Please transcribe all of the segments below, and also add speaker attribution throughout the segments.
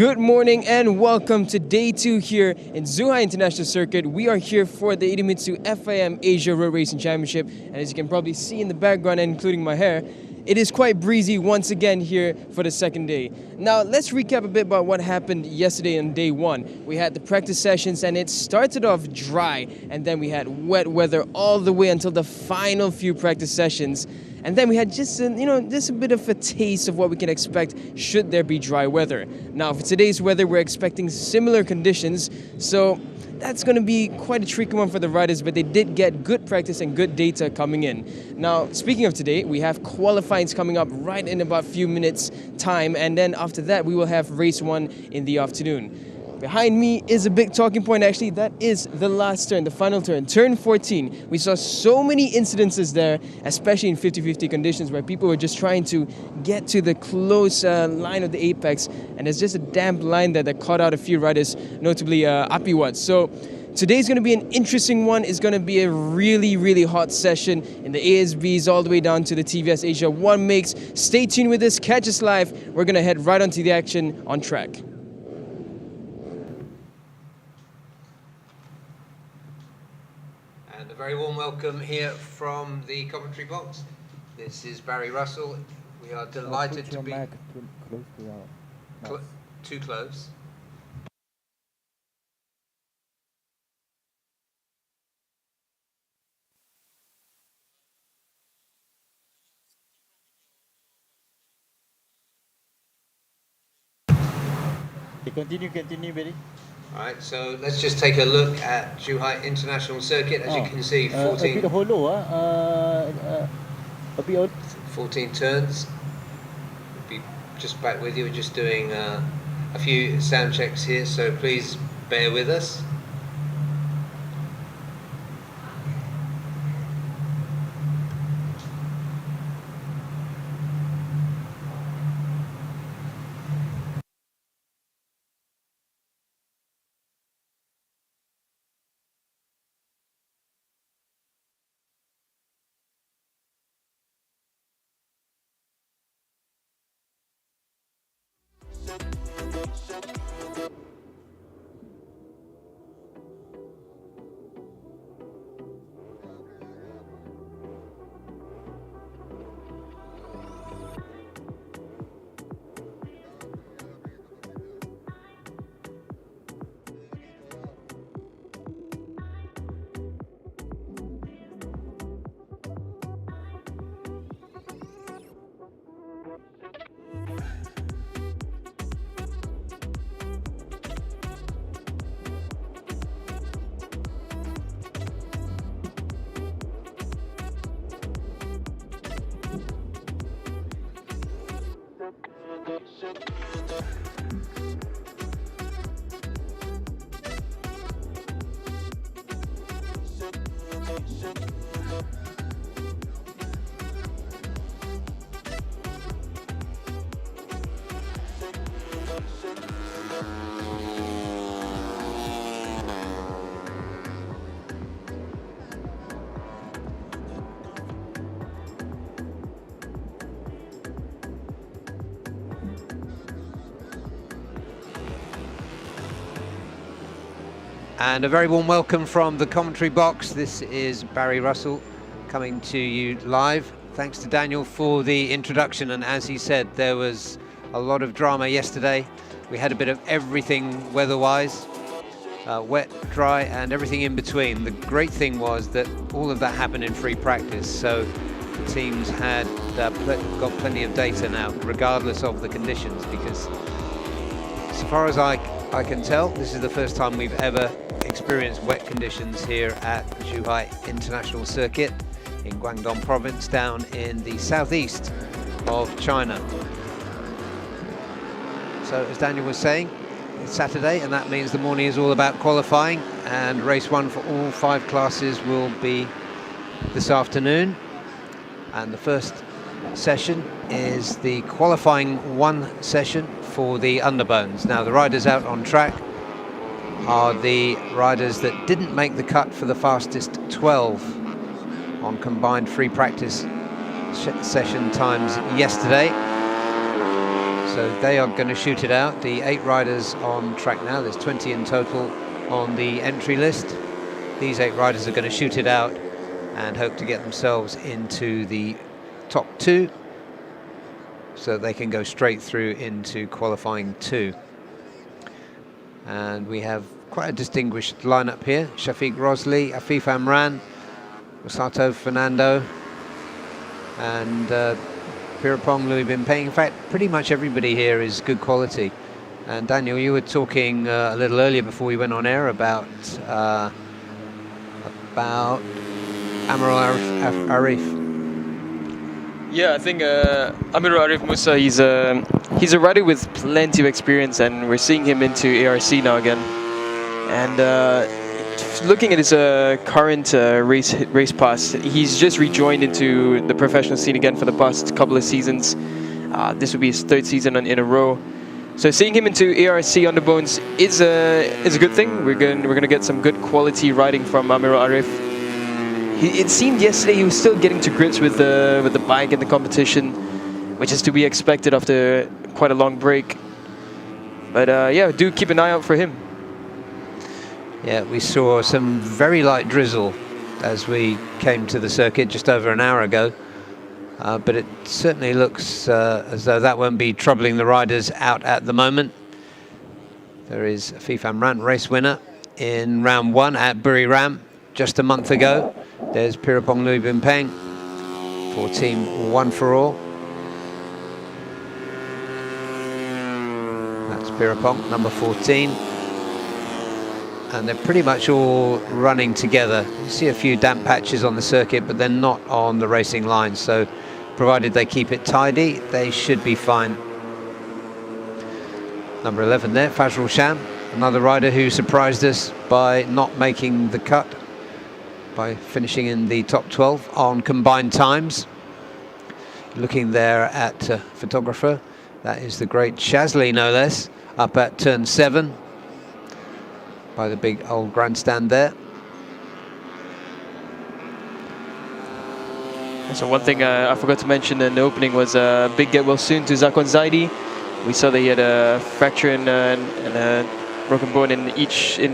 Speaker 1: Good morning and welcome to day 2 here in Zhuhai International Circuit. We are here for the Idemitsu FIM Asia Road Racing Championship, and as you can probably see in the background, and including my hair, it is quite breezy once again here for the second day. Now let's recap a bit about what happened yesterday on day 1. We had the practice sessions and it started off dry, and then we had wet weather all the way until the final few practice sessions. And then we had just a bit of a taste of what we can expect should there be dry weather. Now for today's weather, we're expecting similar conditions, so that's going to be quite a tricky one for the riders, but they did get good practice and good data coming in. Now, speaking of today, we have qualifyings coming up right in about a few minutes time, and then after that, we will have race 1 in the afternoon. Behind me is a big talking point, actually. That is the last turn, the final turn, turn 14. We saw so many incidences there, especially in 50-50 conditions where people were just trying to get to the close line of the apex, and there's just a damp line there that caught out a few riders, notably Apiwat. So today's going to be an interesting one. It's going to be a really, really hot session in the ASBs all the way down to the TVS Asia 1 makes. Stay tuned with us, catch us live. We're going to head right onto the action on track.
Speaker 2: And a very warm welcome here from the commentary box. This is Barry Russell. We are delighted to be too close.
Speaker 3: Continue, Barry.
Speaker 2: Alright, so let's just take a look at Zhuhai International Circuit. As you can see, 14,
Speaker 3: a bit hollow, a bit
Speaker 2: 14 turns. We'll be just back with you. We're just doing a few sound checks here, so please bear with us. And a very warm welcome from the commentary box. This is Barry Russell coming to you live. Thanks to Daniel for the introduction, and as he said, there was a lot of drama yesterday. We had a bit of everything weather-wise, wet, dry and everything in between. The great thing was that all of that happened in free practice, so the teams had got plenty of data now, regardless of the conditions, because so far as I can tell, this is the first time we've ever experienced wet conditions here at Zhuhai International Circuit in Guangdong Province, down in the southeast of China. So as Daniel was saying, it's Saturday, and that means the morning is all about qualifying, and race 1 for all 5 classes will be this afternoon. And the first session is the qualifying 1 session for the Underbones. Now the riders out on track are the riders that didn't make the cut for the fastest 12 on combined free practice session times yesterday. So they are going to shoot it out. The 8 riders on track now. There's 20 in total on the entry list. These 8 riders are going to shoot it out and hope to get themselves into the top 2 so they can go straight through into qualifying 2. And we have quite a distinguished lineup here. Shafiq Rosli, Afif Amran, Masato Fernando, and Pirapong Louis Bimpeng. In fact, pretty much everybody here is good quality. And Daniel, you were talking a little earlier before we went on air about Amirul Arif.
Speaker 1: Yeah, I think Amirul Arif Musa, he's a rider with plenty of experience, and we're seeing him into ARC now again. And looking at his current race pass, he's just rejoined into the professional scene again for the past couple of seasons. This will be his 3rd season in a row. So seeing him into ARC Underbones is a good thing. We're gonna get some good quality riding from Amirul Arif. It seemed yesterday he was still getting to grips with the bike and the competition, which is to be expected after quite a long break. But yeah, do keep an eye out for him.
Speaker 2: Yeah, we saw some very light drizzle as we came to the circuit just over an hour ago. But it certainly looks as though that won't be troubling the riders out at the moment. There is Afif Amran, race winner in round 1 at Buriram just a month ago. There's Pirapong Louis Bimpeng for team One for All. That's Pirapong, number 14. And they're pretty much all running together. You see a few damp patches on the circuit, but they're not on the racing line. So provided they keep it tidy, they should be fine. Number 11 there, Fazrul Sham, another rider who surprised us by not making the cut, by finishing in the top 12 on combined times. Looking there at photographer, that is the great Shazli, no less, up at turn 7 by the big old grandstand there.
Speaker 1: So one thing I forgot to mention in the opening was big get well soon to Zakwan Zaidi. We saw that he had a fracture and a broken bone in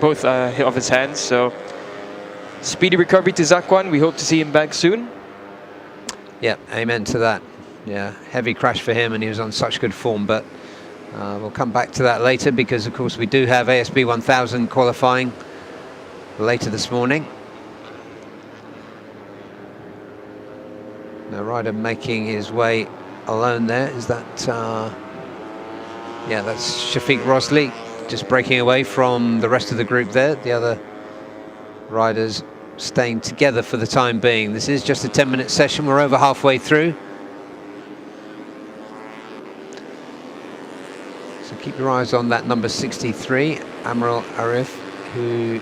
Speaker 1: both of his hands. So speedy recovery to Zakwan. We hope to see him back soon.
Speaker 2: Yeah, amen to that. Yeah, heavy crash for him, and he was on such good form. But we'll come back to that later, because of course we do have ASB 1000 qualifying later this morning. The rider making his way alone there. Is that yeah, that's Shafiq Rosli, just breaking away from the rest of the group there. The other riders staying together for the time being. This is just a 10-minute session. We're over halfway through. So keep your eyes on that number 63, Amirul Arif, who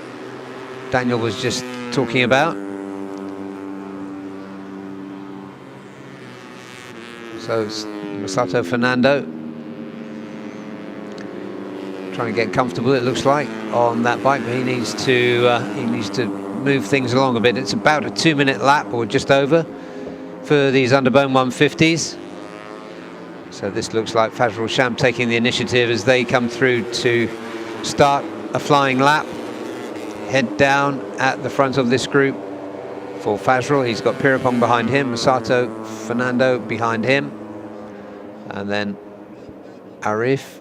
Speaker 2: Daniel was just talking about. So Masato Fernando trying to get comfortable, it looks like, on that bike, but he needs to move things along a bit. It's about a 2-minute lap, or just over, for these Underbone 150s. So this looks like Fazrul Sham taking the initiative as they come through to start a flying lap. Head down at the front of this group for Fazrul. He's got Pirapong behind him, Masato Fernando behind him, and then Arif,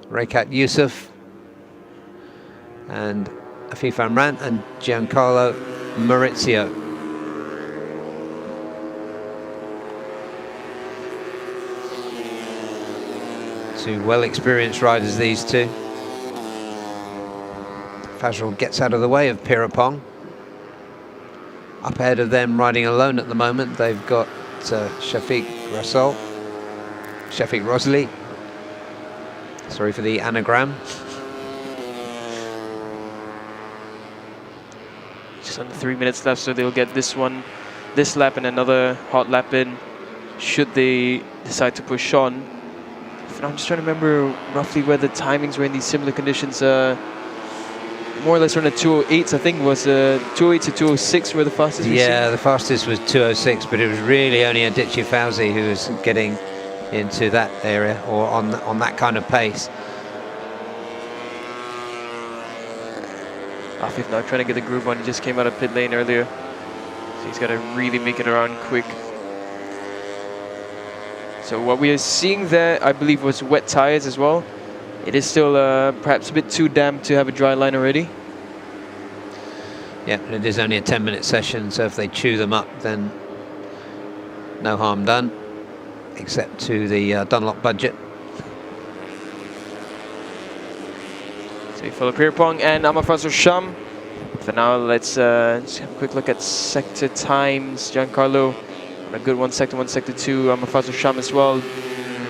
Speaker 2: Rekat Yusuf, and Afif Amran, and Giancarlo Maurizio. Two well-experienced riders, these two. Fazrul gets out of the way of Pirapong. Up ahead of them, riding alone at the moment, they've got Shafiq Rosli. Sorry for the anagram.
Speaker 1: Just under 3 minutes left, so they'll get this lap and another hot lap in, should they decide to push on. I'm just trying to remember roughly where the timings were in these similar conditions. More or less around the 208s, I think, was 208 to 206 were the fastest.
Speaker 2: Yeah, the fastest was 206, but it was really only Adichie Fauzi who was getting into that area or on that kind of pace.
Speaker 4: Afif now trying to get the groove on. He just came out of pit lane earlier, so he's got to really make it around quick. So what we are seeing there, I believe, was wet tires as well. It is still perhaps a bit too damp to have a dry line already.
Speaker 2: Yeah, it is only a 10-minute session, so if they chew them up, then no harm done, except to the Dunlop budget.
Speaker 4: So we follow Pierpont and Amafraso Sham. For now, let's just have a quick look at sector times. Giancarlo on a good one, sector 2. Amafraso Sham as well.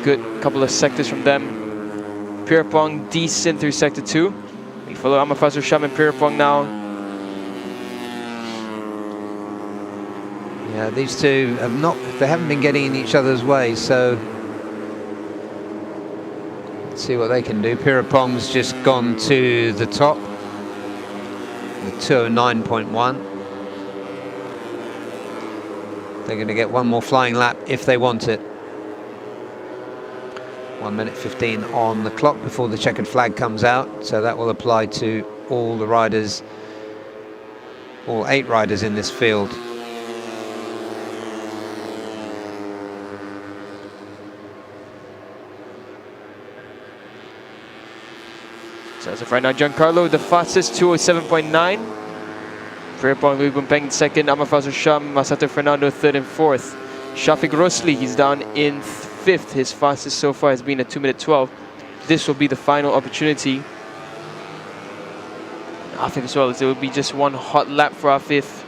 Speaker 4: Good couple of sectors from them. Pierpont decent through sector 2. We follow Amafraso Sham and Pierpont now.
Speaker 2: Yeah, these two they haven't been getting in each other's way, so let's see what they can do. Pierpont's just gone to the top with 209.1. They're going to get one more flying lap if they want it. 1 minute 15 on the clock before the checkered flag comes out, so that will apply to all the riders, all 8 riders in this field.
Speaker 4: So as of right now, Giancarlo, the fastest, 207.9. Pierpont, Louis Bumpeng second, Amafraso Sham, Masato Fernando third and fourth. Shafiq Rosli, he's down in fifth. His fastest so far has been a 2 minute 12. This will be the final opportunity. Afif as well, it will be just one hot lap for Afif.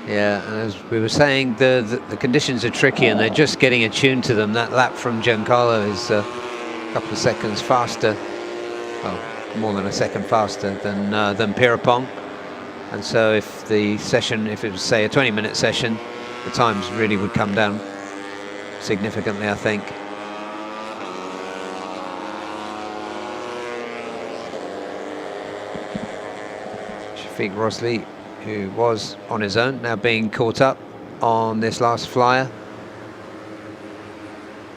Speaker 2: Yeah, and as we were saying, the conditions are tricky and they're just getting attuned to them. That lap from Giancarlo is a couple of seconds faster. Well, more than a second faster than Pierpont, and so if the session, if it was say a 20-minute session, the times really would come down significantly, I think. Shafiq Rosli, who was on his own, now being caught up on this last flyer.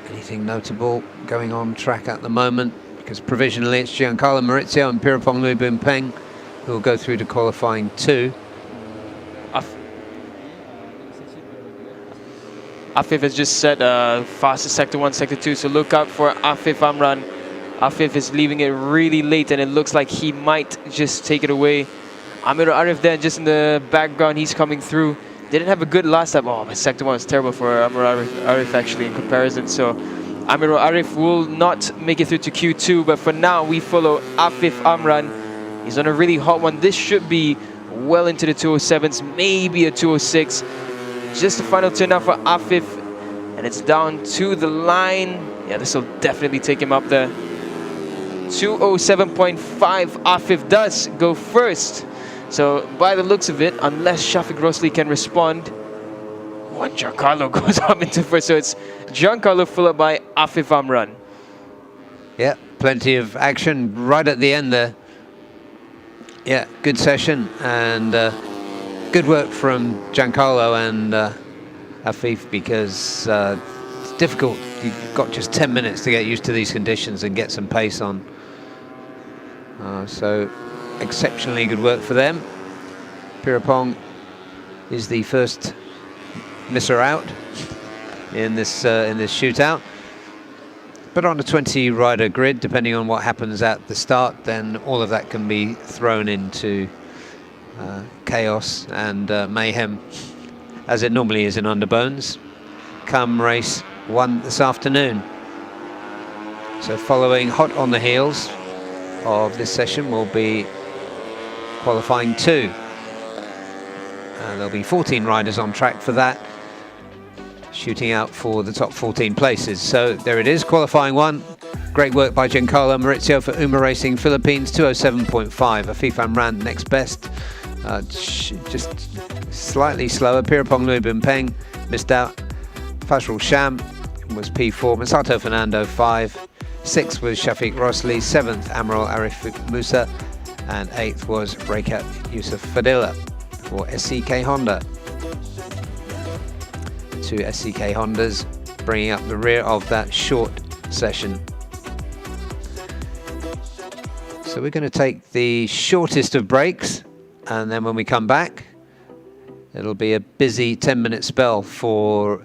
Speaker 2: Anything notable going on track at the moment? Because provisionally it's Giancarlo Maurizio and Pierpont Louis Bumpeng who will go through to qualifying 2.
Speaker 4: Afif has just set fastest sector 1, sector 2, so look out for Afif Amran. Afif is leaving it really late and it looks like he might just take it away. Amir Arif there just in the background, he's coming through. Didn't have a good last lap. Oh, but sector 1 was terrible for Amir Arif actually in comparison, so Amir Arif will not make it through to Q2, but for now we follow Afif Amran. He's on a really hot one. This should be well into the 207s, maybe a 206. Just the final turn now for Afif, and it's down to the line. Yeah, this will definitely take him up there. 207.5, Afif does go first. So by the looks of it, unless Shafiq Rosli can respond, Giancarlo goes up into first. So it's Giancarlo followed by Afif Amran.
Speaker 2: Yeah, plenty of action right at the end there. Yeah, good session and good work from Giancarlo and Afif, because it's difficult. You've got just 10 minutes to get used to these conditions and get some pace on. So exceptionally good work for them. Pierpont is the first misser out in this shootout. But on a 20-rider grid, depending on what happens at the start, then all of that can be thrown into chaos and mayhem, as it normally is in Underbones, come race 1 this afternoon. So following hot on the heels of this session will be qualifying 2. There'll be 14 riders on track for that, shooting out for the top 14 places. So there it is, qualifying 1. Great work by Giancarlo Maurizio for Uma Racing Philippines, 207.5. Afif Amran next best, just slightly slower. Pierpont Louis Bumpeng missed out. Fazrul Sham was P4. Masato Fernando 5. 6th was Shafiq Rosli. 7th Amrul Arif Musa, and 8th was Rekat Yusuf Fadila for SCK Honda. 2 SCK Hondas bringing up the rear of that short session. So we're going to take the shortest of breaks, and then when we come back, it'll be a busy 10-minute spell for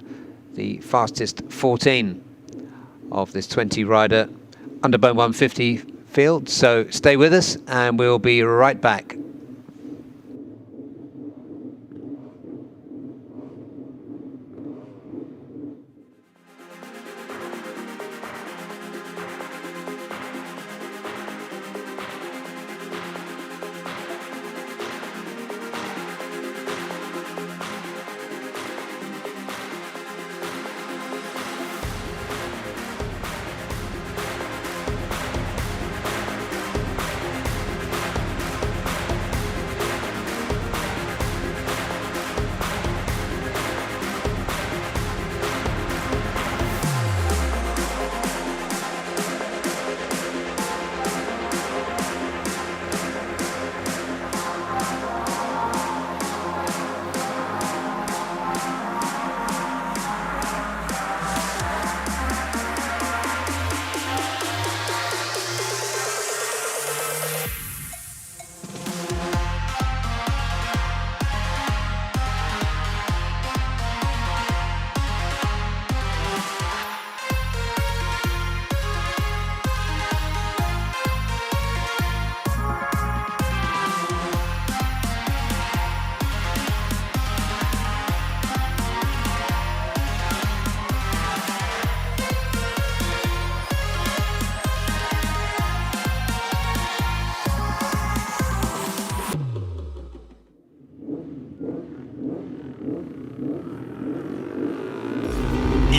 Speaker 2: the fastest 14 of this 20-rider Underbone 150 field. So stay with us, and we'll be right back.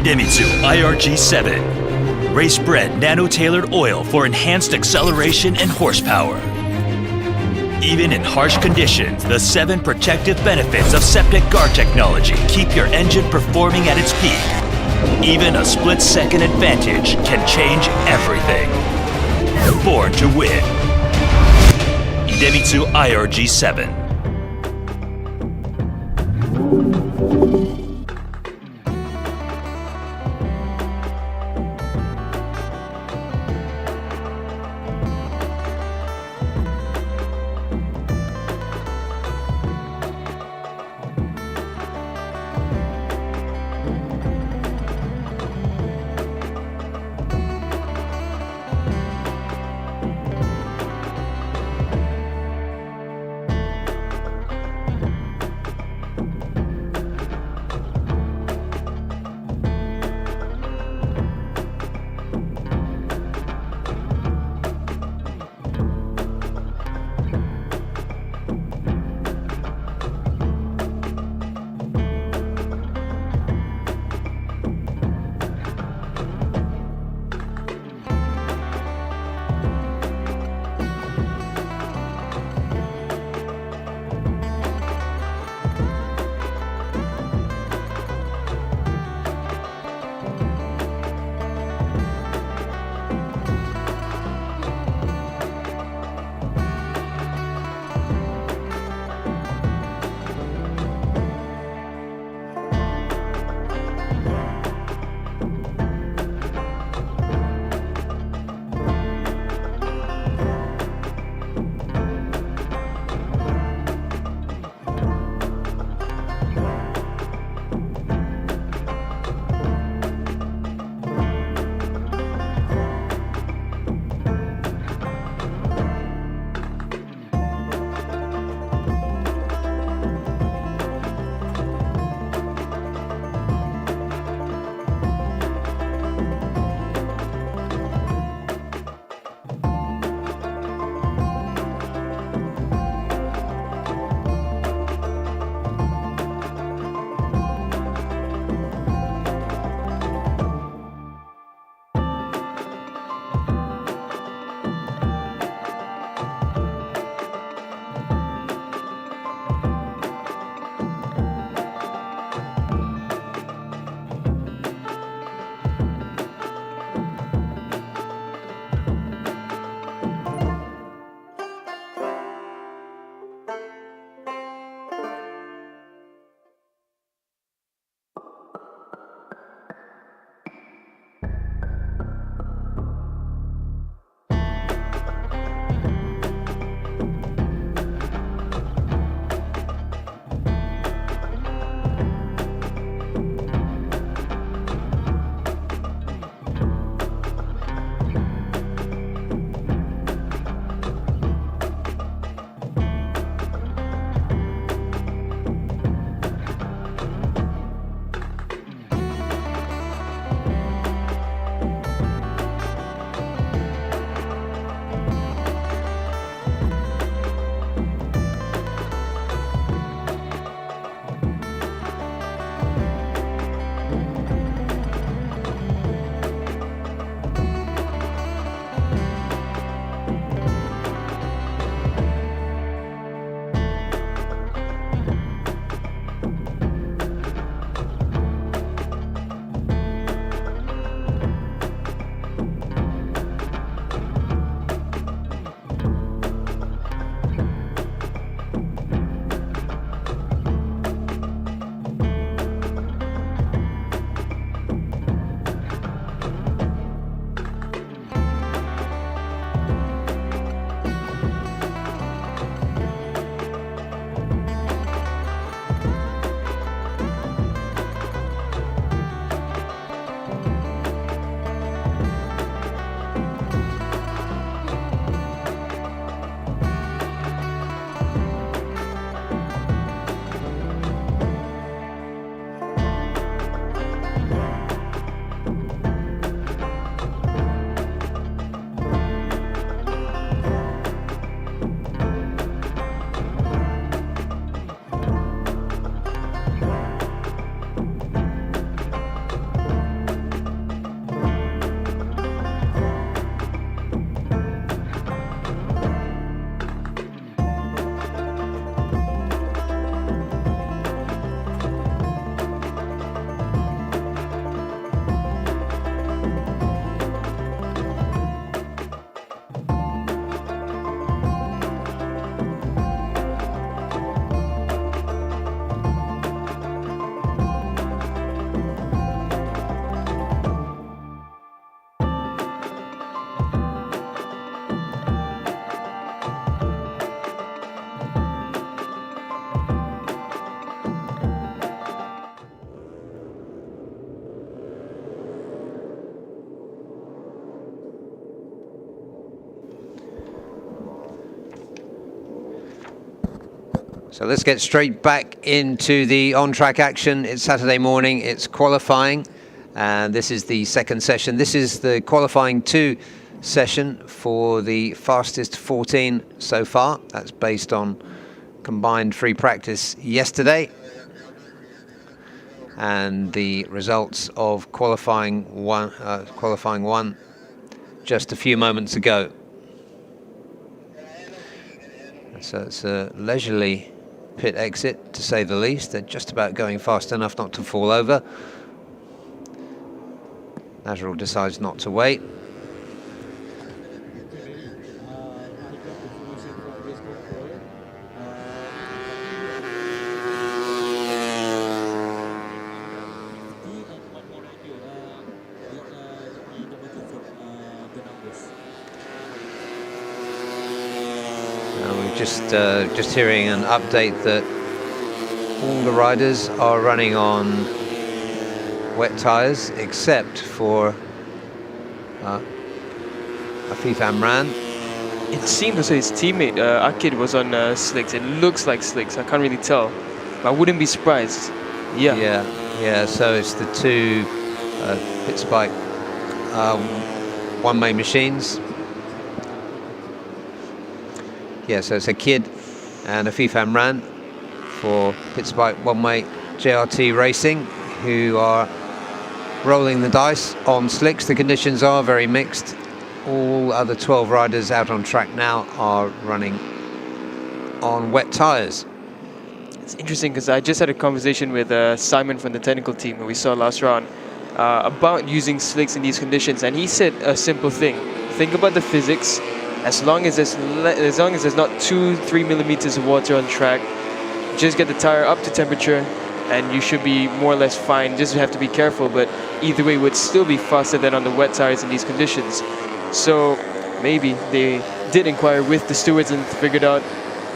Speaker 5: Idemitsu IRG7, race-bred nano-tailored oil for enhanced acceleration and horsepower. Even in harsh conditions, the 7 protective benefits of septic guard technology keep your engine performing at its peak. Even a split-second advantage can change everything. Born to win. Idemitsu IRG7.
Speaker 2: So let's get straight back into the on-track action. It's Saturday morning, it's qualifying, and this is the second session. This is the qualifying 2 session for the fastest 14 so far. That's based on combined free practice yesterday and the results of qualifying one just a few moments ago. So it's a leisurely pit exit, to say the least. They're just about going fast enough not to fall over. Nazrul decides not to wait. Just hearing an update that all the riders are running on wet tyres except for Afif Amran.
Speaker 4: It seemed as though his teammate Akid was on slicks. It looks like slicks. I can't really tell, but I wouldn't be surprised.
Speaker 2: Yeah. So it's the 2 Pitspike one-way machines. Yeah, so it's Akid and Afif Amran for Pitspike one-way JRT Racing, who are rolling the dice on slicks. The conditions are very mixed. All other 12 riders out on track now are running on wet tyres.
Speaker 4: It's interesting because I just had a conversation with Simon from the technical team who we saw last round about using slicks in these conditions, and he said a simple thing. Think about the physics. As long as there's not 2-3 millimeters of water on track, just get the tire up to temperature and you should be more or less fine. Just have to be careful, but either way would still be faster than on the wet tires in these conditions. So maybe they did inquire with the stewards and figured out,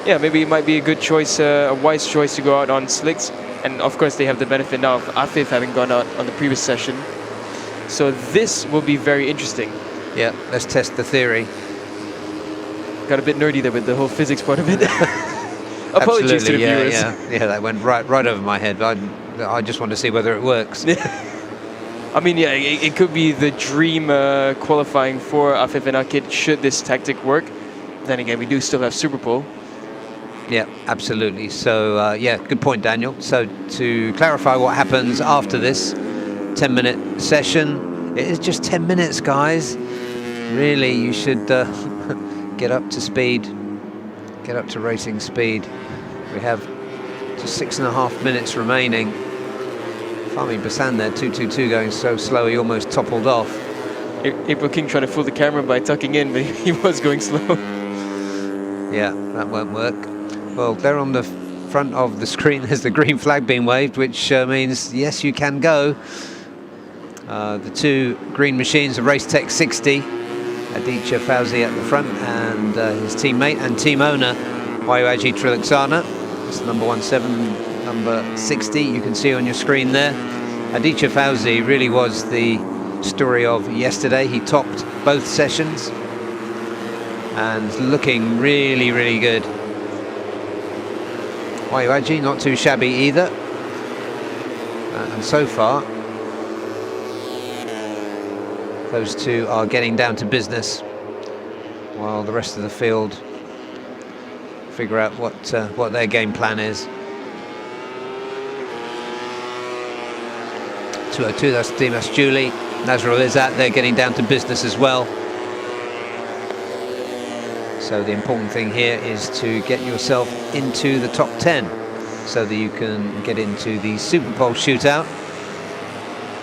Speaker 4: yeah, maybe it might be a good choice, a wise choice to go out on slicks. And of course they have the benefit now of Afif having gone out on the previous session. So this will be very interesting.
Speaker 2: Yeah, let's test the theory.
Speaker 4: Got a bit nerdy there with the whole physics part of it. Apologies to the viewers.
Speaker 2: Yeah, that went right over my head. I just want to see whether it works.
Speaker 4: I mean, yeah, it could be the dream qualifying for Afif and Akid should this tactic work. Then again, we do still have Superpole.
Speaker 2: Yeah, absolutely. So, yeah, good point, Daniel. So, to clarify what happens after this 10-minute session, it is just 10 minutes, guys. Really, you should get up to speed, get up to racing speed. We have just 6.5 minutes remaining. Fahmi Basan there, 222, going so slow he almost toppled off.
Speaker 4: April King trying to fool the camera by tucking in, but he was going slow.
Speaker 2: Yeah, that won't work. Well, there on the front of the screen there's the green flag being waved, which means yes, you can go. The 2 green machines are Race Tech 60. Aditya Fauzi at the front and his teammate and team owner Wayuaji Trilaksana. It's number 17, number 60, you can see on your screen there. Aditya Fauzi really was the story of yesterday. He topped both sessions and looking really, really good. Wayuaji not too shabby either. And so far, those 2 are getting down to business, while the rest of the field figure out what their game plan is. 202, that's Dimas Julie. Nazrul Izzat, they're getting down to business as well. So the important thing here is to get yourself into the top 10 so that you can get into the Superpole shootout,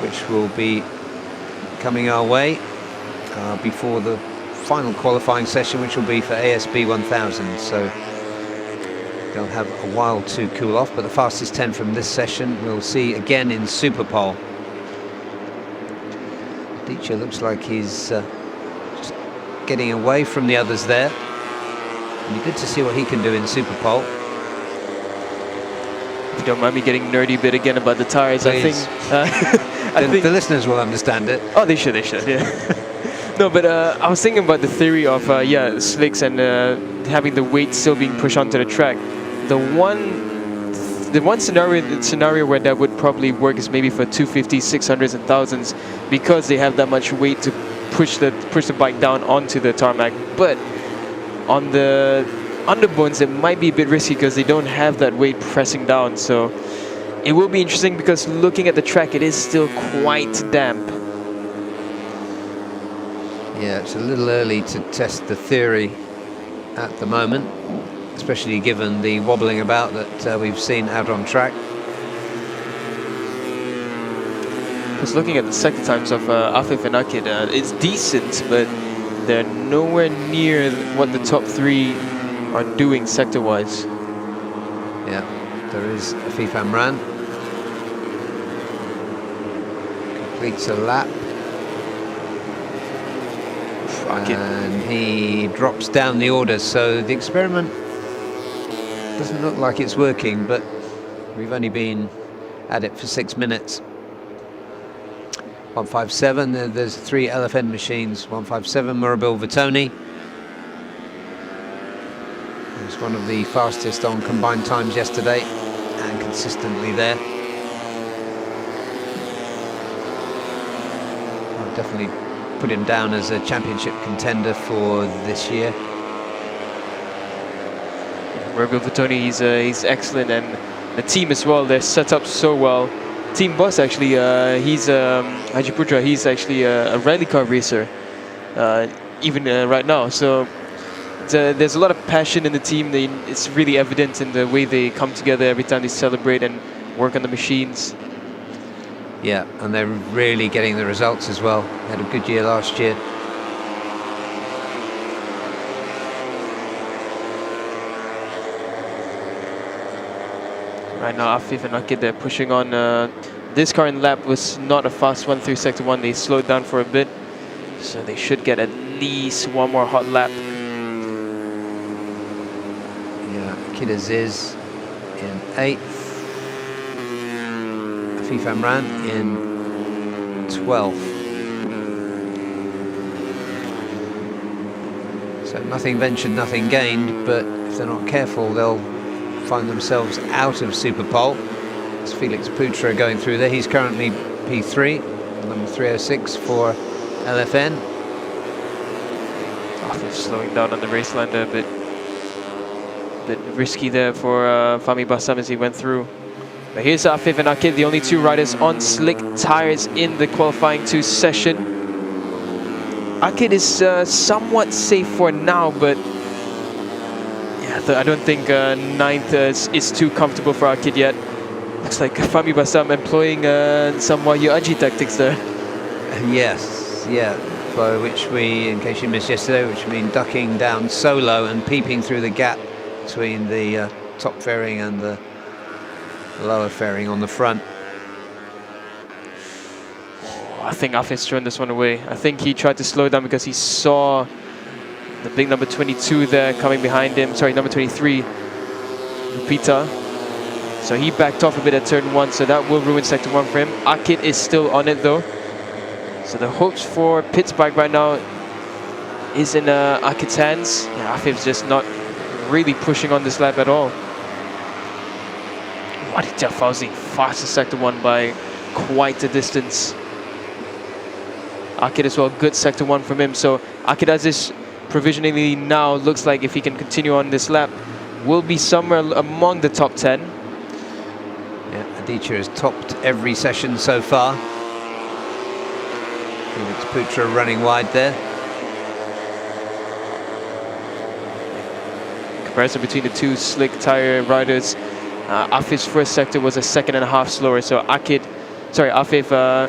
Speaker 2: which will be coming our way before the final qualifying session, which will be for ASB 1000. So they'll have a while to cool off, but the fastest 10 from this session we'll see again in Superpole. Aditya looks like he's just getting away from the others there. It'll be good to see what he can do in Superpole.
Speaker 4: If you don't mind me getting nerdy a bit again about the tires,
Speaker 2: Please.
Speaker 4: I think
Speaker 2: The listeners will understand it.
Speaker 4: Oh, they should, yeah. No, but I was thinking about the theory of, slicks and having the weight still being pushed onto the track. the one scenario where that would probably work is maybe for 250s, 600s, and 1000s, because they have that much weight to push the bike down onto the tarmac. But on the underbones, it might be a bit risky because they don't have that weight pressing down. So it will be interesting, because looking at the track, it is still quite damp.
Speaker 2: Yeah, it's a little early to test the theory at the moment, especially given the wobbling about that we've seen out on track.
Speaker 4: Just looking at the sector times of Afif and Akid, it's decent, but they're nowhere near what the top 3 are doing sector-wise.
Speaker 2: Yeah, there is Afif Amran. Completes a lap. And he drops down the order, so the experiment doesn't look like it's working, but we've only been at it for 6 minutes. 157, there's 3 LFN machines. 157 Murabil Vitoni. He was one of the fastest on combined times yesterday, and consistently there. I'll definitely put him down as a championship contender for this year.
Speaker 4: Murabil Vitoni, he's excellent, and the team as well, they're set up so well. Team boss, actually, he's Haji Putra, he's actually a rally car racer, even right now. So there's a lot of passion in the team. It's really evident in the way they come together every time they celebrate and work on the machines.
Speaker 2: Yeah, and they're really getting the results as well. They had a good year last year.
Speaker 4: Right now, Afif and Akid, they're pushing on. This current lap was not a fast one through sector 1. They slowed down for a bit, so they should get at least one more hot lap.
Speaker 2: Yeah, Akid Aziz in 8th. Afif Amran in 12th. So nothing ventured, nothing gained, but if they're not careful, they'll find themselves out of Superpole. It's Felix Putra going through there. He's currently P3, number 306 for LFN.
Speaker 4: Afif slowing down on the race line there, a bit risky there for Fahmi Bassam as he went through. But here's Afif and Akid, the only 2 riders on slick tires in the qualifying 2 session. Akid is somewhat safe for now, but yeah, I don't think 9th is too comfortable for Akid yet. Looks like Fahmi Bassam employing some Wayu tactics there.
Speaker 2: Yes, yeah, by which we, in case you missed yesterday, which mean ducking down solo and peeping through the gap between the top fairing and the lower fairing on the front.
Speaker 4: I think Afif's thrown this one away. I think he tried to slow down because he saw the big number 22 there coming behind him. Sorry, number 23, Lupita. So he backed off a bit at turn 1, so that will ruin sector 1 for him. Akid is still on it though. So the hopes for Pitt's bike right now is in Akid's hands. Yeah, Afif's just not really pushing on this lap at all. Aditya Fauzi, fastest sector 1 by quite a distance. Akid as well, good sector 1 from him. So Akid has this provisionally now. Looks like if he can continue on this lap, will be somewhere among the top 10.
Speaker 2: Yeah, Aditya has topped every session so far. Felix Putra running wide there.
Speaker 4: Comparison between the 2 slick tire riders. Afif's first sector was a 2.5 seconds slower, so Afif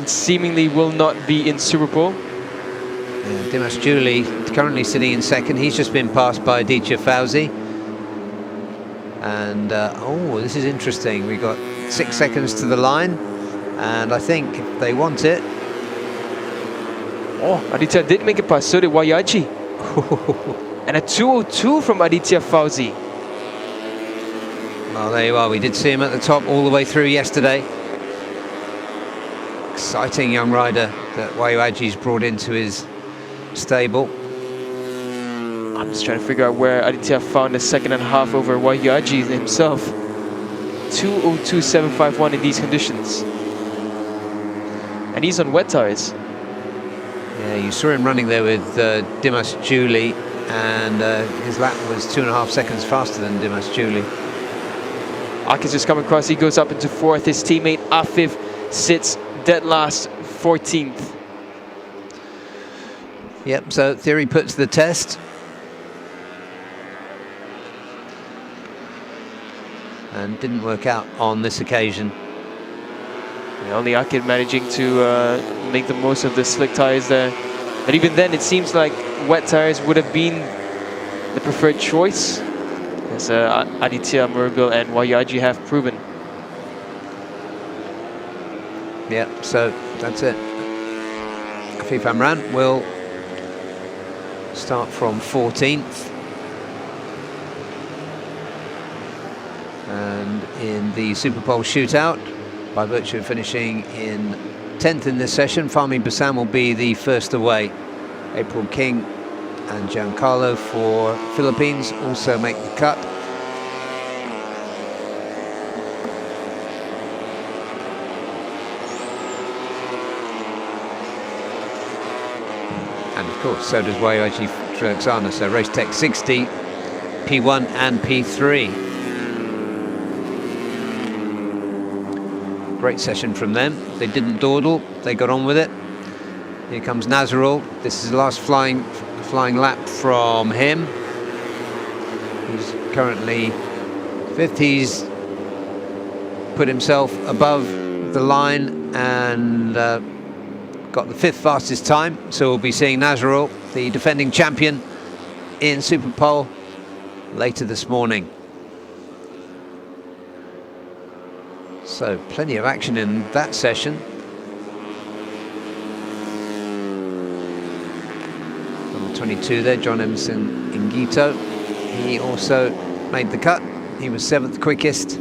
Speaker 4: seemingly will not be in Superpole.
Speaker 2: Yeah, Dimas Julie currently sitting in 2nd. He's just been passed by Aditya Fauzi. And oh, this is interesting. We've got 6 seconds to the line, and I think if they want it.
Speaker 4: Oh, Aditya did make it past, so did Wayaji. And a 2:02 from Aditya Fauzi.
Speaker 2: Well, there you are. We did see him at the top all the way through yesterday. Exciting young rider that Wayu Aji's brought into his stable.
Speaker 4: I'm just trying to figure out where Aditya found a second and a half over Wayaji himself. 2:02.751 in these conditions. And he's on wet tires.
Speaker 2: Yeah, you saw him running there with Dimas Julie, and his lap was 2.5 seconds faster than Dimas Julie.
Speaker 4: Aki's just come across, he goes up into 4th. His teammate Afif sits dead last, 14th.
Speaker 2: Yep, so theory put to the test. And didn't work out on this occasion.
Speaker 4: Yeah, only Akid managing to make the most of the slick tires there. But even then, it seems like wet tires would have been the preferred choice, as Aditya, Murbil and Wayaji have proven.
Speaker 2: Yeah, so that's it. Afif Amran will start from 14th. And in the Superpole shootout, by virtue of finishing in 10th in this session, Fahmi Bassam will be the first away. April King and Giancarlo for Philippines also make the cut. And of course, so does Wayaji Trelaksana, so Race Tech 60, P1 and P3. Great session from them. They didn't dawdle, they got on with it. Here comes Nazarul. This is the last flying lap from him. He's currently 5th. He's put himself above the line and got the 5th fastest time. So we'll be seeing Nazarul, the defending champion, in Superpole later this morning. So plenty of action in that session. Number 22 there, John Emerson Ingito. He also made the cut. He was 7th quickest.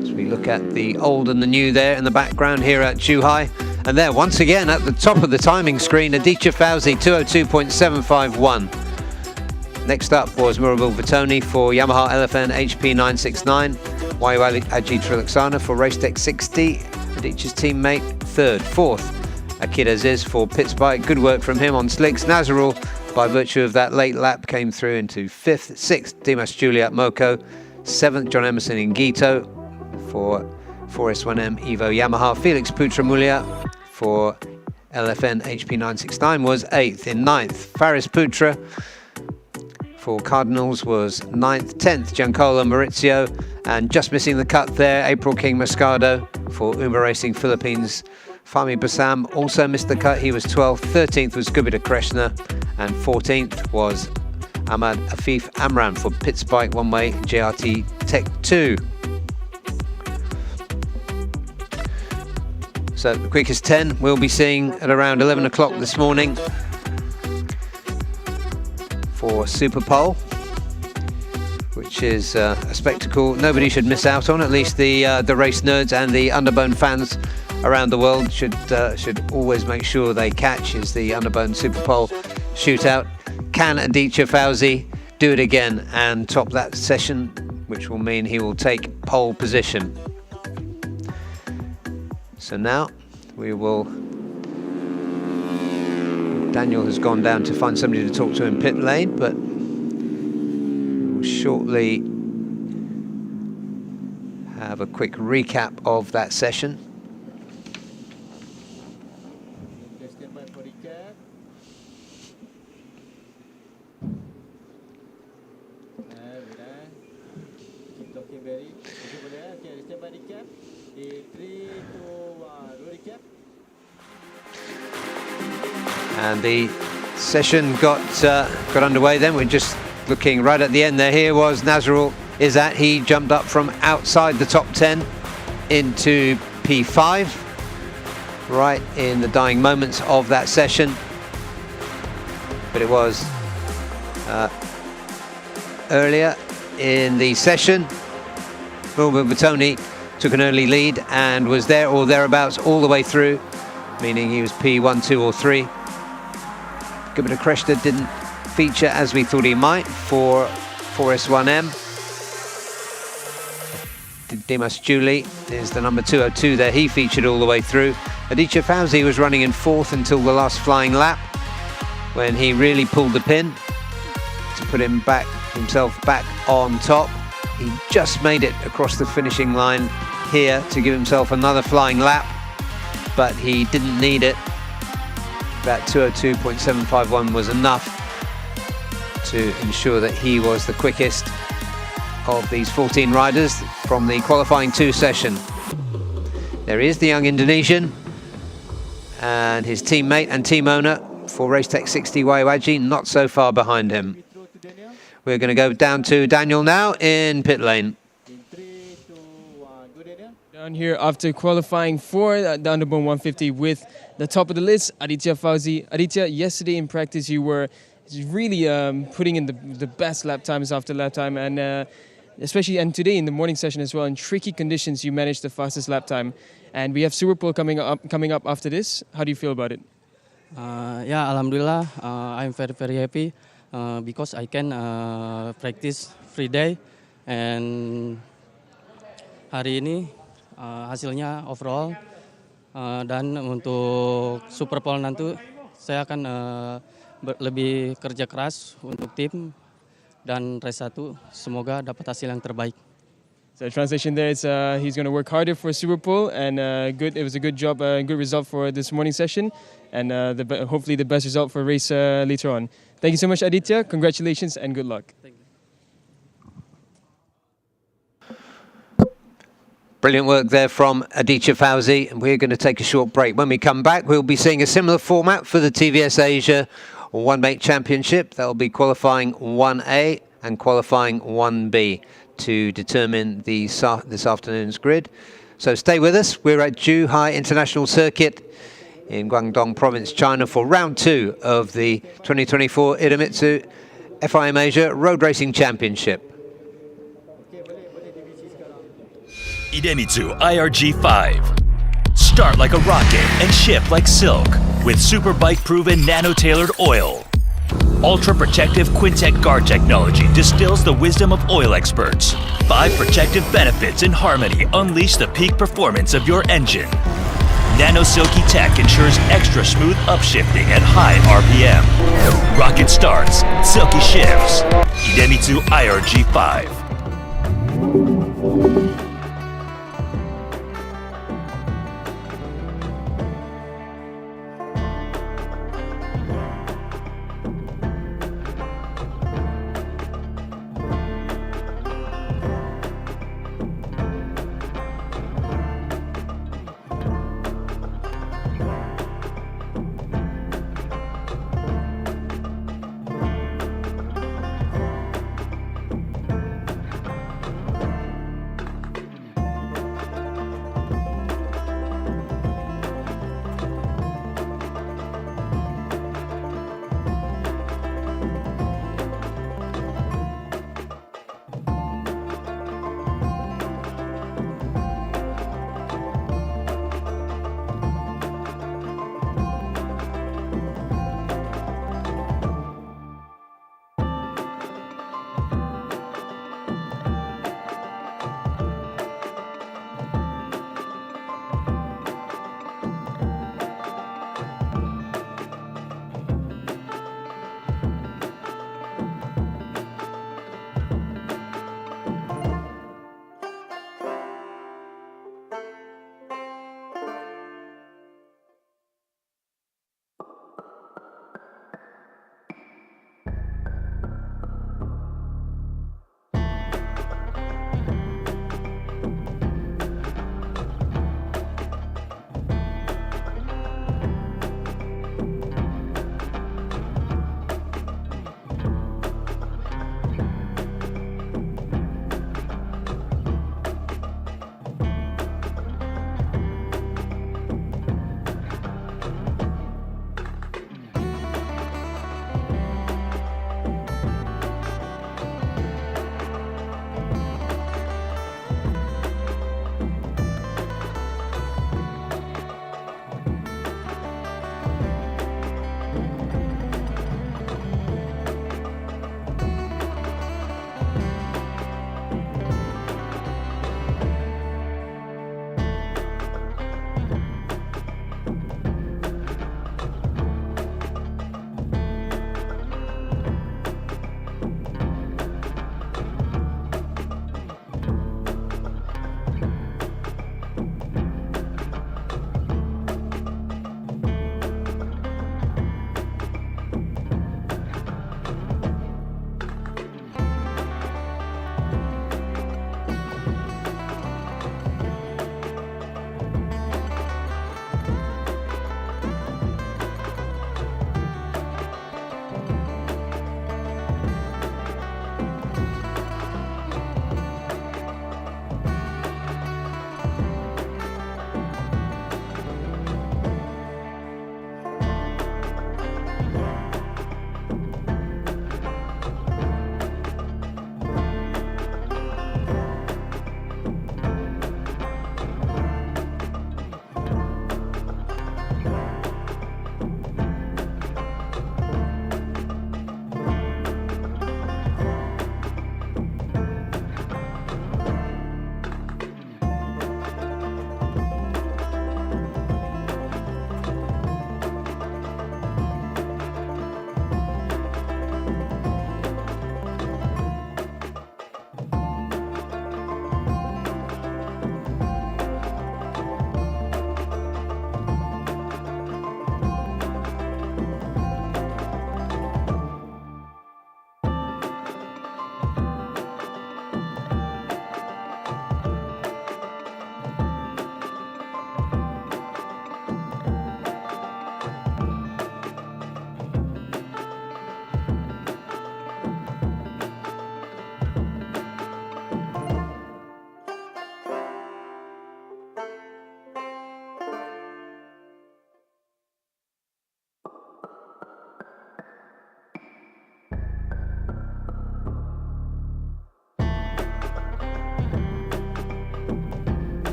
Speaker 2: As we look at the old and the new there in the background here at Zhuhai. And there, once again, at the top of the timing screen, Aditya Fauzi, 2:02.751. Next up was Murbil Vitoni for Yamaha LFN HP 969. Wayaji Trelaksana for Race Tech 60. Aditya's teammate, 3rd. 4th, Akid Aziz for Pittsbike. Good work from him on slicks. Nazarul, by virtue of that late lap, came through into 5th. 6th, Dimas Julia at Moco. 7th, John Emerson Ingito for 4S1M Evo Yamaha. Felix Putra-Mulia for LFN HP 969 was 8th. In 9th, Faris Putra for Cardinals was 9th. 10th, Giancarlo Maurizio, and just missing the cut there, April King Moscado for Uma Racing Philippines. Fahmi Bassam also missed the cut, he was 12th. 13th was Gubita Krishna, and 14th was Ahmad Afif Amran for Pittsbike one-way JRT Tech 2. So the quickest 10 we'll be seeing at around 11 o'clock this morning for Superpole, which is a spectacle nobody should miss out on. At least the race nerds and the Underbone fans around the world should always make sure they catch, is the Underbone Superpole shootout. Can Aditya Fauzi do it again and top that session, which will mean he will take pole position. So now we will... Daniel has gone down to find somebody to talk to in pit lane, but we'll shortly have a quick recap of that session. And the session got underway then. We're just looking right at the end there. Here was Nazarul Izzat. He jumped up from outside the top 10 into P5, right in the dying moments of that session. But it was earlier in the session. Murbil Vitoni took an early lead and was there or thereabouts all the way through, meaning he was P1, 2 or 3. Gubita Krishna didn't feature as we thought he might for 4S1M. Dimas Julie is the number 202 there. He featured all the way through. Aditya Fauzi was running in 4th until the last flying lap, when he really pulled the pin to put himself back on top. He just made it across the finishing line here to give himself another flying lap, but he didn't need it. That 202.751 was enough to ensure that he was the quickest of these 14 riders from the qualifying 2 session. There is the young Indonesian and his teammate and team owner for Racetech 60, Waiwaji, not so far behind him. We're going to go down to Daniel now in pit lane.
Speaker 1: Down here after qualifying for the Underbone 150 with the top of the list, Aditya Fauzi. Aditya, yesterday in practice you were really putting in the best lap times after lap time, and especially today in the morning session as well, in tricky conditions you managed the fastest lap time. And we have Superpole coming up after this. How do you feel about it?
Speaker 6: Yeah, Alhamdulillah, I'm very happy because I can practice free day, and hari ini hasilnya overall dan untuk Superpole nanti saya akan lebih kerja keras untuk tim dan race 1 semoga dapat hasil yang terbaik.
Speaker 1: So translation there is he's going to work harder for Superpole, and it was a good job, good result for this morning session, and hopefully the best result for race later on. Thank you so much, Aditya. Congratulations and good luck.
Speaker 6: Thank you.
Speaker 2: Brilliant work there from Aditya Fauzi. We're going to take a short break. When we come back, we'll be seeing a similar format for the TVS Asia One-Make Championship. That'll be qualifying 1A and qualifying 1B to determine this afternoon's grid. So stay with us. We're at Zhuhai International Circuit in Guangdong Province, China, for round 2 of the 2024 Idemitsu FIM Asia Road Racing Championship.
Speaker 5: Idemitsu IRG5. Start like a rocket and ship like silk with Superbike proven nano-tailored oil. Ultra protective Quintec guard technology distills the wisdom of oil experts. 5 protective benefits in harmony unleash the peak performance of your engine. Nano Silky Tech ensures extra smooth upshifting at high RPM. Rocket starts, silky shifts. Idemitsu IRG5.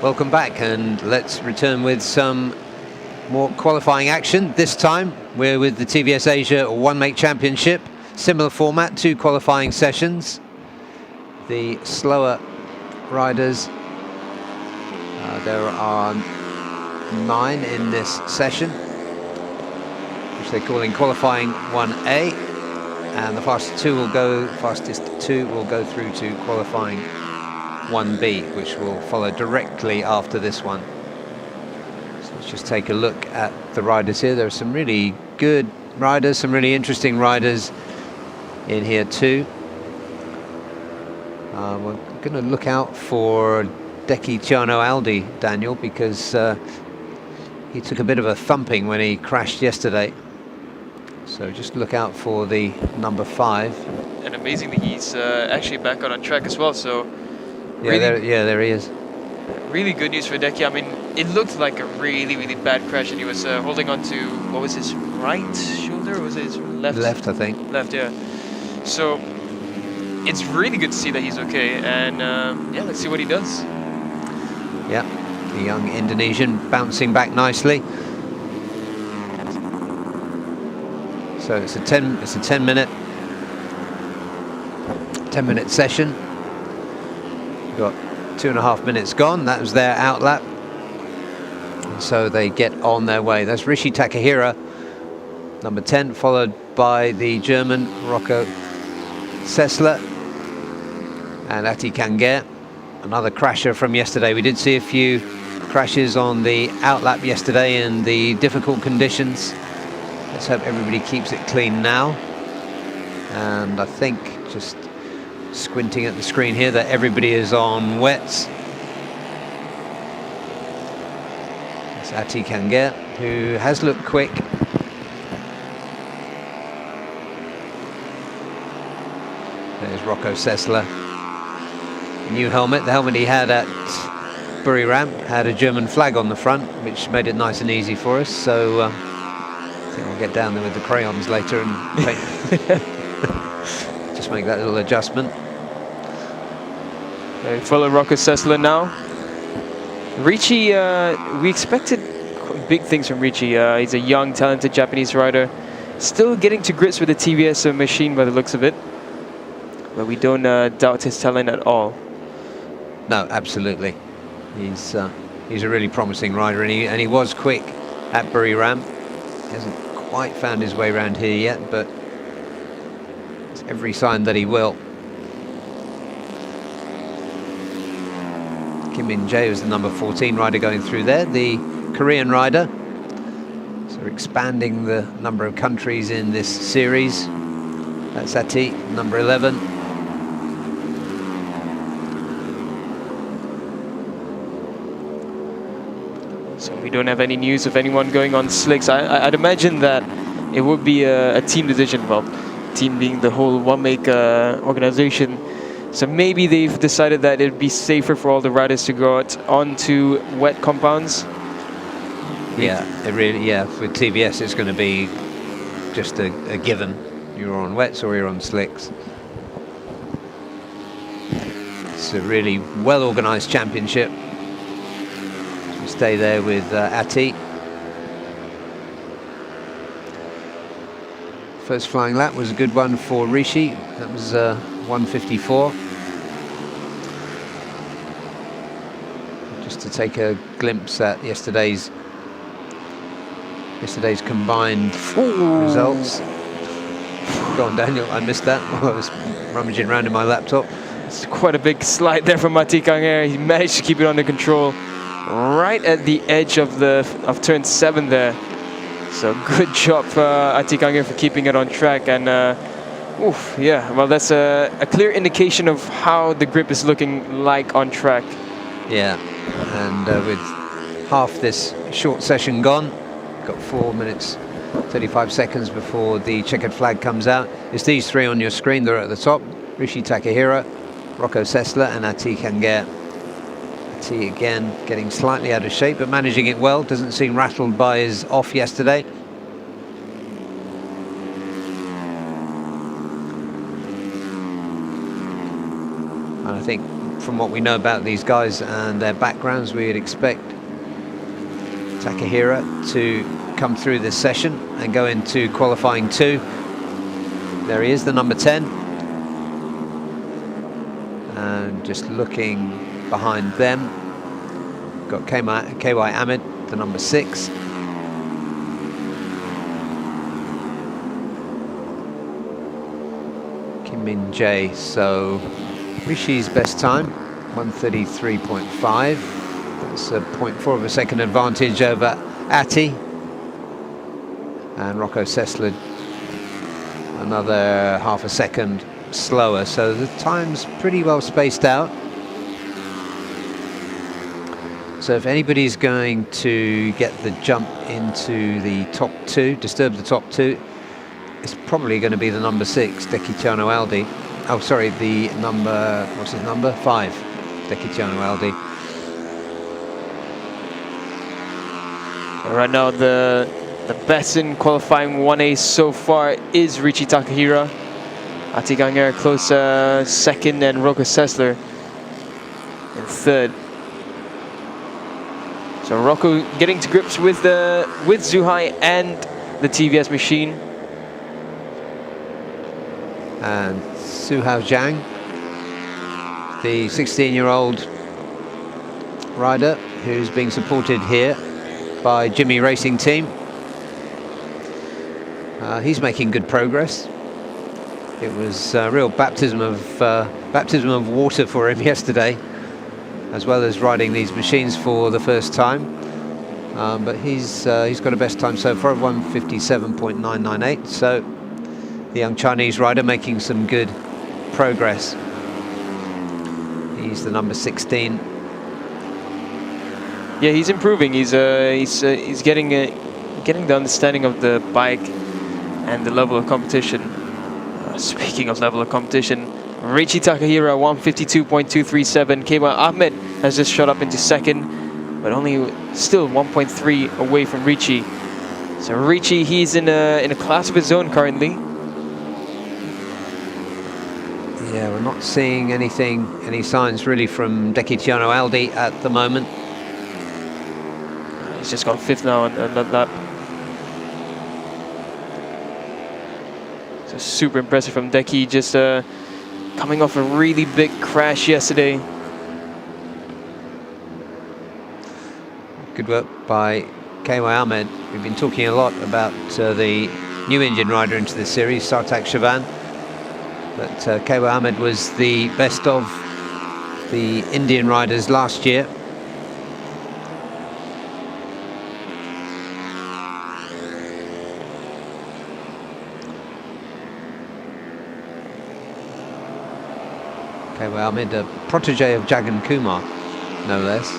Speaker 2: Welcome back, and let's return with some more qualifying action. This time we're with the TVS Asia One Make Championship. Similar format, 2 qualifying sessions. The slower riders, there are 9 in this session, which they're calling qualifying 1A, and the fastest 2 will go through to qualifying 1B, which will follow directly after this one. So let's just take a look at the riders here. There are some really good riders, some really interesting riders in here too. We're going to look out for Dekiciano Aldi, Daniel, because he took a bit of a thumping when he crashed yesterday. So just look out for the number 5.
Speaker 4: And amazingly, he's actually back on track as well. So
Speaker 2: yeah, there he is.
Speaker 4: Really good news for Deki. I mean, it looked like a really, really bad crash, and he was holding on to, what was his right shoulder, or was it his left?
Speaker 2: Left, I think.
Speaker 4: Left, yeah. So it's really good to see that he's okay, and yeah, let's see what he does.
Speaker 2: Yeah, the young Indonesian bouncing back nicely. So it's a 10 minute session. We've got 2.5 minutes gone. That was their outlap. And so they get on their way. That's Rishi Takahira, number 10, followed by the German Rocco Sessler and Ati Kanger, another crasher from yesterday. We did see a few crashes on the outlap yesterday in the difficult conditions. Let's hope everybody keeps it clean now. And I think, just squinting at the screen here, that everybody is on wets. It's Ati Kanger, who has looked quick. There's Rocco Sessler. New helmet. The helmet he had at Buriram had a German flag on the front, which made it nice and easy for us. So I think I'll get down there with the crayons later and paint. Just make that little adjustment.
Speaker 4: Follow Rocco Sessler now. Ricci, we expected big things from Ricci. He's a young, talented Japanese rider, still getting to grips with the TVS machine by the looks of it. But we don't doubt his talent at all.
Speaker 2: No, absolutely. He's a really promising rider, and he was quick at Buriram. He hasn't quite found his way around here yet, but it's every sign that he will. Kim Min-jae was the number 14 rider going through there, the Korean rider. So we're expanding the number of countries in this series. That's Ati, number 11.
Speaker 4: So we don't have any news of anyone going on slicks. I'd imagine that it would be a team decision, well, team being the whole One Make organization. So maybe they've decided that it'd be safer for all the riders to go out onto wet compounds.
Speaker 2: Yeah, with TVS it's going to be just a given. You're on wets or you're on slicks. It's a really well-organised championship. So stay there with Ati. First flying lap was a good one for Rishi. That was 1:54. Just to take a glimpse at yesterday's combined results. Go on, Daniel, I missed that. I was rummaging around in my laptop.
Speaker 4: It's quite a big slide there from Ati Kanger. He managed to keep it under control right at the edge of turn 7 there. So good job for Ati Kanger for keeping it on track. And yeah, well, that's a clear indication of how the grip is looking like on track.
Speaker 2: Yeah, and with half this short session gone, got 4 minutes 35 seconds before the checkered flag comes out. It's these three on your screen. They're at the top: Rishi Takahira, Rocco Sessler and Ati Kanger. Ati again getting slightly out of shape, but managing it well. Doesn't seem rattled by his off yesterday. And I think from what we know about these guys and their backgrounds, we'd expect Takahira to come through this session and go into qualifying 2. There he is, the number 10. And just looking behind them, got KY Ahmed, the number 6. Kim Min Jae, so Rishi's best time, 1:33.5. That's a 0.4 of a second advantage over Ati. And Rocco Sessler another half a second slower, so the time's pretty well spaced out. So if anybody's going to get the jump into the top 2, disturb the top 2, it's probably going to be the number 6, Dekitiano Aldi. Oh, sorry, the number, what's his number? 5, Dekitiano Aldi.
Speaker 4: Right now, the best in qualifying 1A so far is Richie Takahira. Ati Ganger close second, and Rocco Sessler in third. So Rocco getting to grips with Zhuhai and the TVS machine.
Speaker 2: And Suhao Zhang, the 16-year-old rider who's being supported here by Jimmy Racing Team. He's making good progress. It was a real baptism of water for him yesterday, as well as riding these machines for the first time. But he's got a best time so far of 1:57.998. So the young Chinese rider making some good progress. He's the number 16.
Speaker 4: Yeah, he's improving. He's getting the understanding of the bike and the level of competition. Speaking of level of competition, Richie Takahira 1:52.237. KY Ahmed has just shot up into second, but only still 1.3 away from Richie. So Richie, he's in a class of his own currently.
Speaker 2: Yeah, we're not seeing any signs really from Dekitiano Aldi at the moment.
Speaker 4: He's just gone 5th now on that lap. So super impressive from Deki, just coming off a really big crash yesterday.
Speaker 2: Good work by KY Ahmed. We've been talking a lot about the new Indian rider into this series, Sartak Chavan. But KY Ahmed was the best of the Indian riders last year. KY Ahmed, a protege of Jagan Kumar, no less.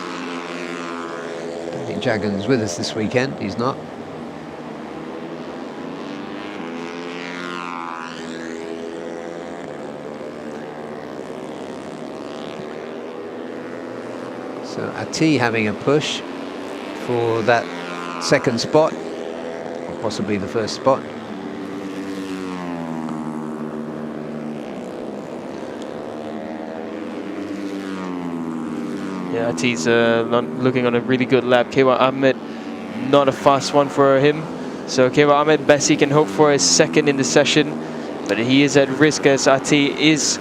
Speaker 2: I think Jagan's with us this weekend, he's not. So Ati having a push for that second spot, or possibly the first spot.
Speaker 4: Yeah, Ati's looking on a really good lap. KY Ahmed, not a fast one for him. So KY Ahmed, best he can hope for is second in the session, but he is at risk as Ati is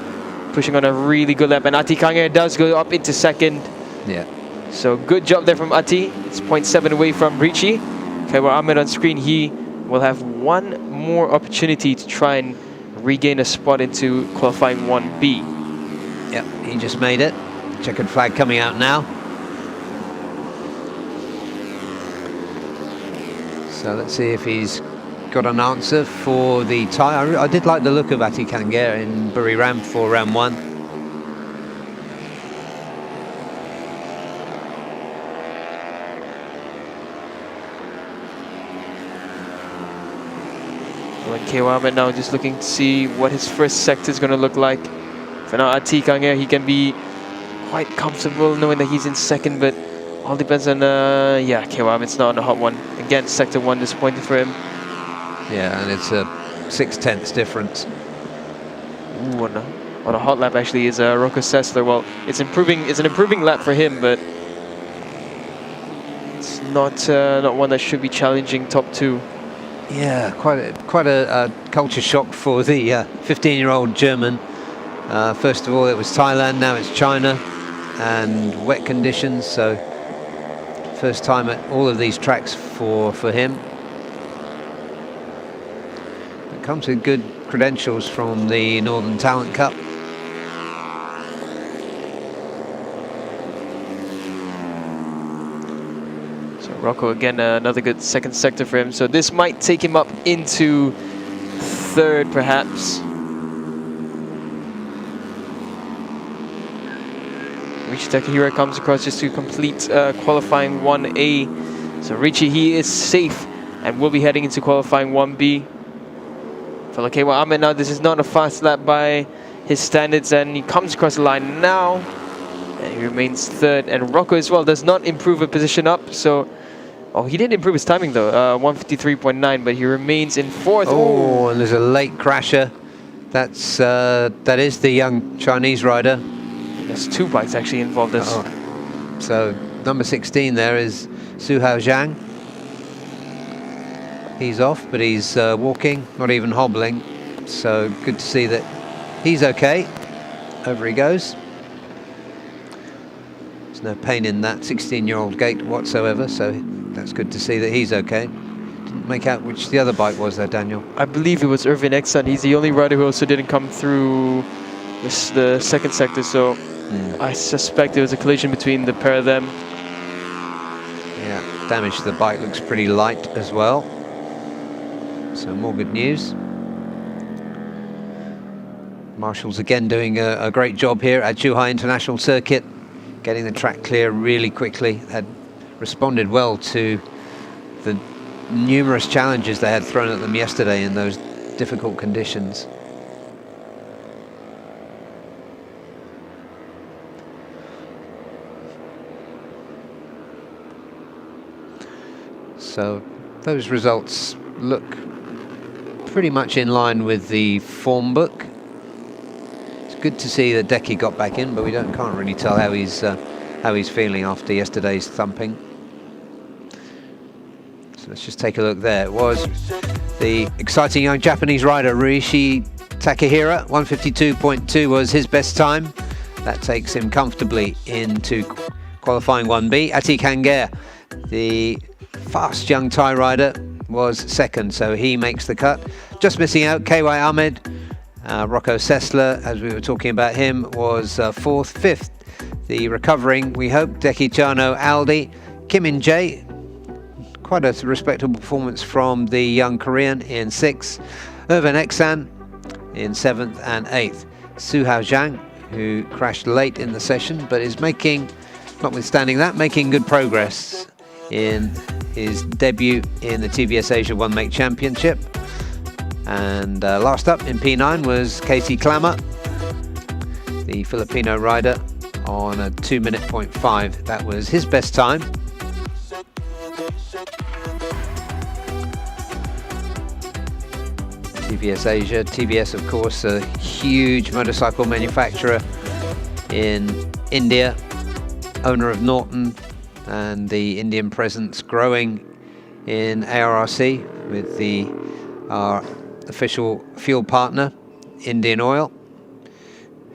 Speaker 4: pushing on a really good lap, and Ati Kanger does go up into second.
Speaker 2: Yeah.
Speaker 4: So good job there from Ati. It's 0.7 away from Richie. KY Ahmed on screen, he will have one more opportunity to try and regain a spot into qualifying 1B.
Speaker 2: Yep, he just made it. Checkered flag coming out now. So let's see if he's got an answer for the tie. I did like the look of Ati Kanger in Buriram for round 1.
Speaker 4: Well, KY Ahmed now just looking to see what his first sector is going to look like. For now, Ati Kanger, he can be quite comfortable knowing that he's in second, but all depends on yeah, KY Ahmed's not on a hot one. Again, sector 1 disappointing for him.
Speaker 2: Yeah, and it's a 0.6 difference.
Speaker 4: Ooh, no. on a hot lap actually is Rocco Sessler. Well, it's an improving lap for him, but it's not one that should be challenging top 2.
Speaker 2: Yeah, quite a culture shock for the 15-year-old German. First of all, it was Thailand, now it's China, and wet conditions. So first time at all of these tracks for him. It comes with good credentials from the Northern Talent Cup.
Speaker 4: Rocco again, another good second sector for him. So this might take him up into 3rd, perhaps. Richie Takahira comes across just to complete qualifying 1A. So Richie, he is safe and will be heading into qualifying 1B. For Lakewa Ahmed now, this is not a fast lap by his standards, and he comes across the line now. And he remains 3rd. And Rocco as well does not improve a position up. So. Oh, he did improve his timing though, 153.9, but he remains in 4th.
Speaker 2: Oh, and there's a late crasher. That is the young Chinese rider.
Speaker 4: There's 2 bikes actually involved.
Speaker 2: So number 16 there is Zhuhai Zhang. He's off, but he's walking, not even hobbling. So good to see that he's okay. Over he goes. There's no pain in that 16-year-old gait whatsoever, so that's good to see that he's okay. Didn't make out which the other bike was there, Daniel.
Speaker 4: I believe it was Irvin Exan. He's the only rider who also didn't come through the second sector, so I suspect it was a collision between the pair of them.
Speaker 2: Yeah, damage to the bike looks pretty light as well. So more good news. Marshall's again doing a great job here at Zhuhai International Circuit, getting the track clear really quickly. Had responded well to the numerous challenges they had thrown at them yesterday in those difficult conditions. So those results look pretty much in line with the form book. It's good to see that Decky got back in, but we can't really tell how he's feeling after yesterday's thumping. So let's just take a look there. It was the exciting young Japanese rider Rishi Takahira. 152.2 was his best time. That takes him comfortably into qualifying 1B. Ati Kanger, the fast young Thai rider, was 2nd, so he makes the cut. Just missing out, KY Ahmed. Rocco Sessler, as we were talking about him, was 4th. 5th, the recovering, we hope, Deki Chano Aldi. Kim In Jae, quite a respectable performance from the young Korean, in 6th. Irvin Exan in 7th and 8th. Zhuhai Zhang, who crashed late in the session, but is making, notwithstanding that, making good progress in his debut in the TVS Asia One Make Championship. And last up in P9 was Casey Klammer, the Filipino rider, on a 2:05. That was his best time. TVS Asia, TVS of course, a huge motorcycle manufacturer in India, owner of Norton, and the Indian presence growing in ARRC with our official fuel partner, Indian Oil,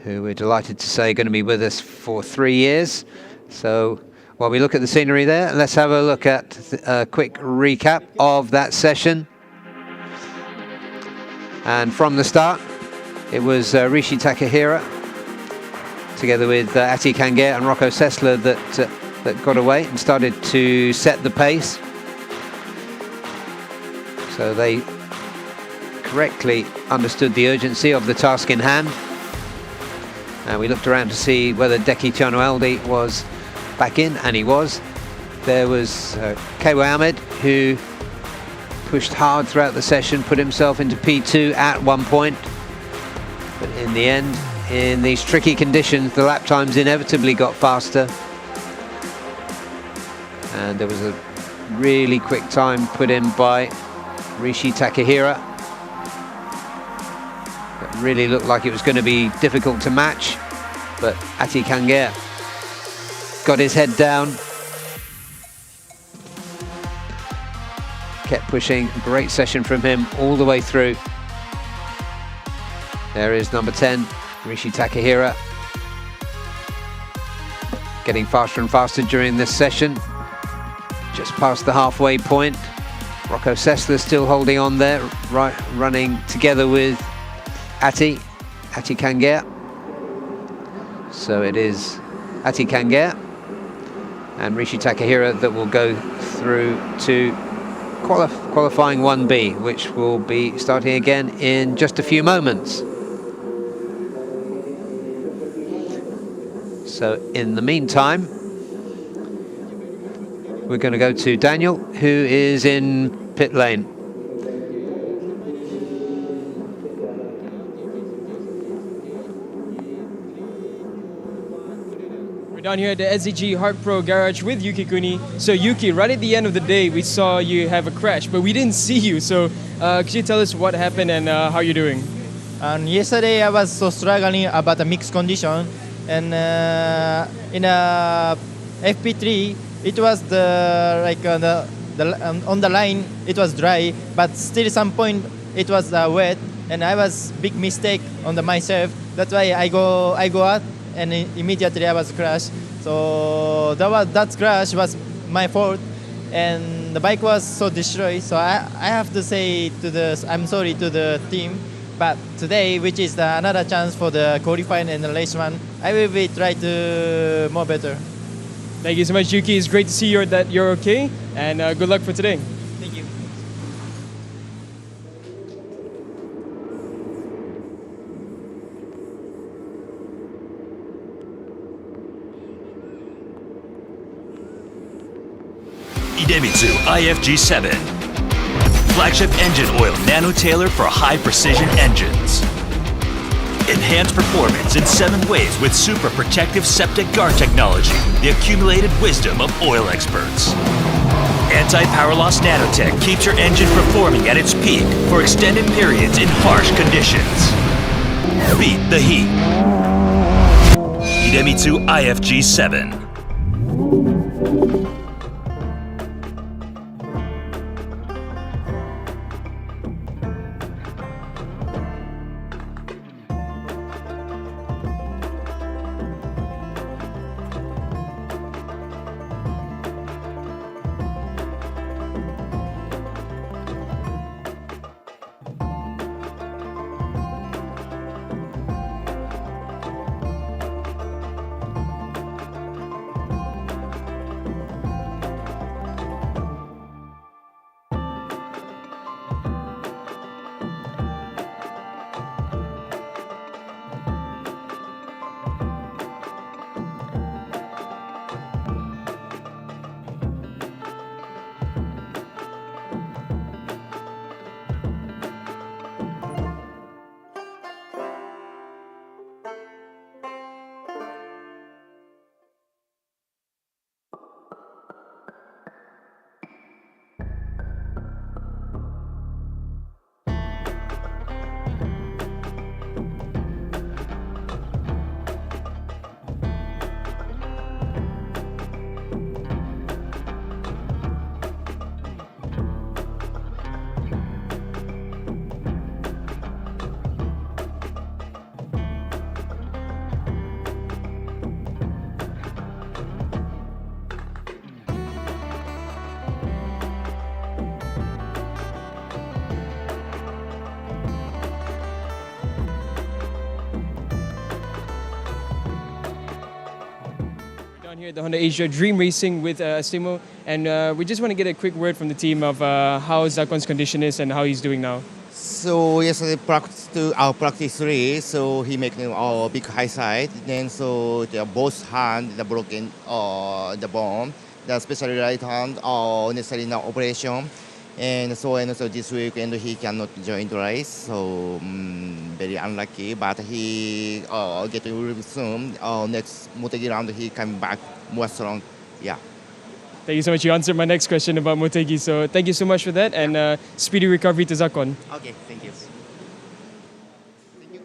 Speaker 2: who we're delighted to say are going to be with us for 3 years. So while we look at the scenery there, let's have a look at a quick recap of that session. And from the start, it was Rishi Takahira together with Ati Kanger and Rocco Sessler that got away and started to set the pace. So they correctly understood the urgency of the task in hand. And we looked around to see whether Deki Chano Aldi was back in, and he was. There was KY Ahmed, who pushed hard throughout the session, put himself into P2 at one point. But in the end, in these tricky conditions, the lap times inevitably got faster. And there was a really quick time put in by Rishi Takahira. But really looked like it was going to be difficult to match, but Ati Kangair got his head down, kept pushing. Great session from him all the way through. There is number 10, Rishi Takahira, getting faster and faster during this session. Just past the halfway point. Rocco Sessler still holding on there, right, running together with Ati Kangair. So it is Ati Kangair and Rishi Takahira that will go through to qualifying 1B, which will be starting again in just a few moments. So in the meantime, we're going to go to Daniel, who is in pit lane.
Speaker 1: We're down here at the SDG Hard Pro Garage with Yuki Kuni. So Yuki, right at the end of the day, we saw you have a crash, but we didn't see you. So could you tell us what happened and how you're doing?
Speaker 3: And yesterday I was so struggling about the mixed condition, and in FP3 it was on the line it was dry, but still some point it was wet, and I was big mistake on the myself. That's why I go out, and immediately I was crashed. So that crash was my fault, and the bike was so destroyed. So I have to say I'm sorry to the team. But today, which is another chance for the qualifying and the race one, I will be try to more better.
Speaker 1: Thank you so much, Yuki. It's great to see that you're okay, and good luck for today.
Speaker 3: Thank you.
Speaker 5: Idemitsu IFG7. Flagship engine oil nano-tailored for high-precision engines. Enhance performance in 7 ways with super protective septic guard technology, the accumulated wisdom of oil experts. Anti-power loss nanotech keeps your engine performing at its peak for extended periods in harsh conditions. Beat the heat. Idemitsu IFG7.
Speaker 1: Here at the Honda Asia Dream Racing with Astemo, and we just want to get a quick word from the team of how Zakwan's condition is and how he's doing now.
Speaker 7: So yesterday our practice 3, so he making a big high side. Then so both hand the broken the bone, the especially right hand necessarily now operation. And so this week and he cannot join the race, so very unlucky. But he getting really soon. Next Motegi round he come back more strong. Yeah.
Speaker 1: Thank you so much. You answered my next question about Motegi, so thank you so much for that, and speedy recovery to Zakwan.
Speaker 7: Okay, thank you. Thank you.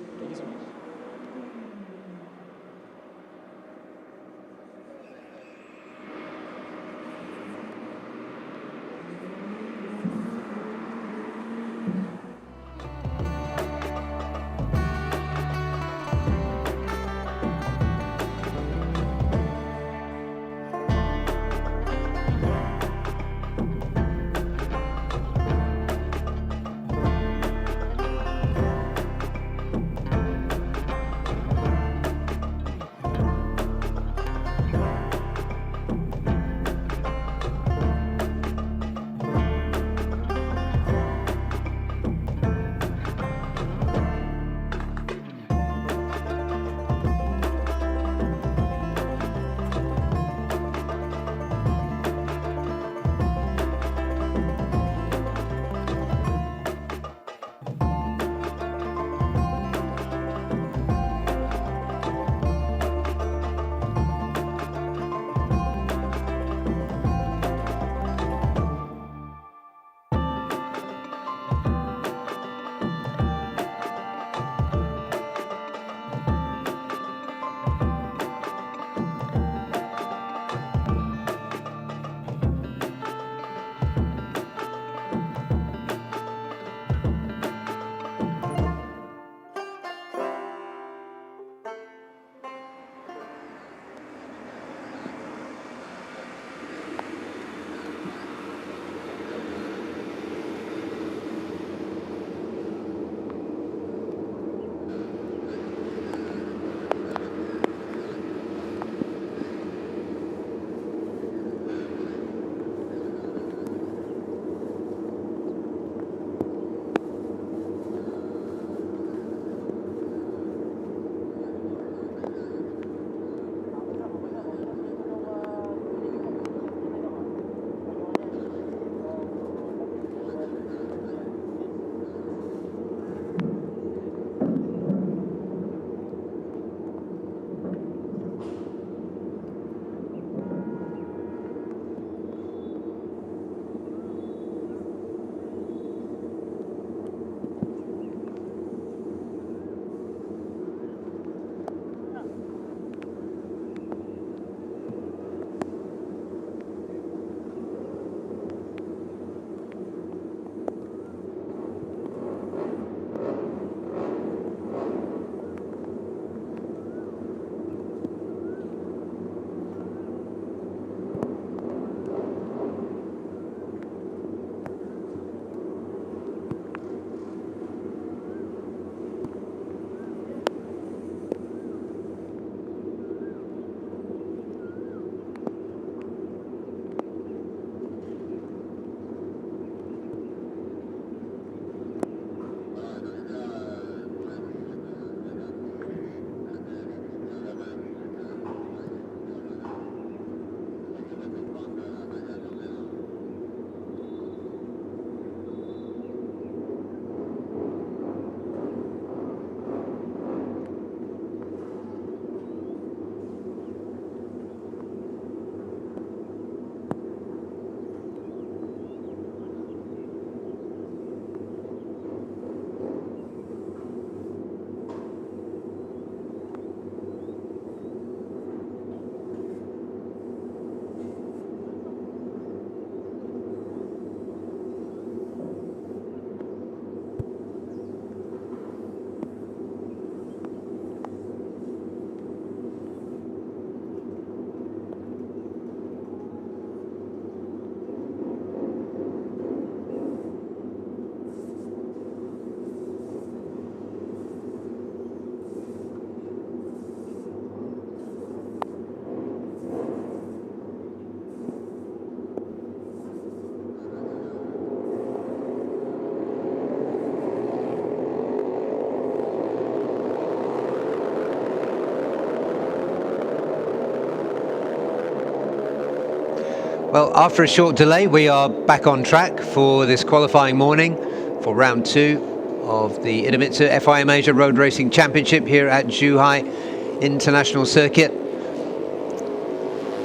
Speaker 2: Well, after a short delay, we are back on track for this qualifying morning for round 2 of the Idemitsu FIM Asia Road Racing Championship here at Zhuhai International Circuit.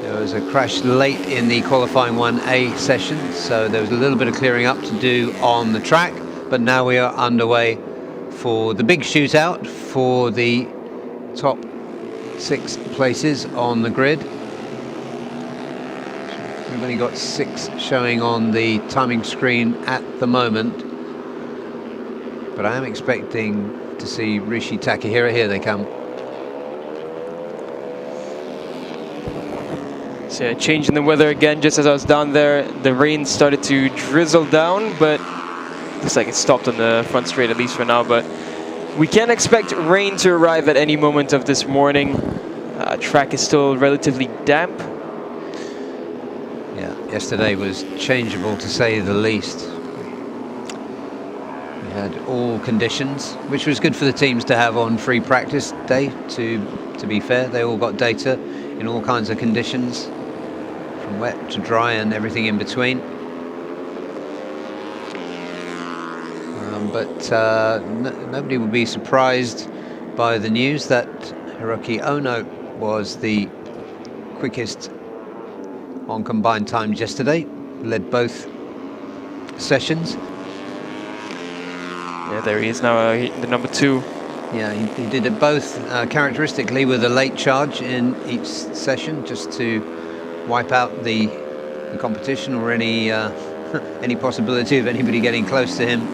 Speaker 2: There was a crash late in the qualifying 1A session, so there was a little bit of clearing up to do on the track, but now we are underway for the big shootout for the top 6 places on the grid. We've only got 6 showing on the timing screen at the moment, but I am expecting to see Rishi Takahira. Here they come.
Speaker 4: So yeah, change in the weather again. Just as I was down there, the rain started to drizzle down, but looks like it stopped on the front straight, at least for now. But we can expect rain to arrive at any moment of this morning. Track is still relatively damp.
Speaker 2: Yeah, yesterday was changeable to say the least. We had all conditions, which was good for the teams to have on free practice day. To be fair, they all got data in all kinds of conditions, from wet to dry and everything in between. But nobody will be surprised by the news that Hiroki Ono was the quickest on combined times yesterday, led both sessions.
Speaker 4: Yeah, there he is now, the number 2.
Speaker 2: Yeah, he did it both characteristically with a late charge in each session, just to wipe out the competition or any any possibility of anybody getting close to him.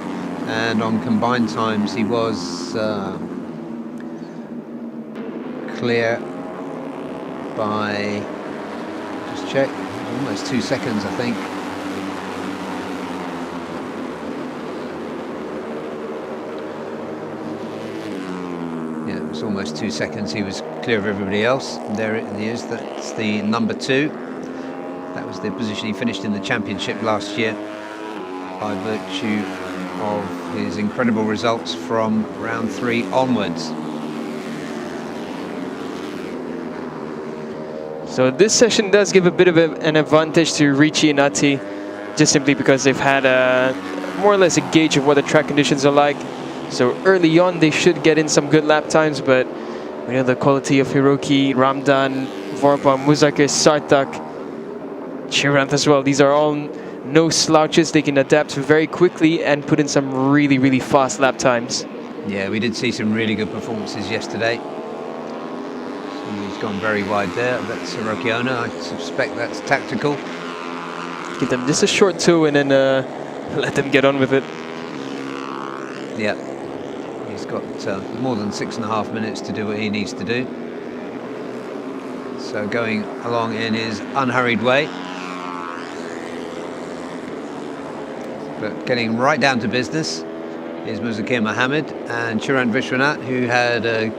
Speaker 2: And on combined times, he was clear by, just check, almost 2 seconds, I think. Yeah, it was almost 2 seconds. He was clear of everybody else. There it is. That's the number 2. That was the position he finished in the championship last year by virtue of his incredible results from round 3 onwards.
Speaker 4: So this session does give a bit of an advantage to Richie and Ati, just simply because they've had more or less a gauge of what the track conditions are like. So early on they should get in some good lap times, but we know the quality of Hiroki, Ramdan, Vorpal, Muzakir, Sartak, Chiranth as well. These are all no slouches. They can adapt very quickly and put in some really, really fast lap times.
Speaker 2: Yeah, we did see some really good performances yesterday. He's gone very wide there. That's Hiroki Ono. I suspect that's tactical.
Speaker 4: Give them just a short 2 and then let them get on with it.
Speaker 2: Yeah, he's got more than 6.5 minutes to do what he needs to do. So going along in his unhurried way. But getting right down to business is Muzakir Mohammed and Chiran Vishwanath, who had a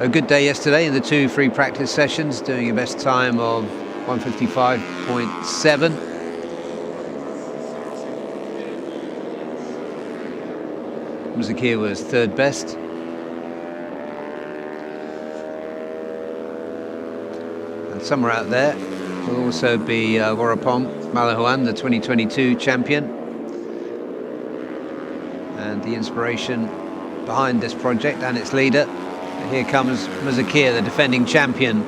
Speaker 2: good day yesterday in the 2 free practice sessions, doing a best time of 1:55.7. Muzakir was 3rd best. And somewhere out there will also be Warapong Malahuan, the 2022 champion. And the inspiration behind this project and its leader. Here comes Muzakir, the defending champion.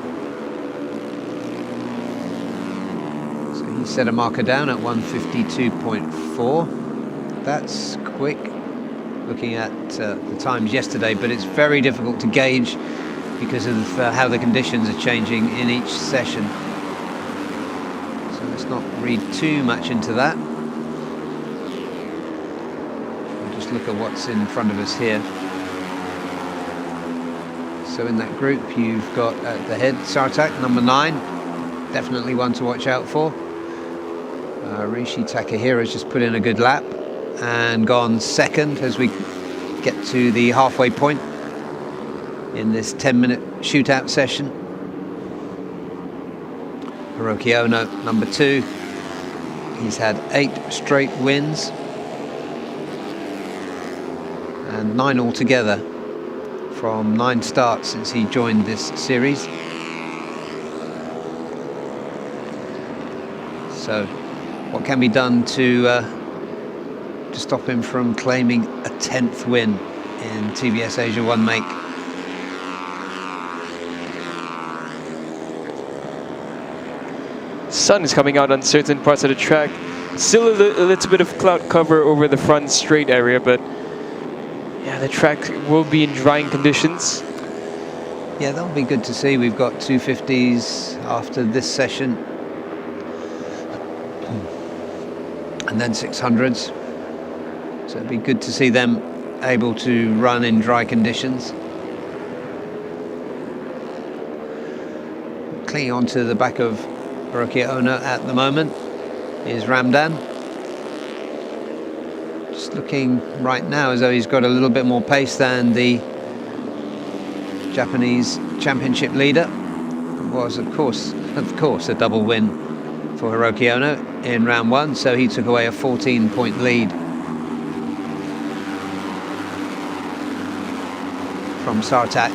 Speaker 2: So he set a marker down at 1:52.4. That's quick, looking at the times yesterday, but it's very difficult to gauge because of how the conditions are changing in each session. So let's not read too much into that. Look at what's in front of us here. So in that group you've got at the head Sartak, number 9, definitely one to watch out for. Rishi Takahira's just put in a good lap and gone 2nd as we get to the halfway point in this 10-minute shootout session. Hiroki Ono, number 2, he's had 8 straight wins and 9 altogether from 9 starts since he joined this series. So what can be done to stop him from claiming a 10th win in TVS Asia 1 make?
Speaker 4: Sun is coming out on certain parts of the track. Still a little bit of cloud cover over the front straight area, but yeah, the track will be in drying conditions.
Speaker 2: Yeah, that'll be good to see. We've got 250s after this session, and then 600s. So it'd be good to see them able to run in dry conditions. Clinging onto the back of Hiroki Ono at the moment is Ramdan. Just looking right now as though he's got a little bit more pace than the Japanese championship leader. It was, of course, a double win for Hiroki Ono in round 1, so he took away a 14-point lead from Sartak.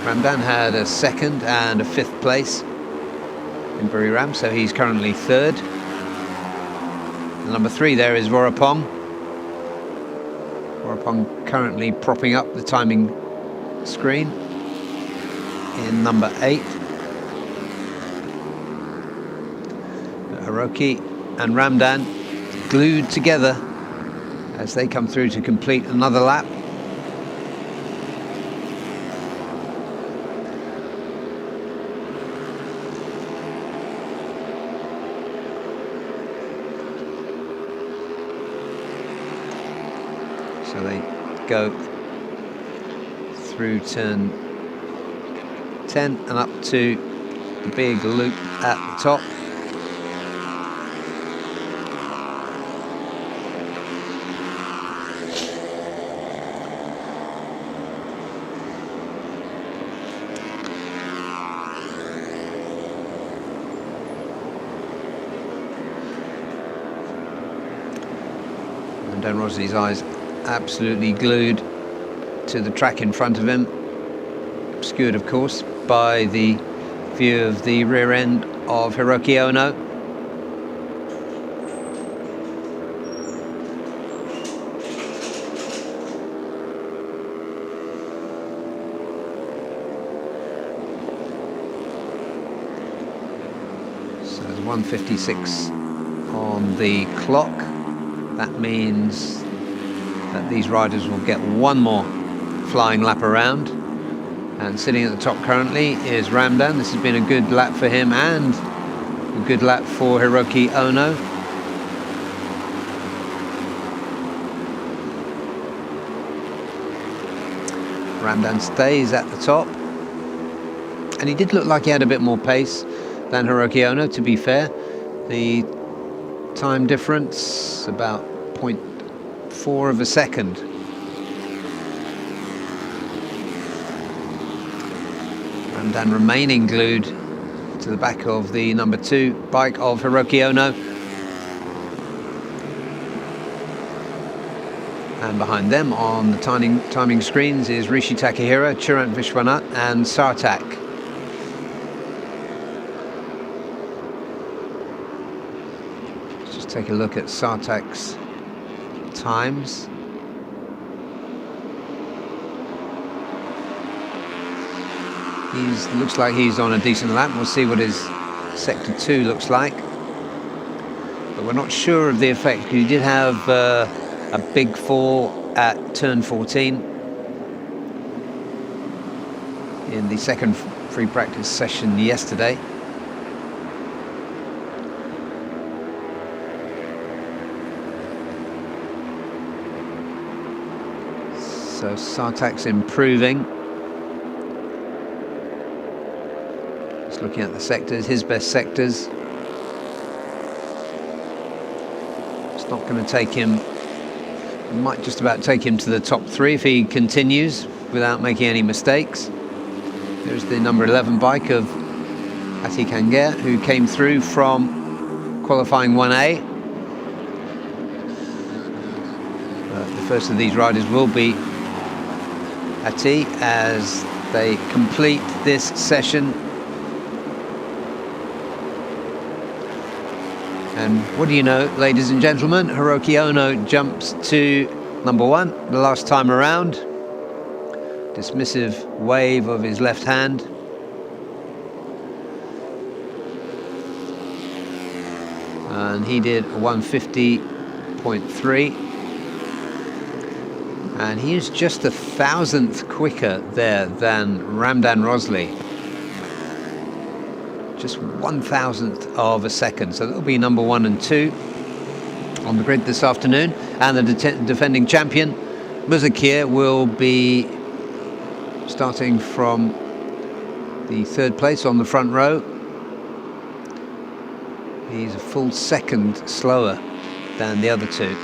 Speaker 2: Ramdan had a 2nd and a 5th place in Buriram, so he's currently 3rd. And number 3 there is Vorapong. Vorapong currently propping up the timing screen in number 8. Hiroki and Ramdan glued together as they come through to complete another lap. So they go through turn 10 and up to the big loop at the top. And Dan Rosley's eyes absolutely glued to the track in front of him, obscured of course by the view of the rear end of Hiroki Ono. So there's 1:56 on the clock. That means that these riders will get one more flying lap around. And sitting at the top currently is Ramdan. This has been a good lap for him and a good lap for Hiroki Ono. Ramdan stays at the top. And he did look like he had a bit more pace than Hiroki Ono, to be fair. The time difference, about 0.4 of a second. Ramdan remaining glued to the back of the number 2 bike of Hiroki Ono. And behind them on the timing screens is Rishi Takahira, Chirant Vishwanath and Sartak. Let's just take a look at Sartak's times. Looks like he's on a decent lap. We'll see what his sector 2 looks like. But we're not sure of the effect. He did have a big fall at turn 14 in the second free practice session yesterday. So Sartak's improving. Just looking at the sectors, his best sectors. It's not going to take him, might just about take him to the top 3 if he continues without making any mistakes. There's the number 11 bike of Ati Kanger, who came through from qualifying 1A. The first of these riders will be Ati, as they complete this session. And what do you know, ladies and gentlemen, Hiroki Ono jumps to number 1 the last time around. Dismissive wave of his left hand. And he did 150.3. And he is just 1,000th quicker there than Ramdan Rosley. Just 1,000th of a second. So that'll be number 1 and 2 on the grid this afternoon. And the defending champion, Muzakir, will be starting from the 3rd place on the front row. He's a full second slower than the other two.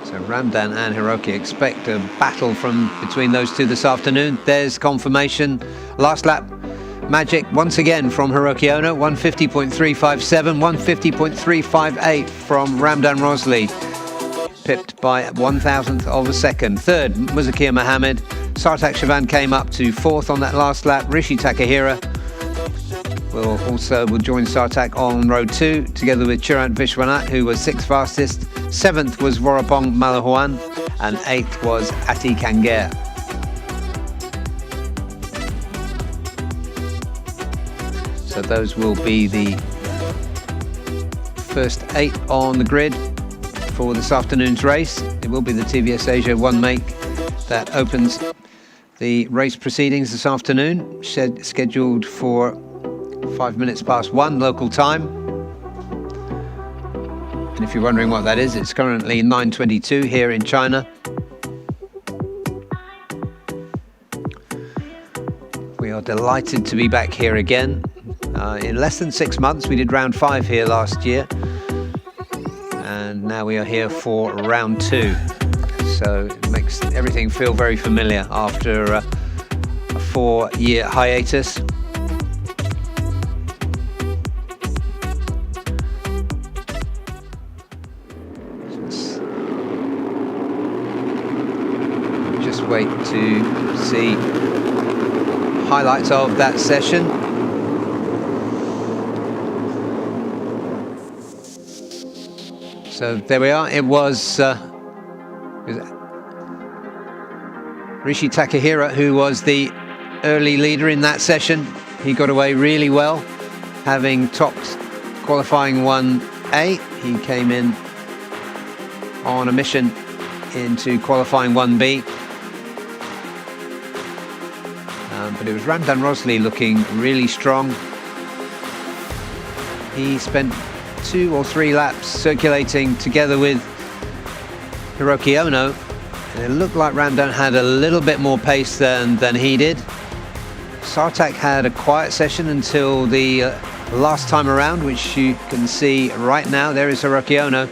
Speaker 2: So Ramdan and Hiroki expect a battle from between those two this afternoon. There's confirmation. Last lap magic once again from Hiroki Ono. 150.357, 150.358 from Ramdan Rosley. Pipped by 1,000th of a second. 3rd, Muzakir Mohammed. Sartak Shavan came up to 4th on that last lap. Rishi Takahira will join Sartak on row 2, together with Chirant Vishwanath, who was 6th fastest. 7th was Vorapong Malahuan, and 8th was Ati Kanger. So those will be the first 8 on the grid for this afternoon's race. It will be the TVS Asia 1 make that opens the race proceedings this afternoon, scheduled for 5 minutes past 1 local time. And if you're wondering what that is, it's currently 9:22 here in China. We are delighted to be back here again. In less than 6 months, we did round 5 here last year. And now we are here for round 2. So it makes everything feel very familiar after a 4-year hiatus. Just wait to see highlights of that session. So there we are. It was Rishi Takahira who was the early leader in that session. He got away really well, having topped qualifying 1A. He came in on a mission into qualifying 1B. But it was Ramdan Rosley looking really strong. He spent 2 or 3 laps circulating together with Hiroki Ono, and it looked like Ramdan had a little bit more pace than he did. Sartak had a quiet session until the last time around, which you can see right now. There is Hiroki Ono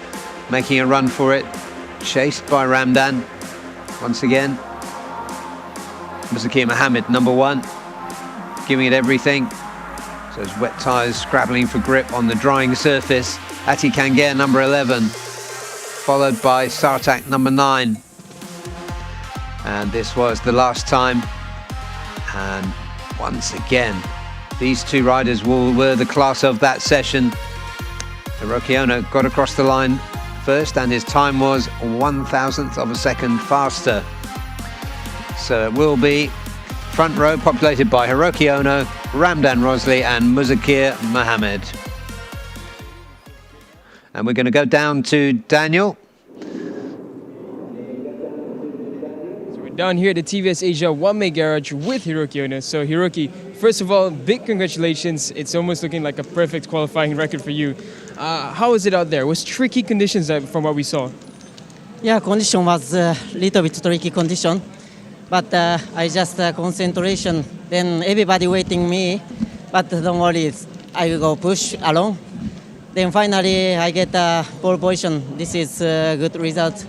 Speaker 2: making a run for it, chased by Ramdan once again. Muzakir Mohammed, number 1, giving it everything. So his wet tyres scrabbling for grip on the drying surface. Ati Kanger, number 11, followed by Sartak, number 9. And this was the last time. And once again, these two riders were the class of that session. Hiroki Ono got across the line first, and his time was 1,000th of a second faster. So it will be front row populated by Hiroki Ono, Ramdan Rosley and Muzakir Mohammed. And we're going to go down to Daniel.
Speaker 1: So we're down here at the TVS Asia 1-make garage with Hiroki Ono. So Hiroki, first of all, big congratulations. It's almost looking like a perfect qualifying record for you. How is it out there? Was tricky conditions from what we saw?
Speaker 8: Yeah, condition was a little bit tricky condition. But I just concentration, then everybody waiting me, but don't worry, I will go push along. Then finally I get a pole position. This is a good result.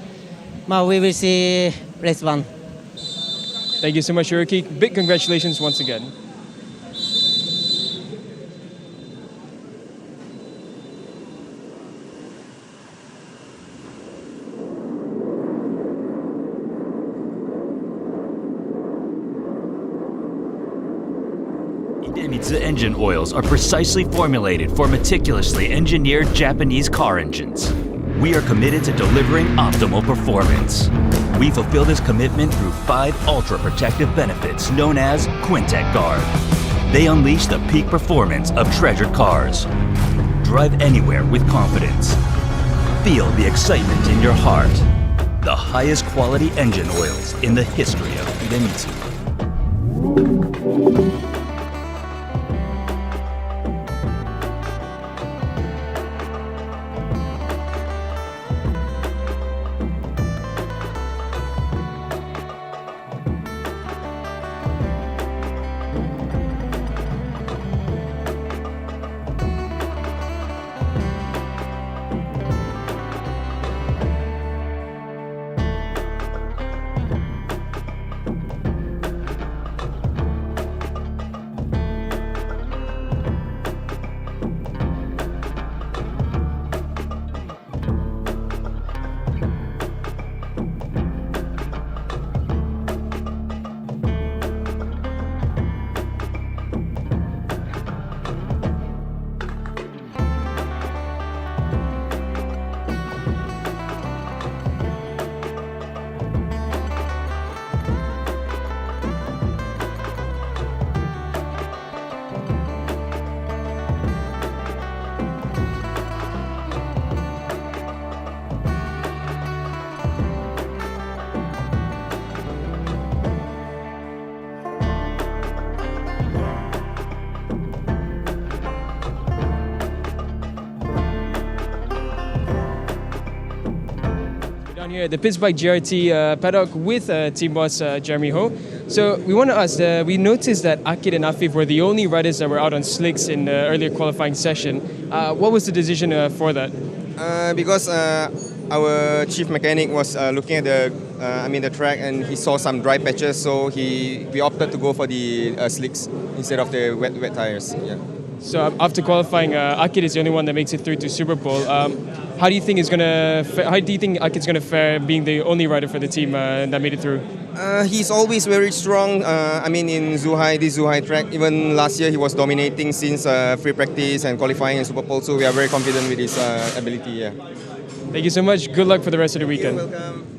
Speaker 8: Now we will see race 1.
Speaker 1: Thank you so much, Hiroki. Big congratulations once again.
Speaker 5: Idemitsu engine oils are precisely formulated for meticulously engineered Japanese car engines. We are committed to delivering optimal performance. We fulfill this commitment through 5 ultra-protective benefits known as Quintec Guard. They unleash the peak performance of treasured cars. Drive anywhere with confidence. Feel the excitement in your heart. The highest quality engine oils in the history of Idemitsu.
Speaker 1: Here at the Pittsbike GRT paddock with team boss Jeremy Ho. So we want to ask, we noticed that Akid and Afif were the only riders that were out on slicks in the earlier qualifying session. What was the decision for that?
Speaker 9: Because our chief mechanic was looking at the track, and he saw some dry patches, so we opted to go for the slicks instead of the wet tires. Yeah.
Speaker 1: So after qualifying, Akid is the only one that makes it through to Super Bowl. How do you think Akid's gonna fare being the only rider for the team that made it through?
Speaker 9: He's always very strong. In Zhuhai, this Zhuhai track, even last year he was dominating since free practice and qualifying in Super Bowl. So we are very confident with his ability. Yeah.
Speaker 1: Thank you so much. Good luck for the rest of the weekend.
Speaker 9: You're welcome.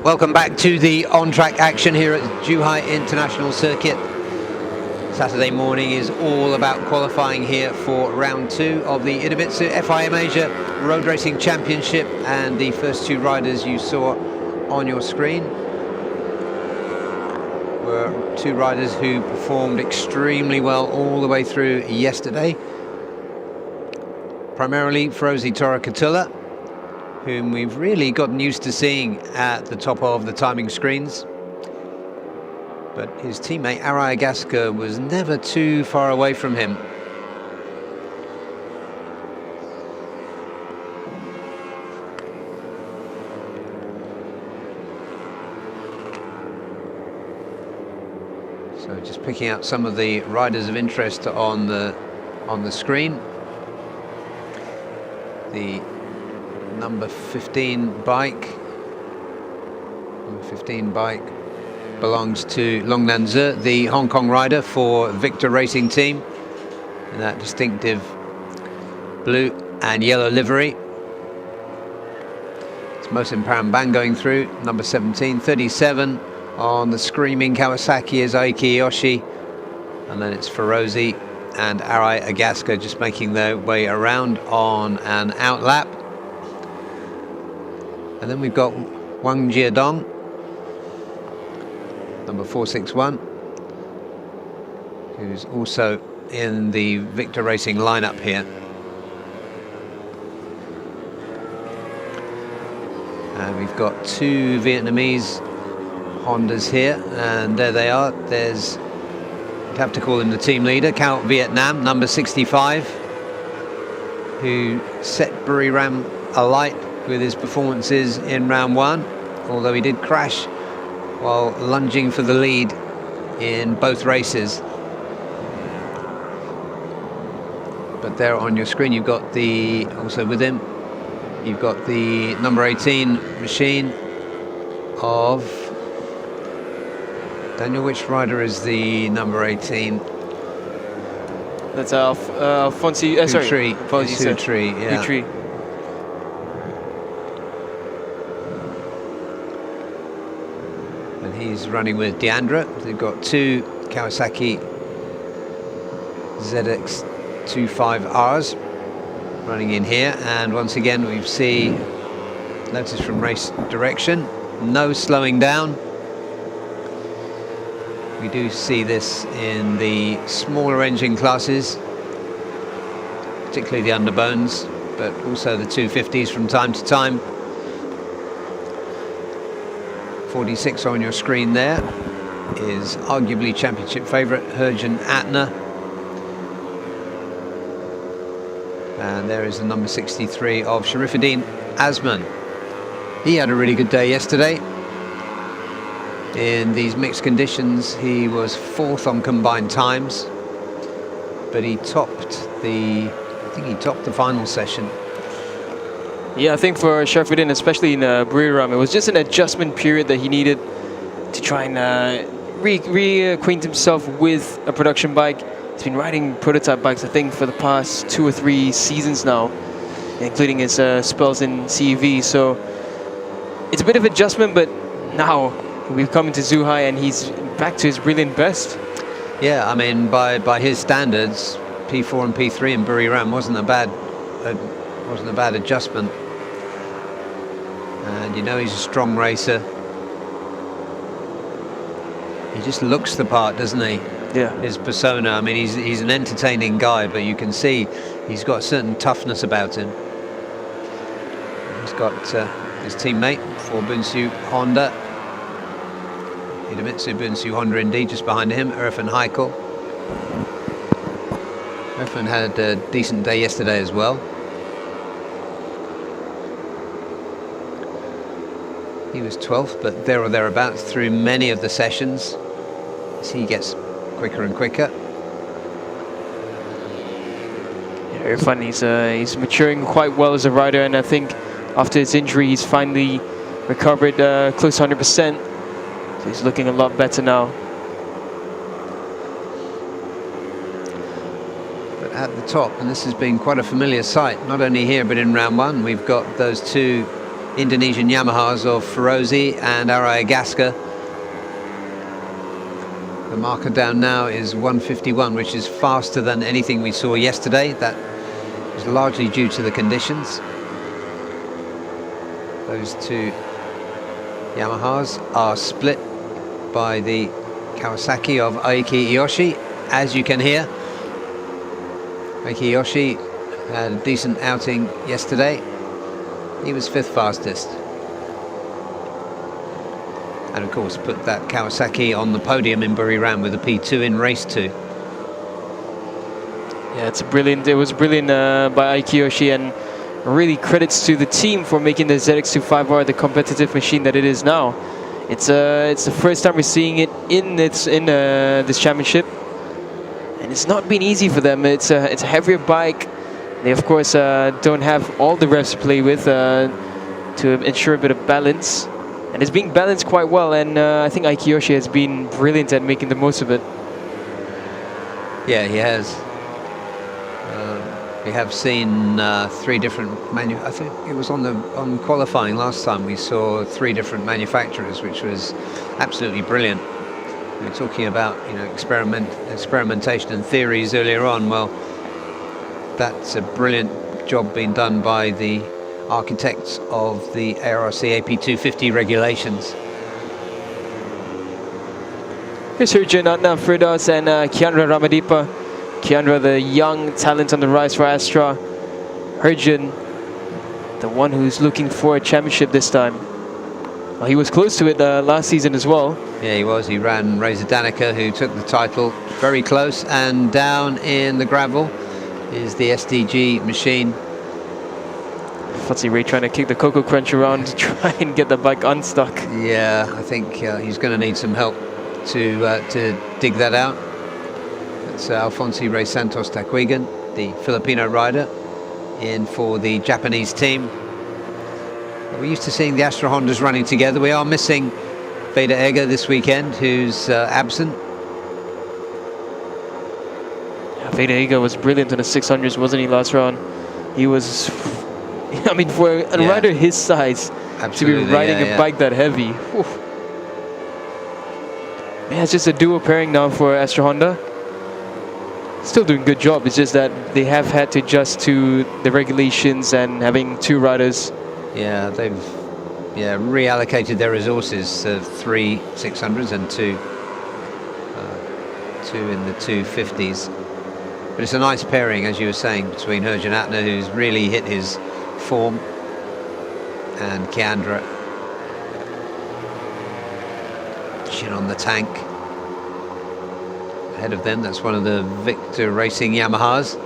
Speaker 2: Welcome back to the on-track action here at Zhuhai International Circuit. Saturday morning is all about qualifying here for round 2 of the Idemitsu FIM Asia Road Racing Championship, and the first 2 riders you saw on your screen were 2 riders who performed extremely well all the way through yesterday. Primarily Ferozi Torakatula, whom we've really gotten used to seeing at the top of the timing screens. But his teammate Arai Agaska was never too far away from him. So just picking out some of the riders of interest on the screen. The number 15 bike. Number 15 bike belongs to Longnan Zhe, the Hong Kong rider for Victor Racing Team, in that distinctive blue and yellow livery. It's Mohsin Paramban going through, number 17. 37 on the screaming Kawasaki is Aiki Yoshi, and then it's Ferozi and Arai Agaska just making their way around on an outlap. And then we've got Wang Jiadong, number 461, who's also in the Victor Racing lineup here. And we've got 2 Vietnamese Hondas here, and there they are. There's, you'd have to call him the team leader, Cao Vietnam, number 65, who set Buriram alight with his performances in round 1, although he did crash while lunging for the lead in both races. But there on your screen you've got the, also with him, you've got the number 18 machine of Daniel. Which rider is the number 18?
Speaker 4: That's Fonsi, sorry,
Speaker 2: Sutri, yeah.
Speaker 4: Sutri.
Speaker 2: He's running with Deandra. They've got 2 Kawasaki ZX25Rs running in here, and once again we see, notice from race direction, no slowing down. We do see this in the smaller engine classes, particularly the Underbones, but also the 250s from time to time. 46 on your screen there is arguably championship favourite Herjan Atner, and there is the number 63 of Sharifuddin Azman. He had a really good day yesterday. In these mixed conditions he was 4th on combined times, but he topped the, I think he topped the final session.
Speaker 4: Yeah, I think for Sharifuddin, especially in Buriram, it was just an adjustment period that he needed to try and reacquaint himself with a production bike. He's been riding prototype bikes, I think, for the past 2 or 3 seasons now, including his spells in CEV. So it's a bit of adjustment, but now we've come into Zhuhai and he's back to his brilliant best.
Speaker 2: Yeah, I mean, by his standards, P4 and P3 in Buriram wasn't a bad adjustment. And you know he's a strong racer. He just looks the part, doesn't he?
Speaker 4: Yeah.
Speaker 2: His persona, I mean, he's an entertaining guy, but you can see he's got a certain toughness about him. He's got his teammate for Bunsu Honda, Idemitsu Bunsu Honda indeed, just behind him, Irfan Haikal. Irfan had a decent day yesterday as well. He was 12th, but there or thereabouts through many of the sessions as he gets quicker and quicker.
Speaker 4: Yeah, Irfan, he's maturing quite well as a rider, and I think after his injury he's finally recovered close to 100%. So he's looking a lot better now.
Speaker 2: But at the top, and this has been quite a familiar sight, not only here but in round 1, we've got those 2 Indonesian Yamahas of Ferozi and Arayagaska. The marker down now is 151, which is faster than anything we saw yesterday. That is largely due to the conditions. Those two Yamahas are split by the Kawasaki of Aiki Iyoshi, as you can hear. Aiki Iyoshi had a decent outing yesterday. He was 5th fastest. And of course put that Kawasaki on the podium in Buriram with a P2 in race 2.
Speaker 4: Yeah, it's brilliant. It was brilliant by Aiki Iyoshi, and really credits to the team for making the ZX25R the competitive machine that it is now. It's the first time we're seeing it in this championship, and it's not been easy for them. It's a heavier bike. They of course don't have all the revs to play with to ensure a bit of balance, and it's being balanced quite well. And I think Aiki Iyoshi has been brilliant at making the most of it.
Speaker 2: Yeah, he has. We have seen 3 different I think it was on qualifying last time we saw 3 different manufacturers, which was absolutely brilliant. We were talking about, you know, experimentation and theories earlier on. Well, that's a brilliant job being done by the architects of the ARC AP250 regulations.
Speaker 4: Here's Herjan Adnan Firdaus and Kiandra Ramadipa. Kiandra, the young talent on the rise for Astra. Herjan, the one who's looking for a championship this time. Well, he was close to it last season as well.
Speaker 2: Yeah, he was. He ran Reza Danica, who took the title, very close. And down in the gravel is the SDG machine.
Speaker 4: Fancy Ray trying to kick the Coco Crunch around to try and get the bike unstuck.
Speaker 2: Yeah, I think he's going to need some help to dig that out. It's Alfonso Rey Santos Taquigan, the Filipino rider, in for the Japanese team. We're used to seeing the Astra Hondas running together. We are missing Veda Ega this weekend, who's absent.
Speaker 4: Yeah, Veda Ega was brilliant in the 600s, wasn't he, last round? He was, I mean, for a rider his size,
Speaker 2: absolutely,
Speaker 4: to be riding a bike that heavy. Whew. Yeah, it's just a duo pairing now for Astra Honda. Still doing a good job. It's just that they have had to adjust to the regulations and having 2 riders.
Speaker 2: Yeah, they've reallocated their resources of 3 600s and 2 in the 250s. But it's a nice pairing, as you were saying, between Herjan Atner, who's really hit his form, and Kiandra. Chin on the tank. Ahead of them, that's one of the Victor Racing Yamahas.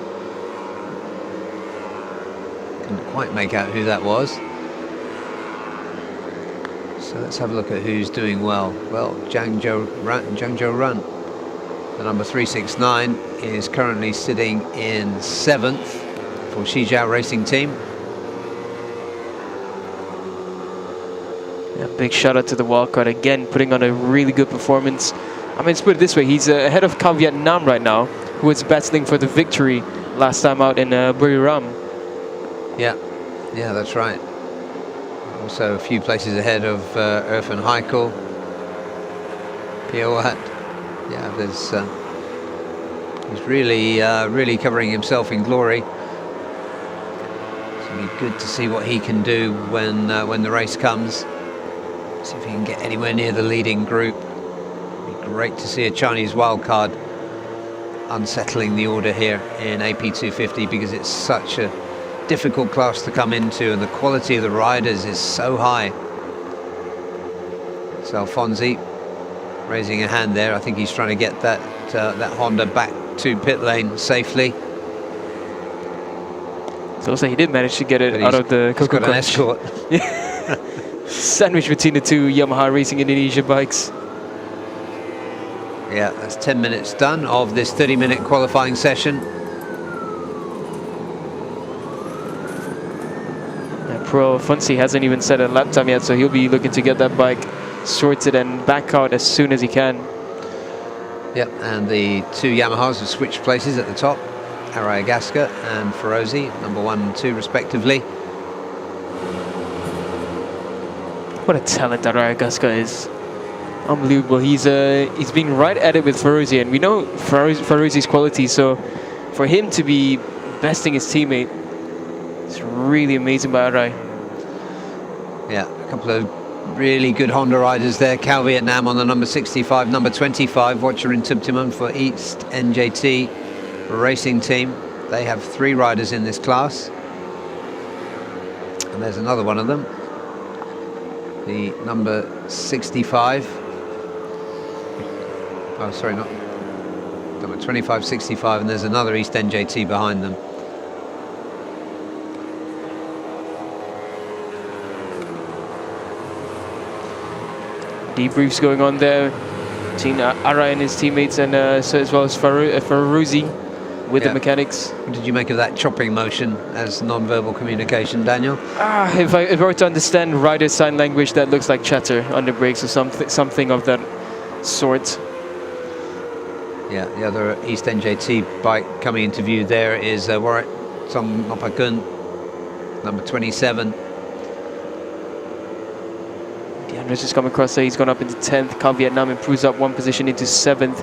Speaker 2: Couldn't quite make out who that was. So let's have a look at who's doing well. Well, Zhangzhou Run, the number 369, is currently sitting in 7th for Shijiao Racing Team.
Speaker 4: Yeah, big shout out to the wildcard again, putting on a really good performance. I mean, let's put it this way, he's ahead of Cao Vietnam right now, who was battling for the victory last time out in Buriram.
Speaker 2: Yeah, that's right. Also a few places ahead of Irfan Haikal, Piawat. Yeah, there's he's really covering himself in glory. So it'll be good to see what he can do when the race comes. See if he can get anywhere near the leading group. Great to see a Chinese wildcard unsettling the order here in AP250, because it's such a difficult class to come into and the quality of the riders is so high. It's Alfonsi raising a hand there. I think he's trying to get that Honda back to pit lane safely.
Speaker 4: So also he did manage to get it out of the Coco Crunch.
Speaker 2: An escort.
Speaker 4: Sandwiched between the 2 Yamaha Racing Indonesia bikes.
Speaker 2: Yeah, that's 10 minutes done of this 30-minute qualifying session.
Speaker 4: Yeah, Pro Alfonsi hasn't even set a lap time yet, so he'll be looking to get that bike sorted and back out as soon as he can.
Speaker 2: Yep, and the 2 Yamahas have switched places at the top, Arayagaska and Ferozi, number 1 and 2 respectively.
Speaker 4: What a talent that Rayagaska is. Unbelievable. He's been right at it with Ferrucci, and we know Ferrucci's quality, so for him to be besting his teammate, it's really amazing by Arai.
Speaker 2: Yeah, a couple of really good Honda riders there. Cal Vietnam on the number 65, number 25, Watcher in Tubtiman for East NJT racing team. They have 3 riders in this class. And there's another one of them, the number 65. Oh, sorry, not number 25, 65, and there's another East NJT behind them.
Speaker 4: Debriefs going on there between Arai and his teammates, and so as well as Ferrucci with the mechanics.
Speaker 2: What did you make of that chopping motion as non-verbal communication, Daniel?
Speaker 4: If I were to understand rider sign language, that looks like chatter under brakes or something of that sort.
Speaker 2: Yeah, the other East NJT bike coming into view there is Warwick Song Nopakun, number 27.
Speaker 4: Deandra's just come across there. He's gone up into 10th. Cal Vietnam improves up 1 position into 7th.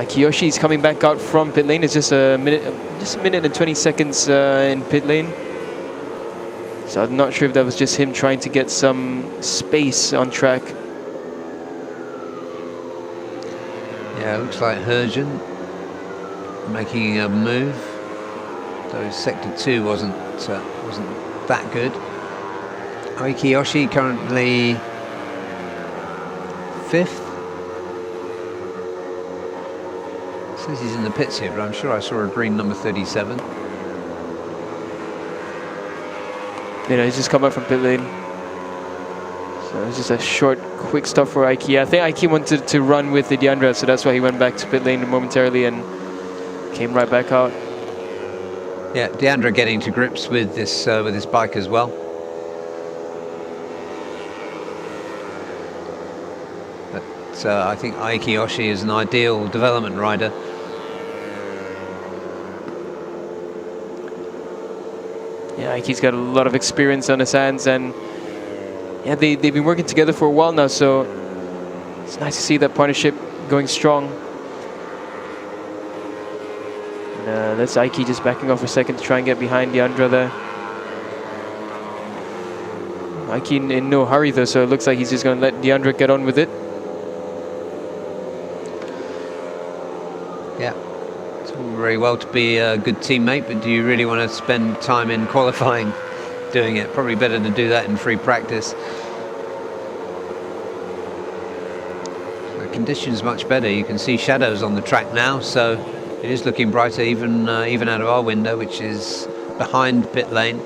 Speaker 4: Kiyoshi is coming back out from pit lane. It's just a minute and 20 seconds in pit lane. So I'm not sure if that was just him trying to get some space on track.
Speaker 2: Yeah, it looks like Hergen making a move. Though sector 2 wasn't that good. Kiyoshi currently 5th. Says he's in the pits here, but I'm sure I saw a green number 37.
Speaker 4: He's just come up from pit lane. So it's just a short, quick stop for Aiki. I think Aiki wanted to run with Deandra, so that's why he went back to pit lane momentarily and came right back out.
Speaker 2: Yeah, Deandra getting to grips with this bike as well. But I think Kiyoshi is an ideal development rider.
Speaker 4: Yeah, Aiki's got a lot of experience on his hands, and yeah, they've been working together for a while now, so it's nice to see that partnership going strong. And, that's Aiki just backing off for a second to try and get behind Deandra there. Aiki in no hurry though, so it looks like he's just going to let Deandra get on with it.
Speaker 2: Yeah, it's all very well to be a good teammate, but do you really want to spend time in qualifying doing it? Probably better to do that in free practice. The conditions much better. You can see shadows on the track now, so it is looking brighter even out of our window, which is behind pit lane.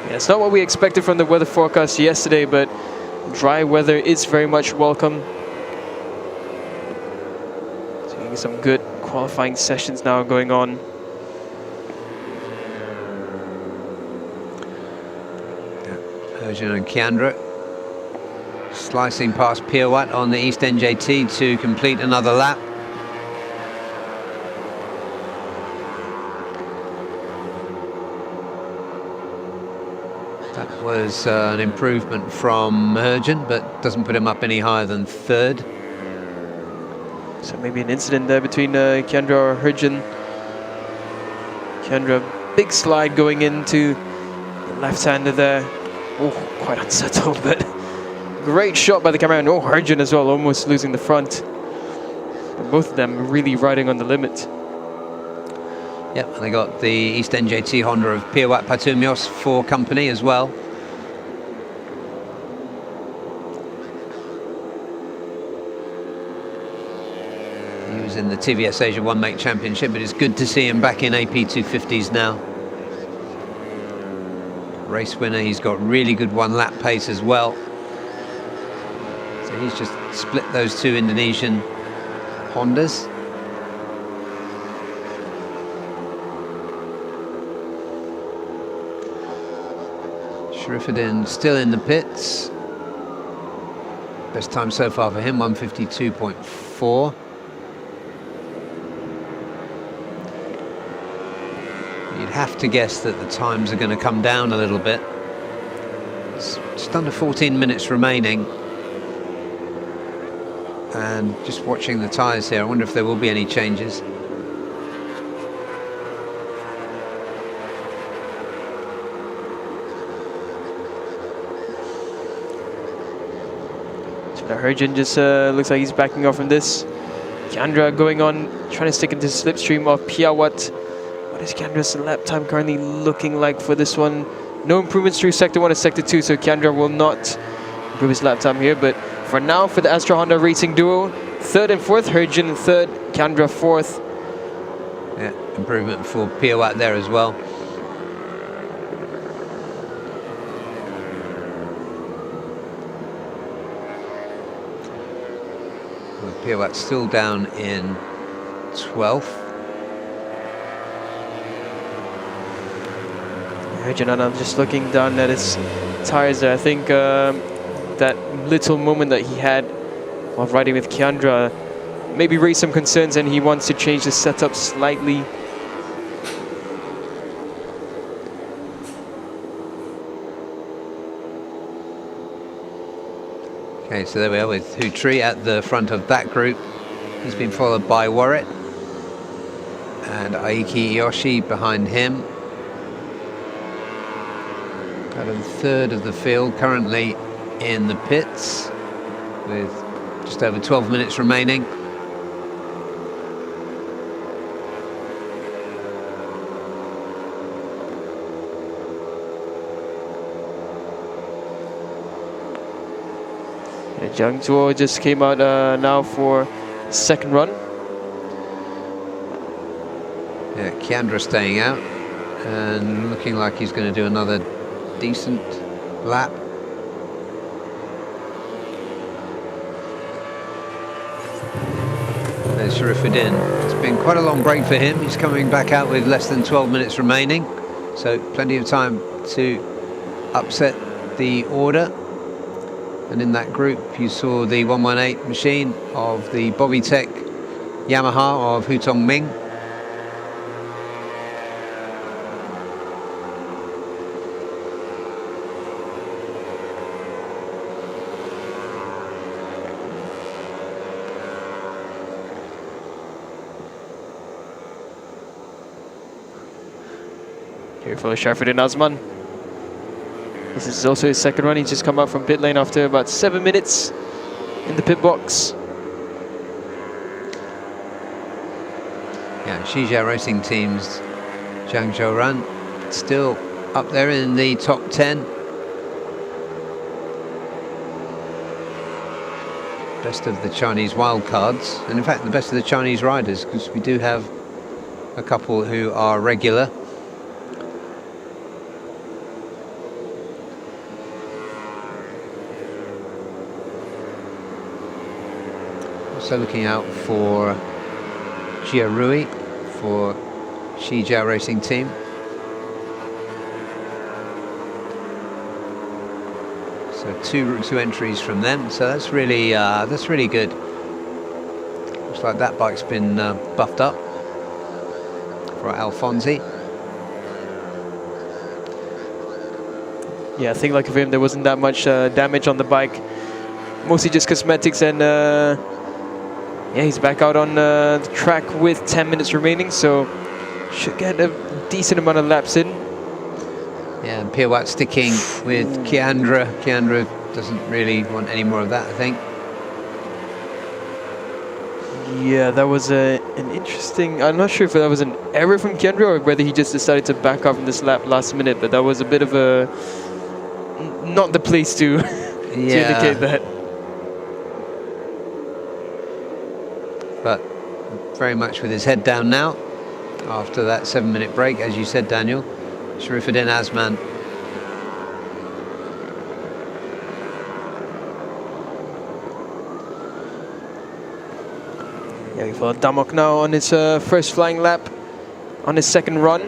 Speaker 4: Yeah, it's not what we expected from the weather forecast yesterday, but dry weather is very much welcome. So some good qualifying sessions now going on.
Speaker 2: Hergen and Kiandra slicing past Piawat on the East NJT to complete another lap. That was an improvement from Hergen, but doesn't put him up any higher than 3rd.
Speaker 4: So maybe an incident there between Kiandra or Hergen. Kiandra, big slide going into the left-hander there. Oh, quite unsettled, but great shot by the camera. And oh, Hergen as well, almost losing the front. But both of them really riding on the limit.
Speaker 2: Yep, and they got the East NJT Honda of Piawat Patumios for company as well. He was in the TVS Asia One Make Championship, but it's good to see him back in AP 250s now. Race winner, he's got really good one-lap pace as well. So he's just split those two Indonesian Hondas. Sharifuddin still in the pits. Best time so far for him, 1:52.4. You'd have to guess that the times are going to come down a little bit. It's just under 14 minutes remaining. And just watching the tyres here, I wonder if there will be any changes.
Speaker 4: Herjun just looks like he's backing off from this. Kiandra going on, trying to stick into the slipstream of Piawat. What is Kiandra's lap time currently looking like for this one? No improvements through Sector 1 and Sector 2, so Kiandra will not improve his lap time here. But for now, for the Astra Honda Racing duo, 3rd and 4th, Herjun 3rd, Kiandra 4th.
Speaker 2: Yeah, improvement for Piawat there as well. Piawat's still down in 12th.
Speaker 4: Herjun, and I'm just looking down at his tires there. I think that little moment that he had while riding with Kiandra maybe raised some concerns, and he wants to change the setup slightly.
Speaker 2: Okay, so there we are with Hutri at the front of that group. He's been followed by Warret and Aiki Yoshi behind him. About a third of the field currently in the pits with just over 12 minutes remaining.
Speaker 4: Zhang Zuo just came out now for second run.
Speaker 2: Yeah, Kiandra staying out and looking like he's going to do another decent lap. There's Sharifuddin. It's been quite a long break for him. He's coming back out with less than 12 minutes remaining, so plenty of time to upset the order. And in that group, you saw the 118 machine of the Bobby Tech Yamaha of Hu Tong Ming.
Speaker 4: Here for Sharifuddin Azman. This is also his second run. He's just come out from pit lane after about 7 minutes in the pit box.
Speaker 2: Yeah, Shijia Racing Team's Zhang Zhouran still up there in the top 10. Best of the Chinese wildcards, and in fact the best of the Chinese riders, because we do have a couple who are regular. Also looking out for Jia Rui for Shijia Racing Team. So two entries from them. So that's really good. Looks like that bike's been buffed up for Alfonsi.
Speaker 4: Yeah, I think like for him there wasn't that much damage on the bike, mostly just cosmetics, and yeah, he's back out on the track with 10 minutes remaining, so should get a decent amount of laps in.
Speaker 2: Yeah, and Piawat sticking with Kiandra. Kiandra doesn't really want any more of that, I think.
Speaker 4: Yeah, that was an interesting... I'm not sure if that was an error from Kiandra or whether he just decided to back off from this lap last minute, but that was a bit of a... not the place to, to indicate that.
Speaker 2: But very much with his head down now after that 7-minute break, as you said, Daniel. Sharifuddin Azman.
Speaker 4: Yeah, we follow Damok now on his first flying lap on his second run.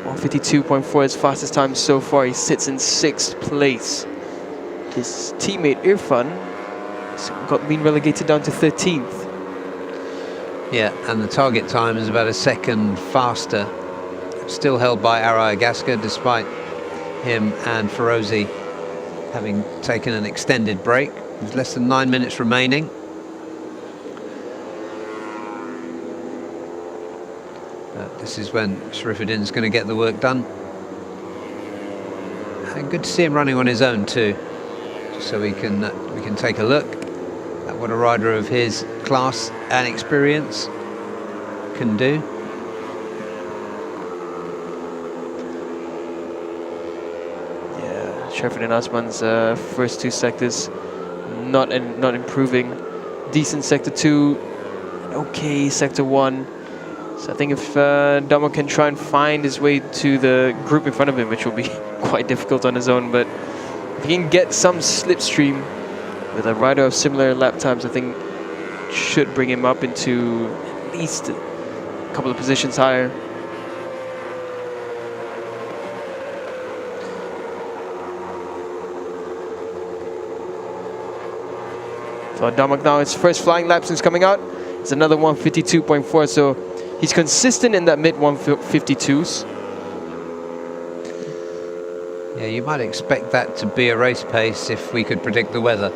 Speaker 4: 152.4 his fastest time so far. He sits in 6th place. His teammate Irfan been relegated down to 13th.
Speaker 2: Yeah, and the target time is about a second faster. Still held by Arayagaska, despite him and Ferozi having taken an extended break. There's less than 9 minutes remaining. This is when Sharifuddin's going to get the work done. And good to see him running on his own too, just so we can take a look at what a rider of his class and experience can do.
Speaker 4: Yeah, Sharifuddin Osman's first 2 sectors not improving. Decent sector 2, okay sector 1. So I think if Damo can try and find his way to the group in front of him, which will be quite difficult on his own, but if he can get some slipstream with a rider of similar lap times, I think should bring him up into at least a couple of positions higher. So Damak now, his first flying lap since coming out. It's another 152.4, so he's consistent in that mid 152s.
Speaker 2: Yeah, you might expect that to be a race pace if we could predict the weather.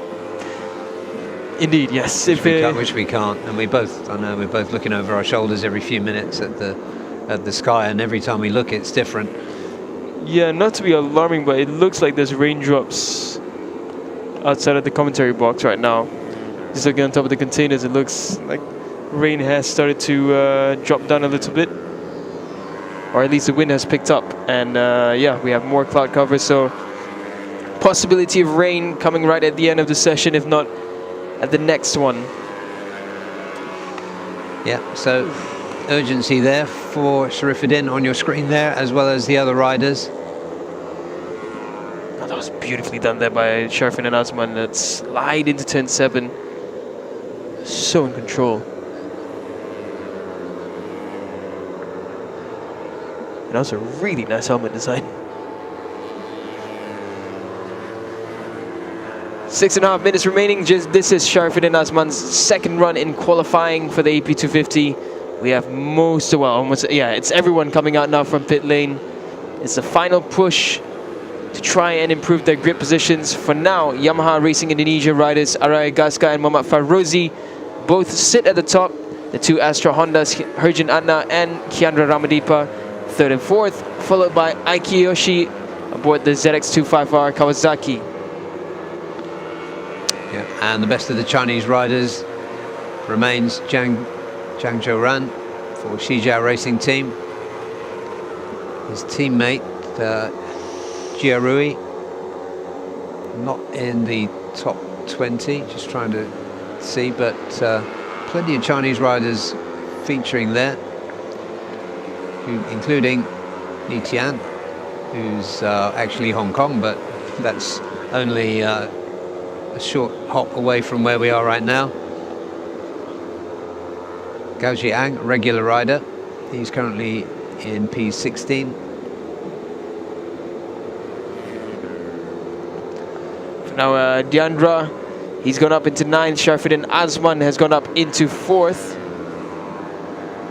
Speaker 4: Indeed, yes.
Speaker 2: Which we can't, and I know we're both looking over our shoulders every few minutes at the sky, and every time we look, it's different.
Speaker 4: Yeah, not to be alarming, but it looks like there's raindrops outside of the commentary box right now. Just looking on top of the containers, it looks like rain has started to drop down a little bit, or at least the wind has picked up, and yeah, we have more cloud cover, so possibility of rain coming right at the end of the session, if not at the next one.
Speaker 2: Yeah, so urgency there for Sharifuddin on your screen there, as well as the other riders.
Speaker 4: Oh, that was beautifully done there by Sharifuddin Osman. That slide into turn 7. So in control. And also really nice helmet design. 6.5 minutes remaining. This is Sharifuddin Osman's second run in qualifying for the AP250. We have it's everyone coming out now from pit lane. It's the final push to try and improve their grip positions. For now, Yamaha Racing Indonesia riders Arayagaska and Muhammad Farouzi both sit at the top. The 2 Astra Hondas, Herjin Adna and Kiandra Ramadipa, 3rd and 4th, followed by Aiki Yoshi aboard the ZX25R Kawasaki.
Speaker 2: Yeah, and the best of the Chinese riders remains Zhang Zhouran for Shijiao Racing Team. His teammate Jia Rui not in the top 20, just trying to see, but plenty of Chinese riders featuring there, including Ni Tian, who's actually Hong Kong, but that's only a short hop away from where we are right now. Gao Jiang, regular rider, he's currently in P16.
Speaker 4: Now Diandra, he's gone up into 9th. Sharifuddin Osman has gone up into 4th.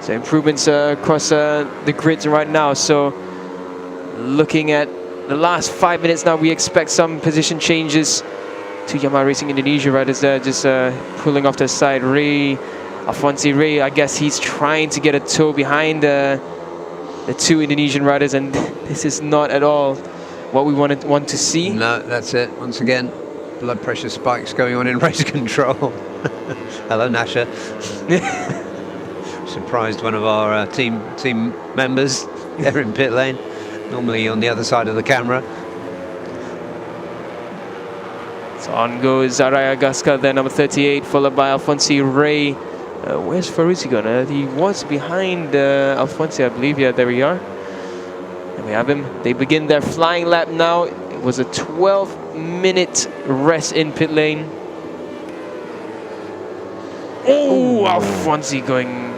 Speaker 4: So improvements across the grids right now. So looking at the last 5 minutes now, we expect some position changes to Yamaha Racing Indonesia riders there, just pulling off the side. Alfonsi Ray, I guess he's trying to get a toe behind the 2 Indonesian riders, and this is not at all what we want to see.
Speaker 2: No, that's it. Once again, blood pressure spikes going on in race control. Hello, Nasha. Surprised one of our team members there in pit lane, normally on the other side of the camera.
Speaker 4: So on goes Arayagaska, then number 38, followed by Alfonsi Ray. Where's Farouzi gone? He was behind Alfonsi, I believe. Yeah, there we are. And we have him. They begin their flying lap now. It was a 12-minute rest in pit lane. Oh, Alfonsi going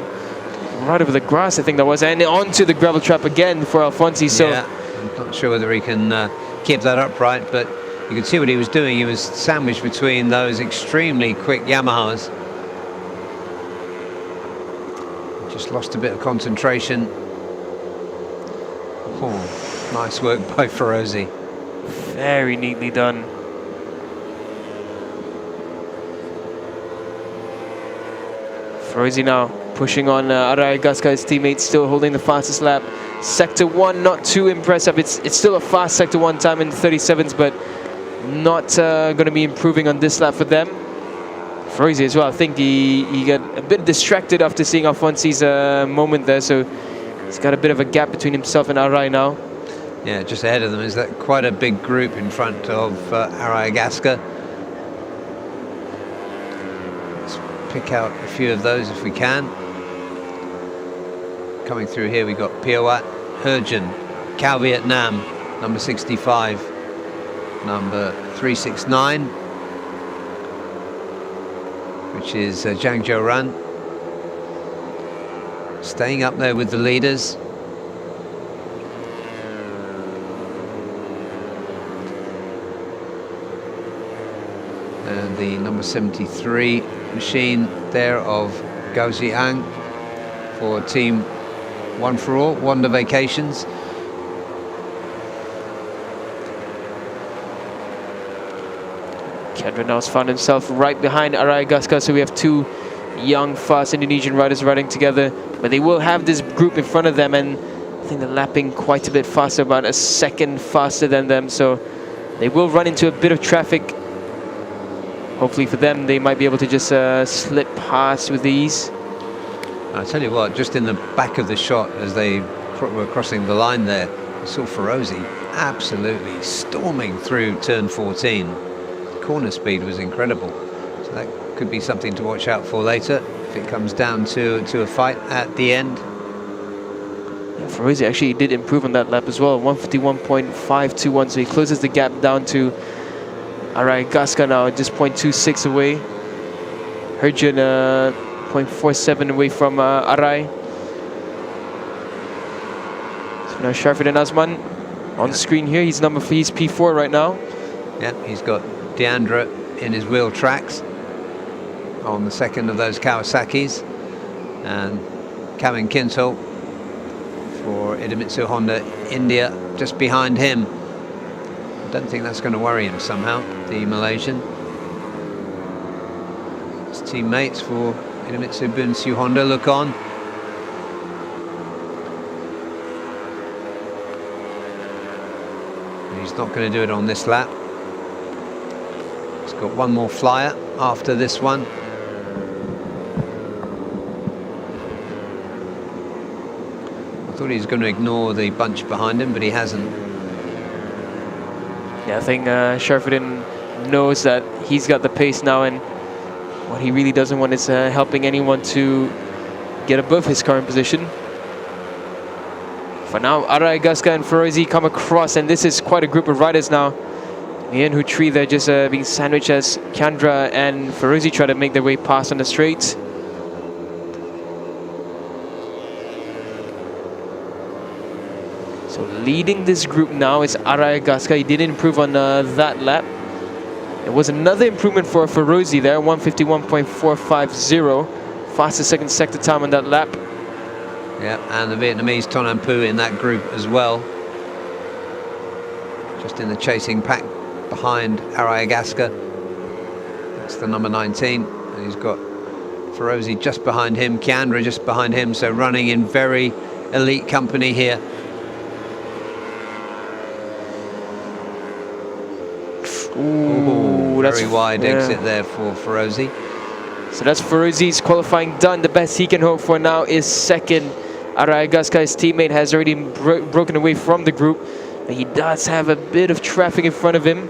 Speaker 4: right over the grass, I think that was, and onto the gravel trap again for Alfonsi. So
Speaker 2: yeah, I'm not sure whether he can keep that upright, but you can see what he was doing. He was sandwiched between those extremely quick Yamahas. Just lost a bit of concentration. Oh, nice work by Ferozi.
Speaker 4: Very neatly done. Ferozi now pushing on Arayagaska, his teammate, still holding the fastest lap. Sector 1, not too impressive. It's still a fast Sector 1 time in the 37s, but not going to be improving on this lap for them. Ferozi as well, I think he got a bit distracted after seeing Alfonsi's moment there, so he's got a bit of a gap between himself and Arai now.
Speaker 2: Yeah, just ahead of them is that quite a big group in front of Arayagaska. Pick out a few of those if we can. Coming through here, we got Piawat, Herjun, Cao Vietnam, number 65, number 369, which is Zhang Zhouran. Staying up there with the leaders. And the number 73 machine there of Gao Ziang for Team One for All, Wonder Vacations.
Speaker 4: Kendra now's found himself right behind Arayagaska, so we have two young, fast Indonesian riders riding together, but they will have this group in front of them, and I think they're lapping quite a bit faster, about a second faster than them, so they will run into a bit of traffic. Hopefully for them, they might be able to just slip past with ease.
Speaker 2: I tell you what, just in the back of the shot as they were crossing the line there, I saw Ferozi absolutely storming through turn 14. Corner speed was incredible. So that could be something to watch out for later if it comes down to a fight at the end.
Speaker 4: Yeah, Ferozi actually did improve on that lap as well, 151.521, so he closes the gap down to Arayagaska now, just 0.26 away. Herjun 0.47 away from Arai. So now Sharfudin Azman on the screen here. He's P4 right now.
Speaker 2: Yeah, he's got Deandra in his wheel tracks on the second of those Kawasaki's, and Kamin Kintel for Idemitsu Honda India just behind him. I don't think that's going to worry him somehow, the Malaysian. His teammates for Idemitsu Bunsu Honda look on. He's not going to do it on this lap. He's got one more flyer after this one. I thought he was going to ignore the bunch behind him, but he hasn't.
Speaker 4: Yeah, I think Sharfudin knows that he's got the pace now, and what he really doesn't want is helping anyone to get above his current position. For now, Arayagaska and Ferozi come across, and this is quite a group of riders now. Me and Hutri, they're just being sandwiched as Chandra and Ferozi try to make their way past on the straight. So leading this group now is Arayagaska. He did improve on that lap. It was another improvement for Ferozi there, 151.450. Fastest second sector time on that lap.
Speaker 2: Yeah, and the Vietnamese Tonan Pu in that group as well. Just in the chasing pack behind Arayagaska. That's the number 19. And he's got Ferozi just behind him, Kiandra just behind him, so running in very elite company here. Ooh, very wide exit there for Ferozi.
Speaker 4: So that's Ferozi's qualifying done. The best he can hope for now is second. Arayagaska, his teammate, has already broken away from the group, but he does have a bit of traffic in front of him.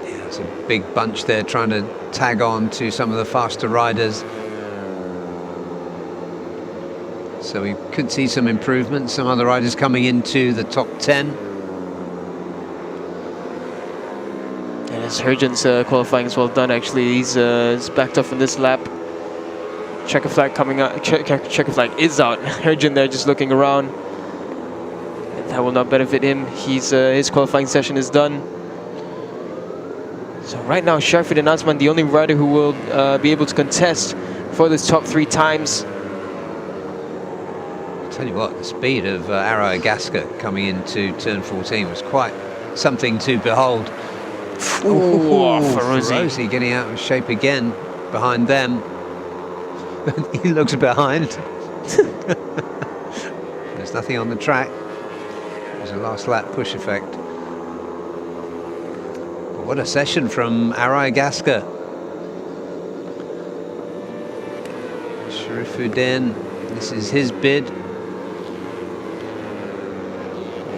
Speaker 2: Yeah, it's a big bunch there trying to tag on to some of the faster riders. So we could see some improvement, some other riders coming into the top 10.
Speaker 4: And as Herjun's qualifying is well done, actually. He's backed off in this lap. Checker flag coming out. Checker flag is out. Herjun there just looking around. And that will not benefit him. His qualifying session is done. So right now, Sharfudin Azman, the only rider who will be able to contest for those top 3 times.
Speaker 2: Tell you what, the speed of Arai Agaska coming into turn 14 was quite something to behold. Ferozi getting out of shape again behind them. He looks behind. There's nothing on the track. There's a last lap push effect. But what a session from Arai Agaska. Sharifuddin, this is his bid.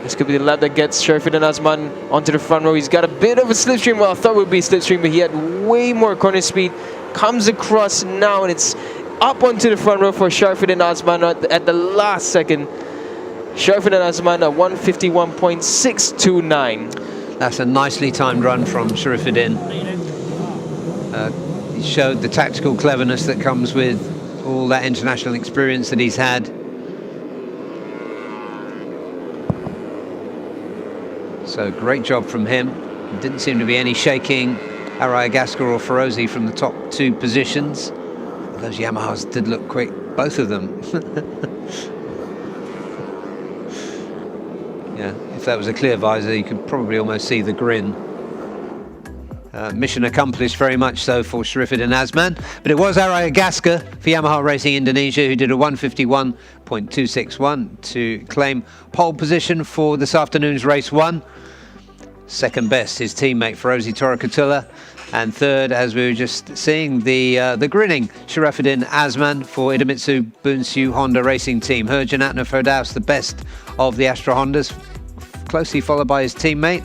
Speaker 4: This could be the lap that gets Sharifuddin Azman onto the front row. He's got a bit of a slipstream. Well, I thought it would be a slipstream, but he had way more corner speed. Comes across now, and it's up onto the front row for Sharifuddin Azman at the last second. Sharifuddin Azman at 151.629.
Speaker 2: That's a nicely timed run from Sharifuddin. He showed the tactical cleverness that comes with all that international experience that he's had. So great job from him. Didn't seem to be any shaking Arai Agaska or Ferozi from the top 2 positions. Those Yamahas did look quick, both of them. Yeah, if that was a clear visor, you could probably almost see the grin. Mission accomplished, very much so, for Sharifuddin Azman. But it was Arai Agaska for Yamaha Racing Indonesia who did a 151.261 to claim pole position for this afternoon's race 1. Second best, his teammate Ferozi Torakatula. And third, as we were just seeing, the grinning Sharifuddin Azman for Idemitsu Bunsu Honda Racing Team. Herjan Atna Firdaus, the best of the Astra Hondas, closely followed by his teammate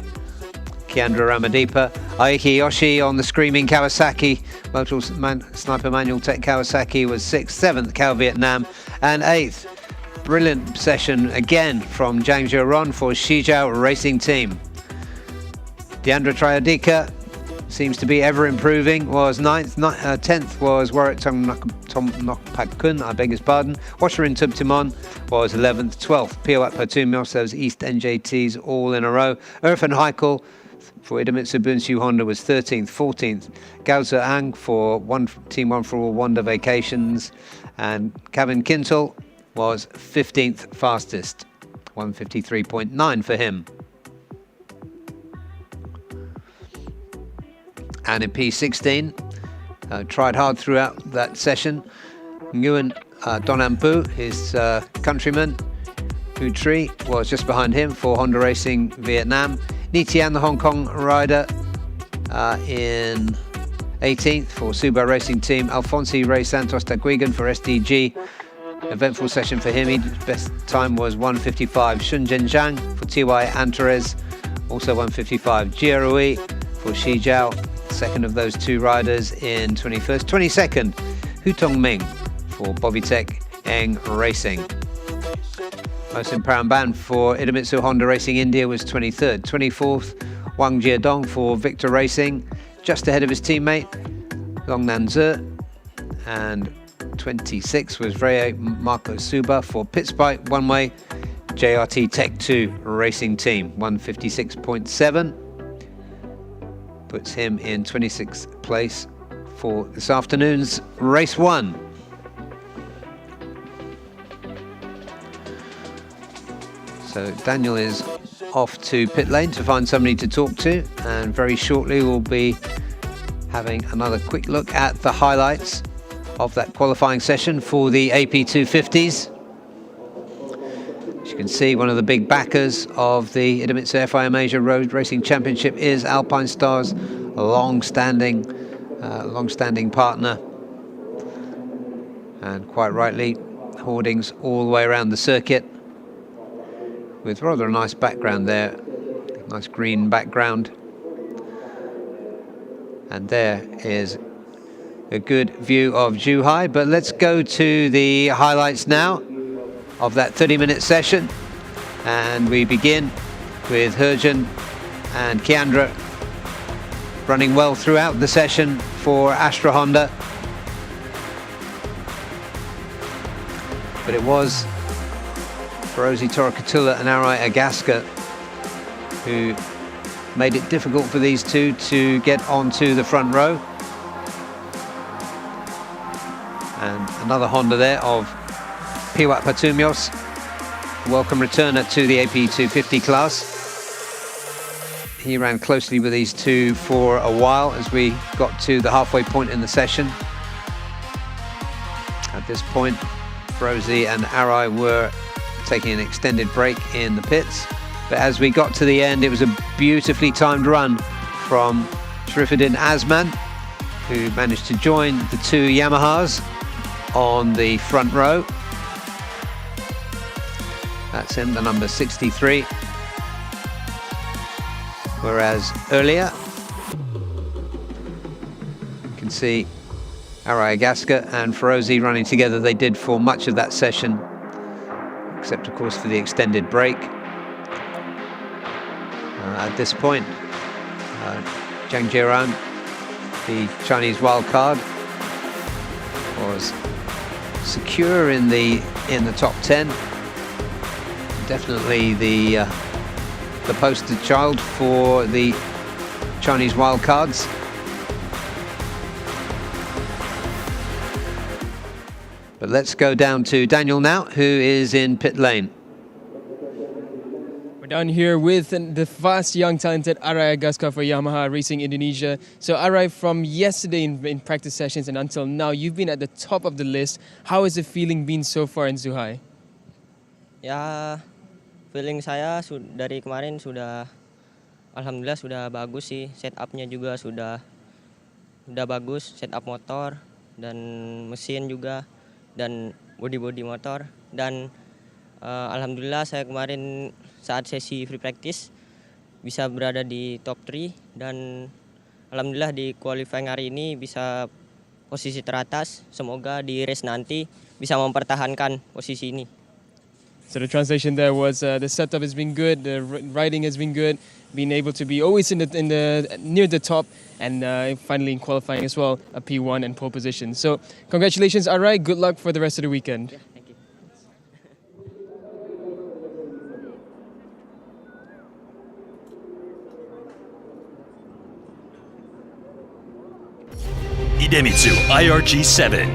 Speaker 2: Keandra Ramadipa. Aiki Yoshi on the screaming Kawasaki. Motor Sniper Manual Tech Kawasaki was 6th, 7th Cal Vietnam, and 8th. Brilliant session again from Zhang Zheron for Shijiao Racing Team. Deandra Triadica seems to be ever improving, was 9th, 10th was Warwick Tom Nokpakun, I beg his pardon. Washerin Tubtimon was 11th, 12th Piawat Patumios, those East NJTs all in a row. Irfan Heikel for Idemitsu Bunsu Honda was 13th, 14th. Gao Zheang for Team One for All Wonder Vacations, and Kevin Kintel was 15th fastest, 153.9 for him. And in P16, tried hard throughout that session. Nguyen Donampu, his countryman, Hu Tri, was just behind him for Honda Racing Vietnam. Nitian, the Hong Kong rider, in 18th for Subaru Racing Team. Alfonso Rey Santos Taguigan for SDG. Eventful session for him. His best time was 1:55. Shun Zhenjiang for TY Antares, also 1:55. Jiarui for Shijiao, second of those 2 riders in 21st. 22nd, Hu Tong-ming for Bobbytech Eng Racing. Mohsin Paramban for Idemitsu Honda Racing India was 23rd. 24th, Wang Jiedong for Victor Racing, just ahead of his teammate Longnan Zhe. And 26th was Rei Marco Suba for Pitspike One Way JRT Tech 2 Racing Team, 156.7. Puts him in 26th place for this afternoon's race 1. So Daniel is off to pit lane to find somebody to talk to, and very shortly we'll be having another quick look at the highlights of that qualifying session for the AP250s. As you can see, one of the big backers of the Idemitsu FIM Asia Road Racing Championship is Alpine Star's long-standing partner, and quite rightly, hoardings all the way around the circuit, with rather a nice background there, nice green background. And there is a good view of Zhuhai. But let's go to the highlights now of that 30-minute session, and we begin with Herjan and Keandra running well throughout the session for Astra Honda. But it was Ferozi Torakatula and Arai Agaska who made it difficult for these two to get onto the front row. And And another Honda there of Piwat Patumyos, welcome returner to the AP 250 class. He ran closely with these two for a while as we got to the halfway point in the session. At this point, Ferozi and Arai were taking an extended break in the pits. But as we got to the end, it was a beautifully timed run from Sharifuddin Azman, who managed to join the two Yamahas on the front row. That's him, the number 63. Whereas earlier, you can see Arai Agaska and Ferozi running together. They did for much of that session, except of course for the extended break. At this point, Zhang Jiran, the Chinese wildcard, was secure in the top 10. Definitely the poster child for the Chinese wildcards. But let's go down to Daniel now, who is in pit lane.
Speaker 1: We're down here with the fast, young, talented Arai Agaska for Yamaha Racing Indonesia. So Arai, from yesterday in practice sessions and until now, you've been at the top of the list. How has the feeling been so far in Zhuhai?
Speaker 10: Ya, feeling saya dari kemarin sudah, alhamdulillah sudah bagus sih. Setupnya juga sudah bagus, setup motor dan mesin juga dan body motor. Dan alhamdulillah saya kemarin saat sesi free practice bisa berada di top 3 dan alhamdulillah di qualifying hari ini bisa posisi teratas. Semoga di race nanti bisa mempertahankan posisi ini.
Speaker 1: So the translation there was the setup has been good, the riding has been good, being able to be always in the near the top, and finally in qualifying as well, a P1 and pole position. So congratulations, Arai. Good luck for the rest of the weekend.
Speaker 10: Yeah, thank you.
Speaker 5: Idemitsu IRG7.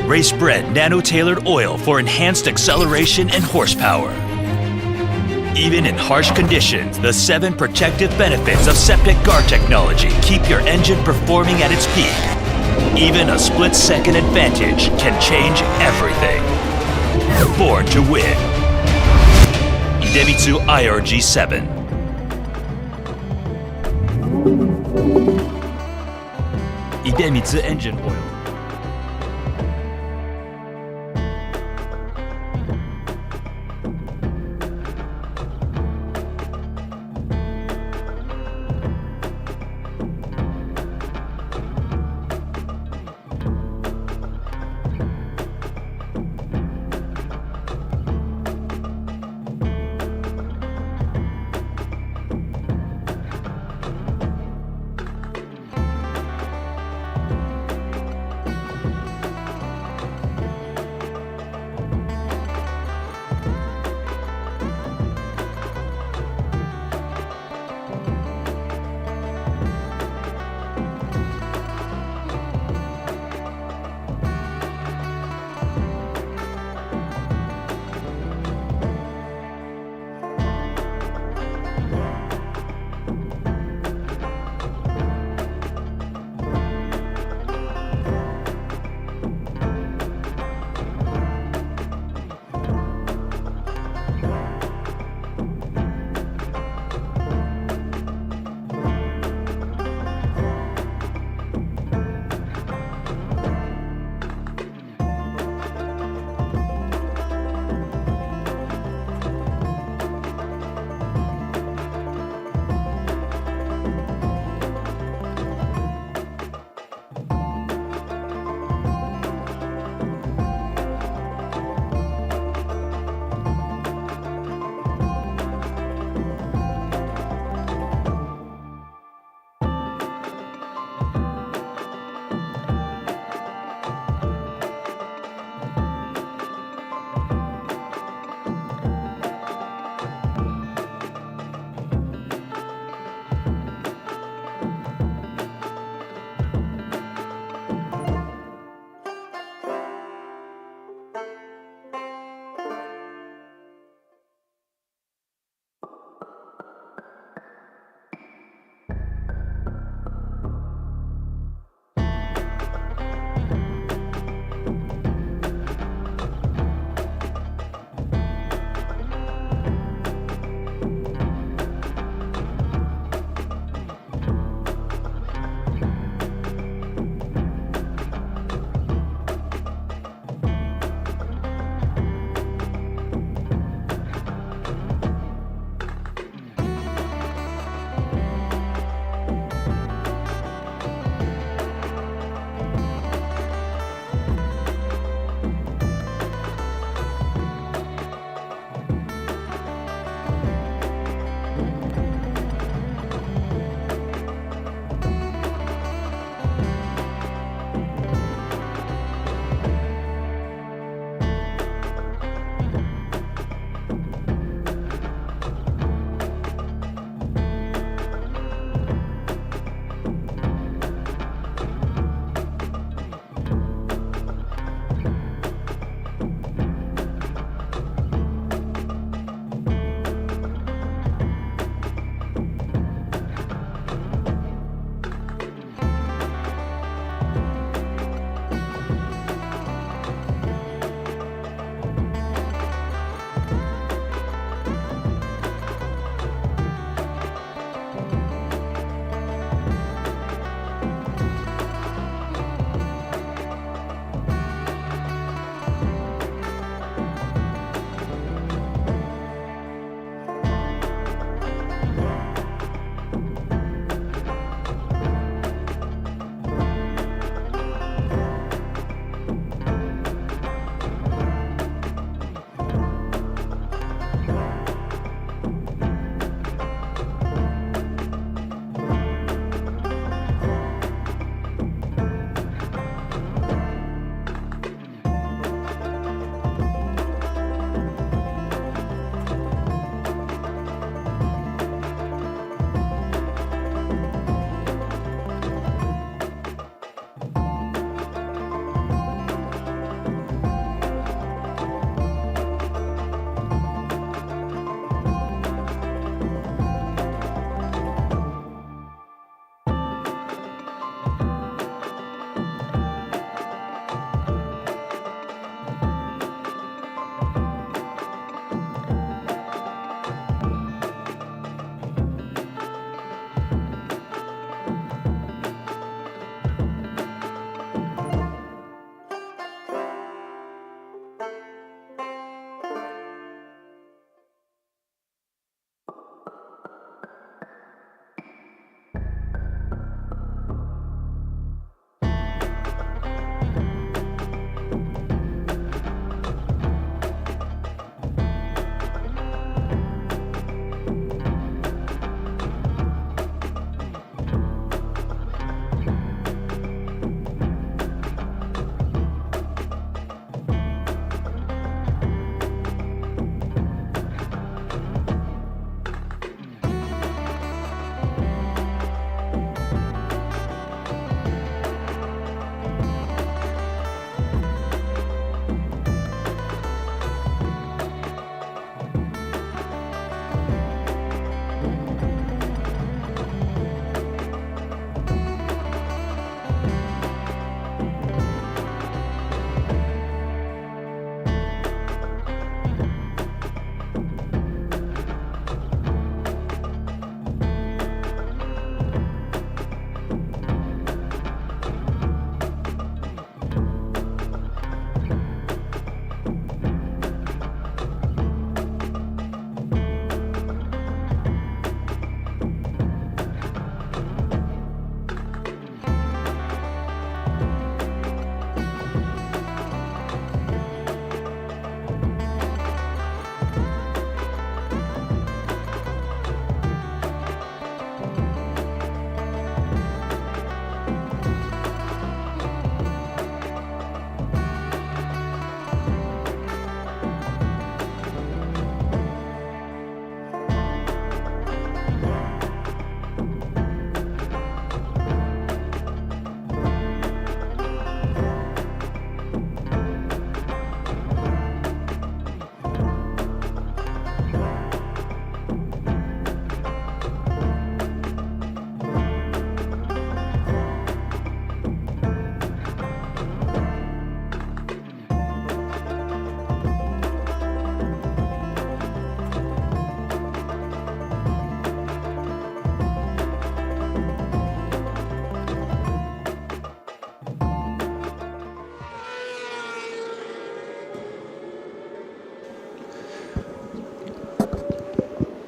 Speaker 5: Race-bred nano-tailored oil for enhanced acceleration and horsepower. Even in harsh conditions, the 7 protective benefits of septic guard technology keep your engine performing at its peak. Even a split-second advantage can change everything. Born to win. Idemitsu IRG7. Idemitsu engine oil.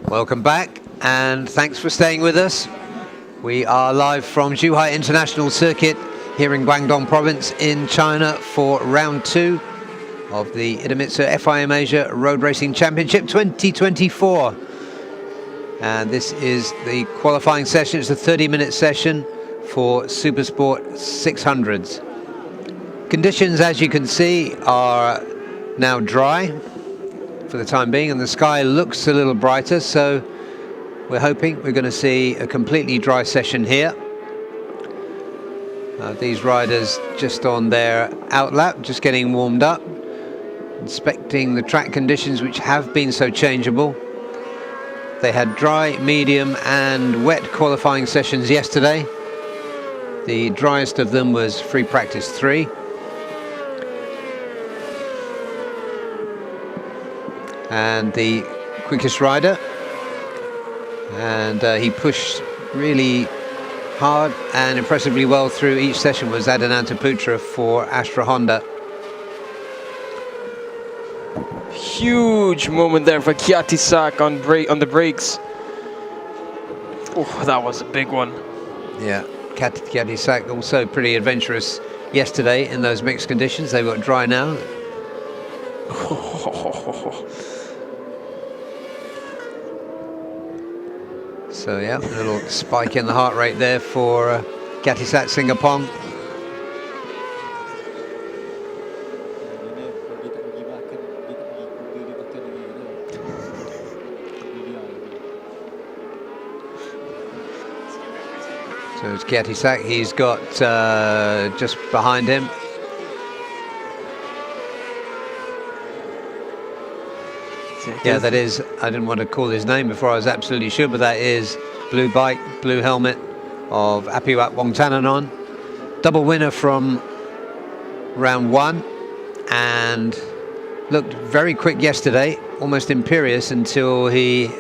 Speaker 2: Welcome back, and thanks for staying with us. We are live from Zhuhai International Circuit here in Guangdong Province in China for round 2 of the Idemitsu FIM Asia Road Racing Championship 2024. And this is the qualifying session. It's a 30-minute session for Supersport 600s. Conditions, as you can see, are now dry for the time being, and the sky looks a little brighter, so we're hoping we're going to see a completely dry session here. These riders just on their outlap, just getting warmed up, inspecting the track conditions, which have been so changeable. They had dry, medium and wet qualifying sessions yesterday. The driest of them was free practice 3. And the quickest rider, and he pushed really hard and impressively well through each session, was Adinanta Putra for Astra Honda.
Speaker 4: Huge moment there for Kiatisak on the brakes. Oh, that was a big one.
Speaker 2: Yeah, Kiatisak also pretty adventurous yesterday in those mixed conditions. They've got dry now. So yeah, a little spike in the heart rate there for Kiatisak Singapong. So it's Kiatisak, he's got just behind him. Yeah, that is, I didn't want to call his name before, I was absolutely sure, but that is blue bike, blue helmet of Apiwat Wongtananon. Double winner from round 1, and looked very quick yesterday, almost imperious until he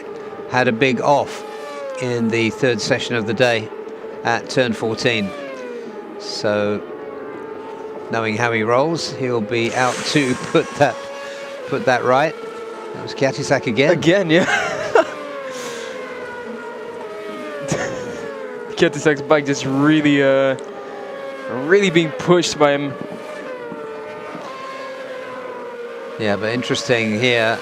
Speaker 2: had a big off in the 3rd session of the day at turn 14. So, knowing how he rolls, he'll be out to put that right. That was Kiatisak again.
Speaker 4: Again, yeah. Kiatisak's bike just really being pushed by him.
Speaker 2: Yeah, but interesting here.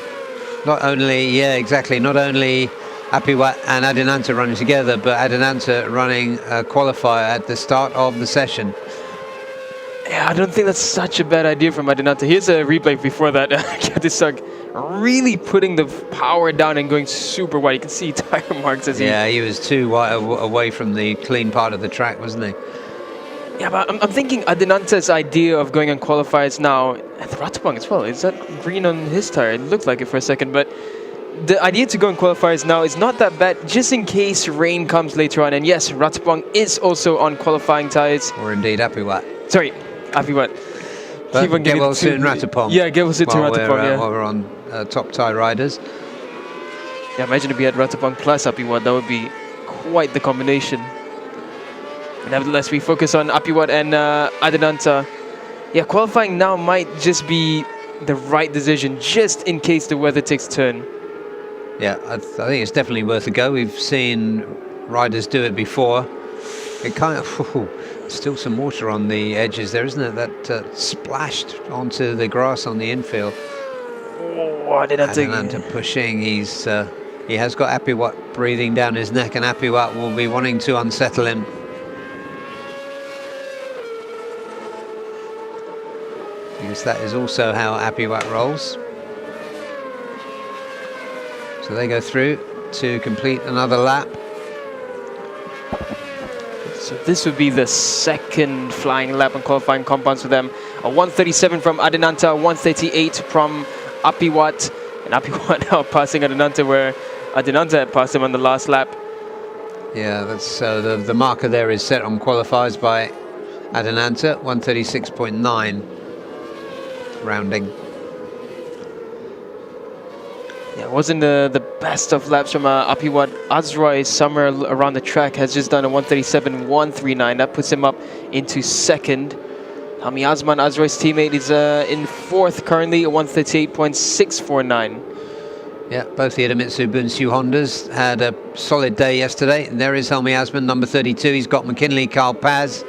Speaker 2: Not only, yeah, exactly. Not only Apiwat and Adinanta running together, but Adinanta running a qualifier at the start of the session.
Speaker 4: Yeah, I don't think that's such a bad idea from Adinanta. Here's a replay before that. Kiatisak really putting the power down and going super wide. You can see tire marks as
Speaker 2: he was too wide away from the clean part of the track, wasn't he?
Speaker 4: Yeah, but I'm thinking Adinanta's idea of going on qualifiers now, and the Ratapong as well, is that green on his tire? It looked like it for a second, but the idea to go on qualifiers now is not that bad, just in case rain comes later on. And yes, Ratapong is also on qualifying tires.
Speaker 2: Or indeed Apiwat.
Speaker 4: Sorry, Apiwat.
Speaker 2: But get well soon Ratapong.
Speaker 4: Yeah, get well soon Ratapong, yeah.
Speaker 2: While we're on top tie riders.
Speaker 4: Yeah, imagine if we had Ratapong plus Apiwat, that would be quite the combination. But nevertheless, we focus on Apiwat and Adinanta. Yeah, qualifying now might just be the right decision, just in case the weather takes a turn.
Speaker 2: Yeah, I think it's definitely worth a go. We've seen riders do it before. It kind of... still some water on the edges there, isn't it? That splashed onto the grass on the infield.
Speaker 4: Oh,
Speaker 2: Adinanta pushing. He has got Apiwat breathing down his neck, and Apiwat will be wanting to unsettle him. Because that is also how Apiwat rolls. So they go through to complete another lap.
Speaker 4: So this would be the 2nd flying lap on qualifying compounds for them. A 137 from Adinanta, 138 from Apiwat. And Apiwat now passing Adinanta where Adinanta had passed him on the last lap.
Speaker 2: Yeah, that's the marker there is set on qualifiers by Adinanta, 136.9 rounding.
Speaker 4: Yeah, it wasn't the best of laps from Apiwat. Azroy, somewhere around the track, has just done a 137.139. That puts him up into 2nd. Hami Azman, Azroy's teammate, is in 4th currently, a 138.649.
Speaker 2: Yeah, both the Idemitsu Hondas had a solid day yesterday. And there is Helmi Asman, number 32. He's got McKinley, Carl Paz,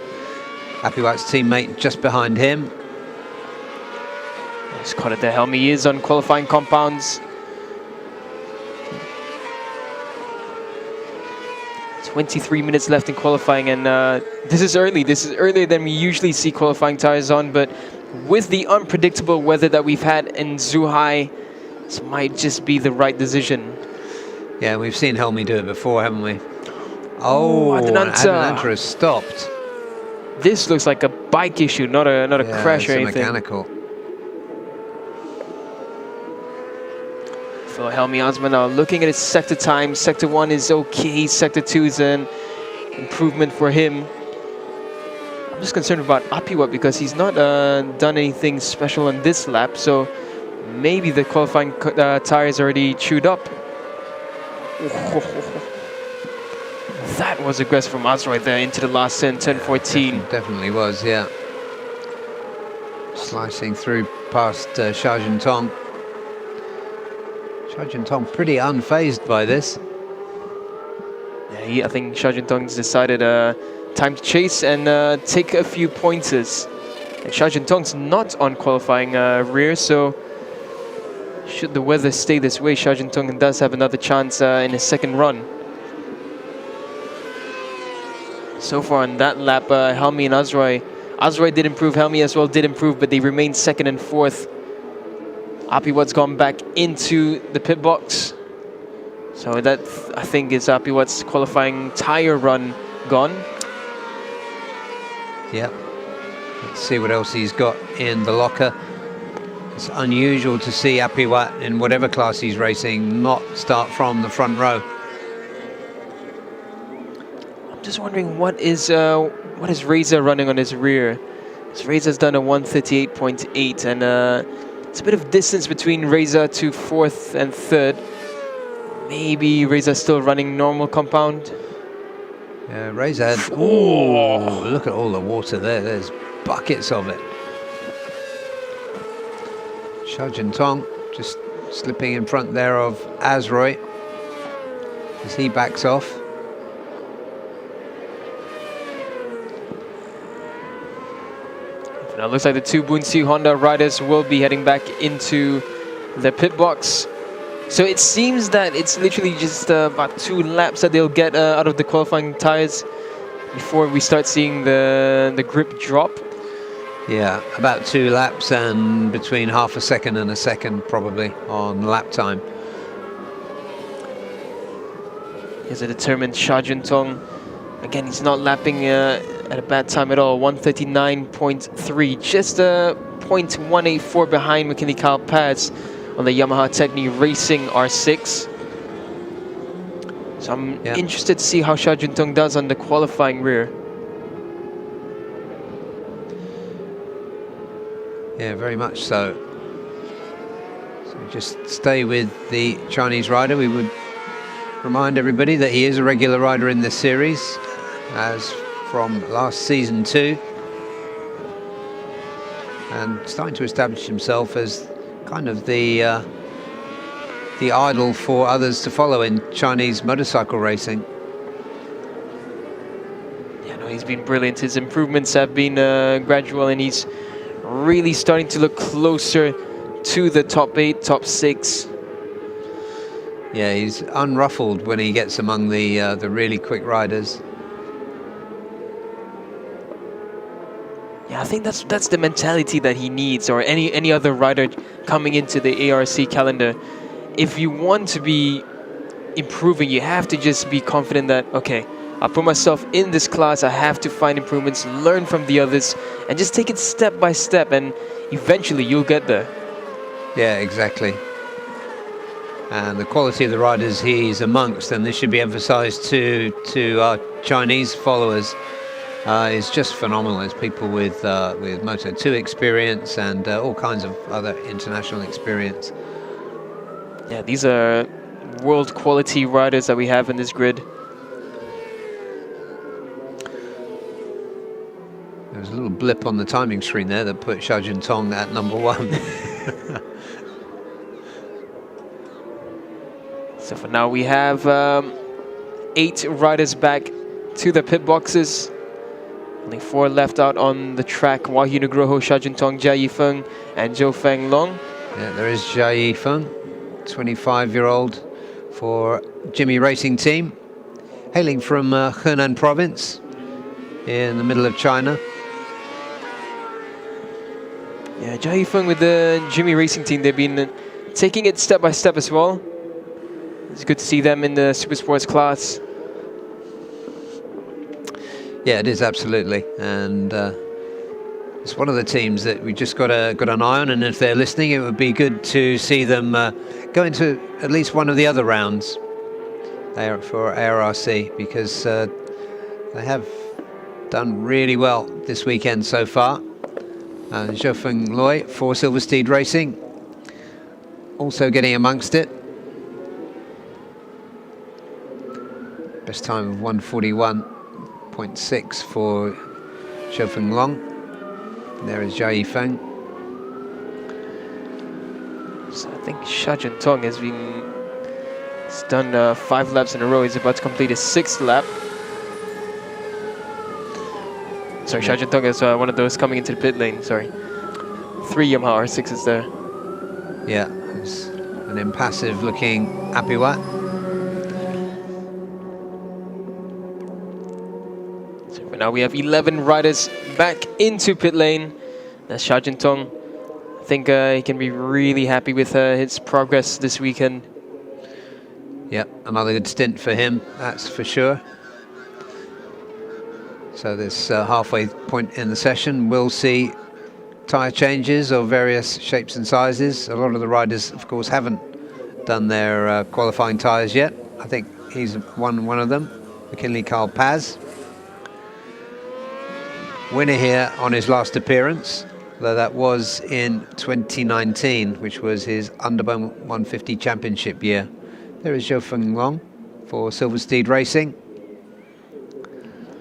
Speaker 2: Happy White's teammate, just behind him.
Speaker 4: He's caught it there. Helmi is on qualifying compounds. 23 minutes left in qualifying, and this is early. This is earlier than we usually see qualifying tires on, but with the unpredictable weather that we've had in Zhuhai, this might just be the right decision.
Speaker 2: Yeah, we've seen Helmi do it before, haven't we? Oh, Adelantra has stopped.
Speaker 4: This looks like a bike issue, not a crash or anything.
Speaker 2: Mechanical.
Speaker 4: So Helmi Asman now looking at his sector time. Sector 1 is okay. Sector 2 is an improvement for him. I'm just concerned about Apiwat because he's not done anything special on this lap. So maybe the qualifying tire is already chewed up. That was aggressive from Azroy there into the last turn, turn 14.
Speaker 2: Definitely was, yeah. Slicing through past Xia Juntong. Xia Juntong pretty unfazed by this.
Speaker 4: Yeah, I think Xia Juntong's decided time to chase and take a few pointers. And Xia Juntong's not on qualifying rear, so should the weather stay this way, Xia Juntong does have another chance in his second run. So far on that lap, Helmi and Azroy did improve, Helmi as well did improve, but they remained second and fourth. Apiwat's gone back into the pit box. So that, I think, is Apiwat's qualifying tire run gone.
Speaker 2: Yeah. Let's see what else he's got in the locker. It's unusual to see Apiwat, in whatever class he's racing, not start from the front row.
Speaker 4: I'm just wondering what is Reza running on his rear. So Reza's done a 138.8, and it's a bit of distance between Reza to fourth and third. Maybe Reza's still running normal compound.
Speaker 2: Yeah, Reza. Oh, look at all the water there. There's buckets of it. Xia Juntong just slipping in front there of Azroy as he backs off.
Speaker 4: Now it looks like the two Bunsi Honda riders will be heading back into the pit box. So it seems that it's literally just about 2 laps that they'll get out of the qualifying tires before we start seeing the grip drop.
Speaker 2: Yeah, about 2 laps and between half a second and a second probably on lap time.
Speaker 4: Here's a determined Xia Juntong. Again, he's not lapping at a bad time at all. 139.3, just a 0.184 behind McKinley Kyle Paz on the Yamaha Techni Racing R6. So I'm interested to see how Xia Juntong does on the qualifying rear.
Speaker 2: Yeah, very much so. So just stay with the Chinese rider. We would remind everybody that he is a regular rider in this series, as from last season too, and starting to establish himself as kind of the idol for others to follow in Chinese motorcycle racing.
Speaker 4: Yeah, no, he's been brilliant. His improvements have been gradual, and he's really starting to look closer to the top 8, top 6.
Speaker 2: Yeah, he's unruffled when he gets among the really quick riders.
Speaker 4: Yeah, I think that's the mentality that he needs, or any other rider coming into the ARC calendar. If you want to be improving, you have to just be confident that, okay, I put myself in this class, I have to find improvements, learn from the others, and just take it step by step, and eventually you'll get there.
Speaker 2: Yeah, exactly. And the quality of the riders he's amongst, and this should be emphasized to our Chinese followers, is just phenomenal. There's people with Moto2 experience and all kinds of other international experience.
Speaker 4: Yeah, these are world quality riders that we have in this grid.
Speaker 2: There was a little blip on the timing screen there that put Xia Juntong at number 1.
Speaker 4: So for now we have 8 riders back to the pit boxes. Only 4 left out on the track. Wahyu Nugroho, Sha Juntong, Jia Yifeng and Zhou Feng Long.
Speaker 2: Yeah, there is Jia Yifeng, 25-year-old for Jimmy Racing Team, hailing from Henan province in the middle of China.
Speaker 4: Yeah, Jia Yifeng with the Jimmy Racing Team, they've been taking it step by step as well. It's good to see them in the Super Sports class.
Speaker 2: Yeah, it is absolutely, and it's one of the teams that we just got an eye on. And if they're listening, it would be good to see them go into at least one of the other rounds there for ARRC, because they have done really well this weekend so far. Zhou Feng Loi for Silver Steed Racing also getting amongst it. Best time of 1:41.6 for Zhou Feng Long. There is Jia Yifeng.
Speaker 4: So I think Sha Juntong has done 5 laps in a row. He's about to complete his 6th lap. Sorry, Sha Juntong is one of those coming into the pit lane. Sorry, 3 Yamaha R6s there.
Speaker 2: Yeah, it's an impassive-looking Apiwat.
Speaker 4: But now we have 11 riders back into pit lane. That's Sha Juntong. I think he can be really happy with his progress this weekend.
Speaker 2: Yeah, another good stint for him, that's for sure. So this halfway point in the session, we'll see tyre changes of various shapes and sizes. A lot of the riders, of course, haven't done their qualifying tyres yet. I think he's one of them, McKinley Carl Paz. Winner here on his last appearance, though that was in 2019, which was his Underbone 150 championship year. There is Zhou Feng Long for Silver Steed Racing.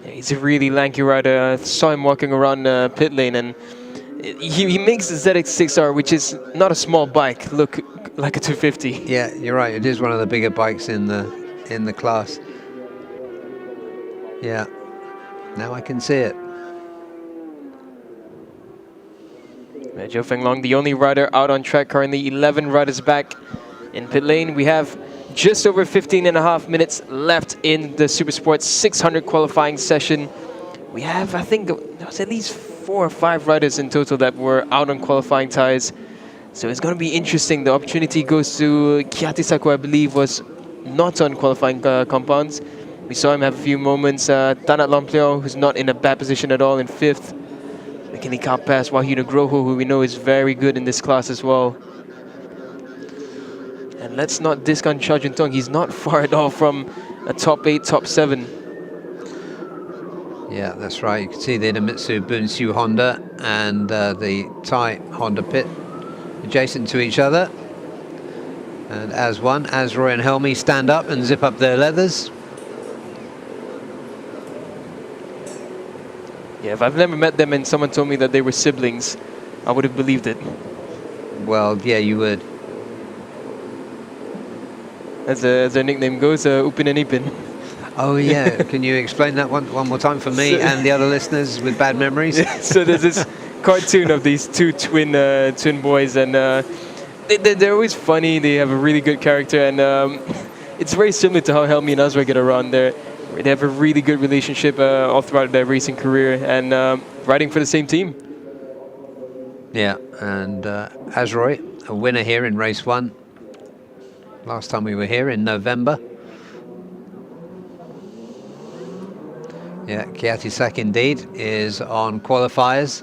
Speaker 4: Yeah, he's a really lanky rider. I saw him walking around pit lane, and he makes the ZX6R, which is not a small bike, look like a 250.
Speaker 2: Yeah, you're right. It is one of the bigger bikes in the class. Yeah, now I can see it.
Speaker 4: Zhou Feng Long, the only rider out on track currently. 11 riders back in pit lane. We have just over 15.5 minutes left in the Super Sports 600 qualifying session. We have, I think, there was at least 4 or 5 riders in total that were out on qualifying tires. So it's going to be interesting. The opportunity goes to Kiati Saku, I believe, was not on qualifying compounds. We saw him have a few moments. Tanat Lompleo, who's not in a bad position at all, in 5th. McKinley Carl Paz, Wahyu Nugroho, who we know is very good in this class as well. And let's not discount Sha Juntong. He's not far at all from a top 8, top 7.
Speaker 2: Yeah, that's right. You can see the Idemitsu Bunsu Honda and the Thai Honda pit adjacent to each other. And as one, as Roy and Helmi stand up and zip up their leathers.
Speaker 4: Yeah, if I've never met them and someone told me that they were siblings, I would have believed it.
Speaker 2: Well, yeah, you would.
Speaker 4: As their nickname goes, Upin and Ipin.
Speaker 2: Oh yeah, can you explain that one more time for me and the other listeners with bad memories?
Speaker 4: Yeah, so there's this cartoon of these 2 twin boys, and they're always funny. They have a really good character, and it's very similar to how Helmi and Azra get around. They have a really good relationship all throughout their racing career, and riding for the same team.
Speaker 2: Yeah, and Azroy, a winner here in race 1. Last time we were here in November. Yeah, Kiati Sak indeed is on qualifiers.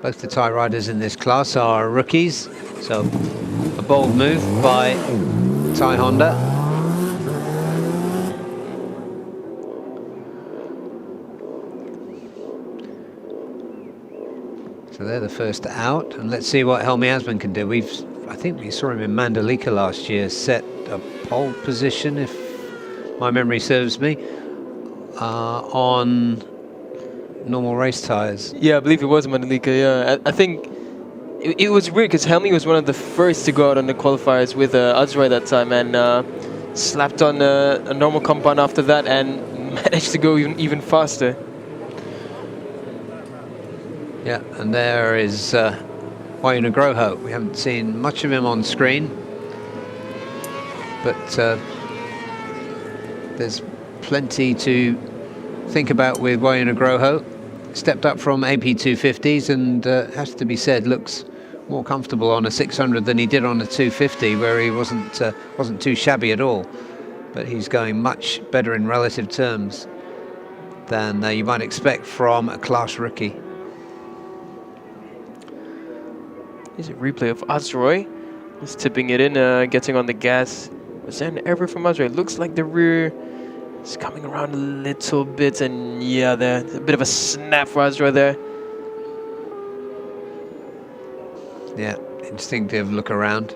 Speaker 2: Both the Thai riders in this class are rookies, so a bold move by Thai Honda. So they're the first out, and let's see what Helmi Asman can do. I think we saw him in Mandalika last year, set a pole position, if my memory serves me, on normal race tyres.
Speaker 4: Yeah, I believe it was Mandalika, yeah. I think it was weird because Helmi was one of the first to go out on the qualifiers with Azroy that time, and slapped on a normal compound after that and managed to go even faster.
Speaker 2: Yeah, and there is Wayne Groho. We haven't seen much of him on screen, but there's plenty to think about with Wayne Groho. Stepped up from AP250s and has to be said, looks more comfortable on a 600 than he did on a 250, where he wasn't too shabby at all. But he's going much better in relative terms than you might expect from a class rookie.
Speaker 4: Here's a replay of Azroy. He's tipping it in, getting on the gas. Was there an error from Azroy? It looks like the rear is coming around a little bit, and yeah, there's a bit of a snap for Azroy there.
Speaker 2: Yeah, instinctive look around.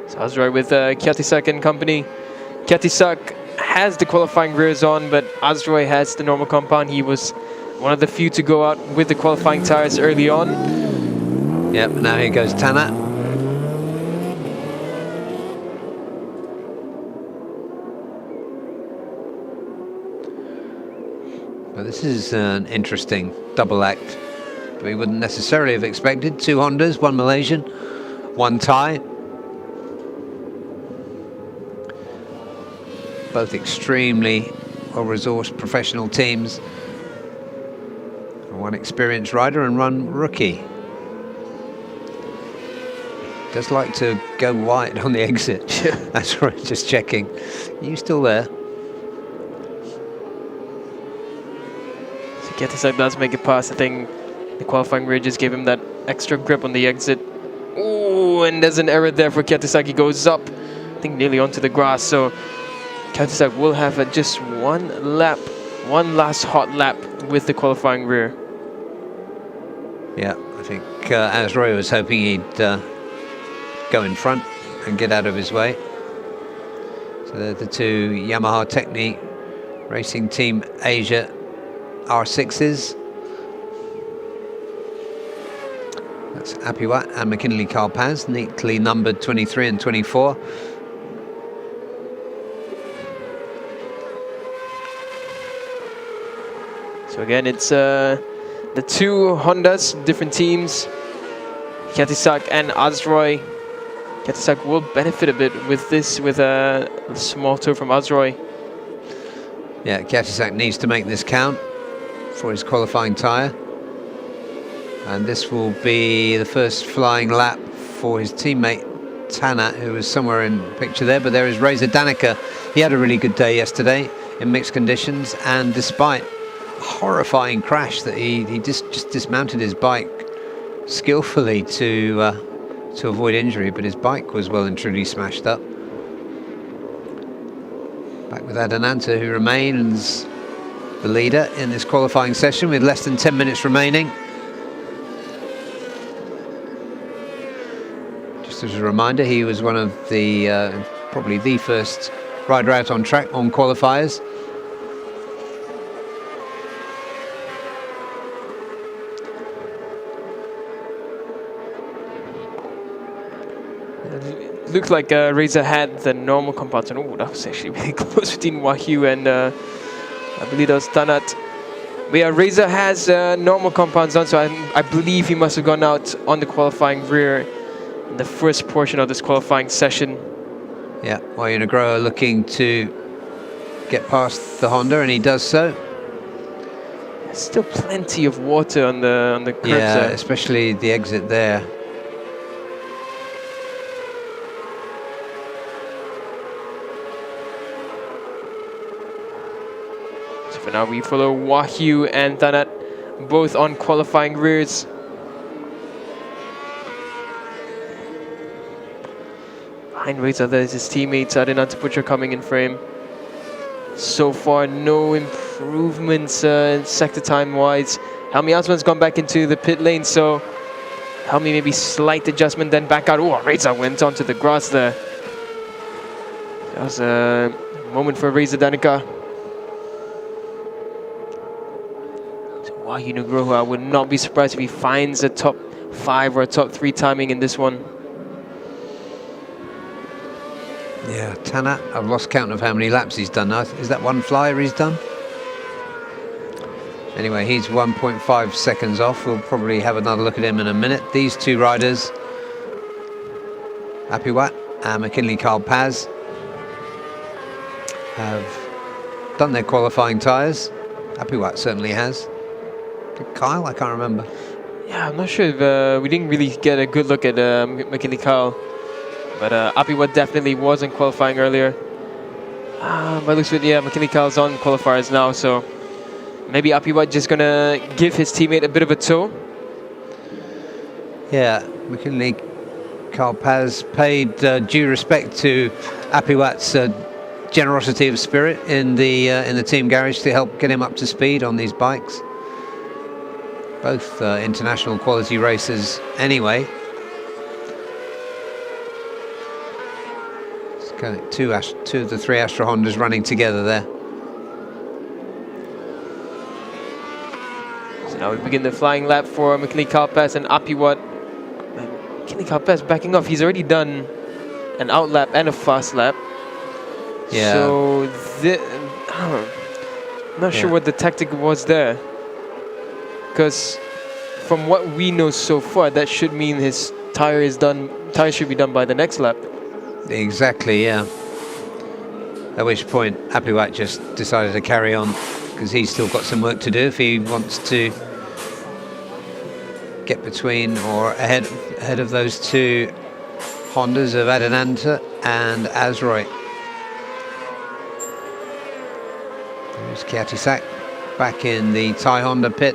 Speaker 4: So Azroy with Kiatisak and company. Kiatisak has the qualifying rears on, but Azroy has the normal compound. He was one of the few to go out with the qualifying tires early on.
Speaker 2: Yep, now here goes Tanat. Well, this is an interesting double act. We wouldn't necessarily have expected. 2 Hondas, 1 Malaysian, 1 Thai. Both extremely well-resourced professional teams. 1 experienced rider and 1 rookie. Does like to go wide on the exit. That's right, just checking. Are you still there?
Speaker 4: So Kiatisak does make it past. I think the qualifying rear just gave him that extra grip on the exit. Ooh, and there's an error there for Kiatisak. He goes up, I think nearly onto the grass. So Kiatisak will have just 1 lap, 1 last hot lap with the qualifying rear.
Speaker 2: Yeah, I think Azroy was hoping he'd go in front and get out of his way. So they're the 2 Yamaha Technique Racing Team Asia R6s. That's Apiwat and McKinley Carpaz, neatly numbered 23 and 24.
Speaker 4: So again, it's the 2 Hondas, different teams, Kiatisak and Azroy. Kiatisak will benefit a bit with this, with a small tour from Azroy.
Speaker 2: Yeah, Kiatisak needs to make this count for his qualifying tyre. And this will be the first flying lap for his teammate Tanat, who was somewhere in the picture there. But there is Reza Danica. He had a really good day yesterday in mixed conditions, and despite a horrifying crash that he just dismounted his bike skillfully to avoid injury, but his bike was well and truly smashed up. Back with Adananta, who remains the leader in this qualifying session with less than 10 minutes remaining. Just as a reminder, he was one of the probably the first rider out on track on qualifiers.
Speaker 4: Looked like Reza had the normal compounds, and oh, that was actually really close between Wahyu and I believe that was Tanat. But yeah, Reza has normal compounds on, so I believe he must have gone out on the qualifying rear in the first portion of this qualifying session.
Speaker 2: Yeah, Wayne Agroa looking to get past the Honda, and he does so.
Speaker 4: There's still plenty of water on the curbs
Speaker 2: Yeah,
Speaker 4: there.
Speaker 2: especially the exit there.
Speaker 4: For now, we follow Wahyu and Tanat, both on qualifying rears. Behind Reza, there's his teammates, Adananta Putra coming in frame. So far, no improvements sector time-wise. Helmi Asman's gone back into the pit lane, so Helmi maybe slight adjustment, then back out. Oh, Reza went onto the grass there. That was a moment for Reza Danica. So Wahyu Nugroho, I would not be surprised if he finds a top 5 or a top 3 timing in this one.
Speaker 2: Yeah, Tanat, I've lost count of how many laps he's done now. Is that one flyer he's done? Anyway, he's 1.5 seconds off. We'll probably have another look at him in a minute. These two riders, Apiwat and McKinley Carl Paz, have done their qualifying tyres. Apiwat certainly has. Did Kyle? I can't remember.
Speaker 4: Yeah, I'm not sure if we didn't really get a good look at McKinley Carl. But Apiwat definitely wasn't qualifying earlier. By looks of it, yeah, McKinley Carl's on qualifiers now, so maybe Apiwat just gonna give his teammate a bit of a tow.
Speaker 2: Yeah, McKinley Carl Paz paid due respect to Apiwat's generosity of spirit in the team garage to help get him up to speed on these bikes. Both international quality racers anyway. Two of the 3 Astra Hondas running together there.
Speaker 4: So now we begin the flying lap for McKinley Carl Paz and Apiwat. McKinley Carl Paz backing off. He's already done an out lap and a fast lap.
Speaker 2: Yeah.
Speaker 4: So I'm not sure what the tactic was there. Because from what we know so far, that should mean his tire should be done by the next lap.
Speaker 2: Exactly, yeah. At which point Apiwat just decided to carry on because he's still got some work to do if he wants to get between or ahead of those two Hondas of Adenanta and Azroy. There's Kiatisak back in the Thai Honda pit.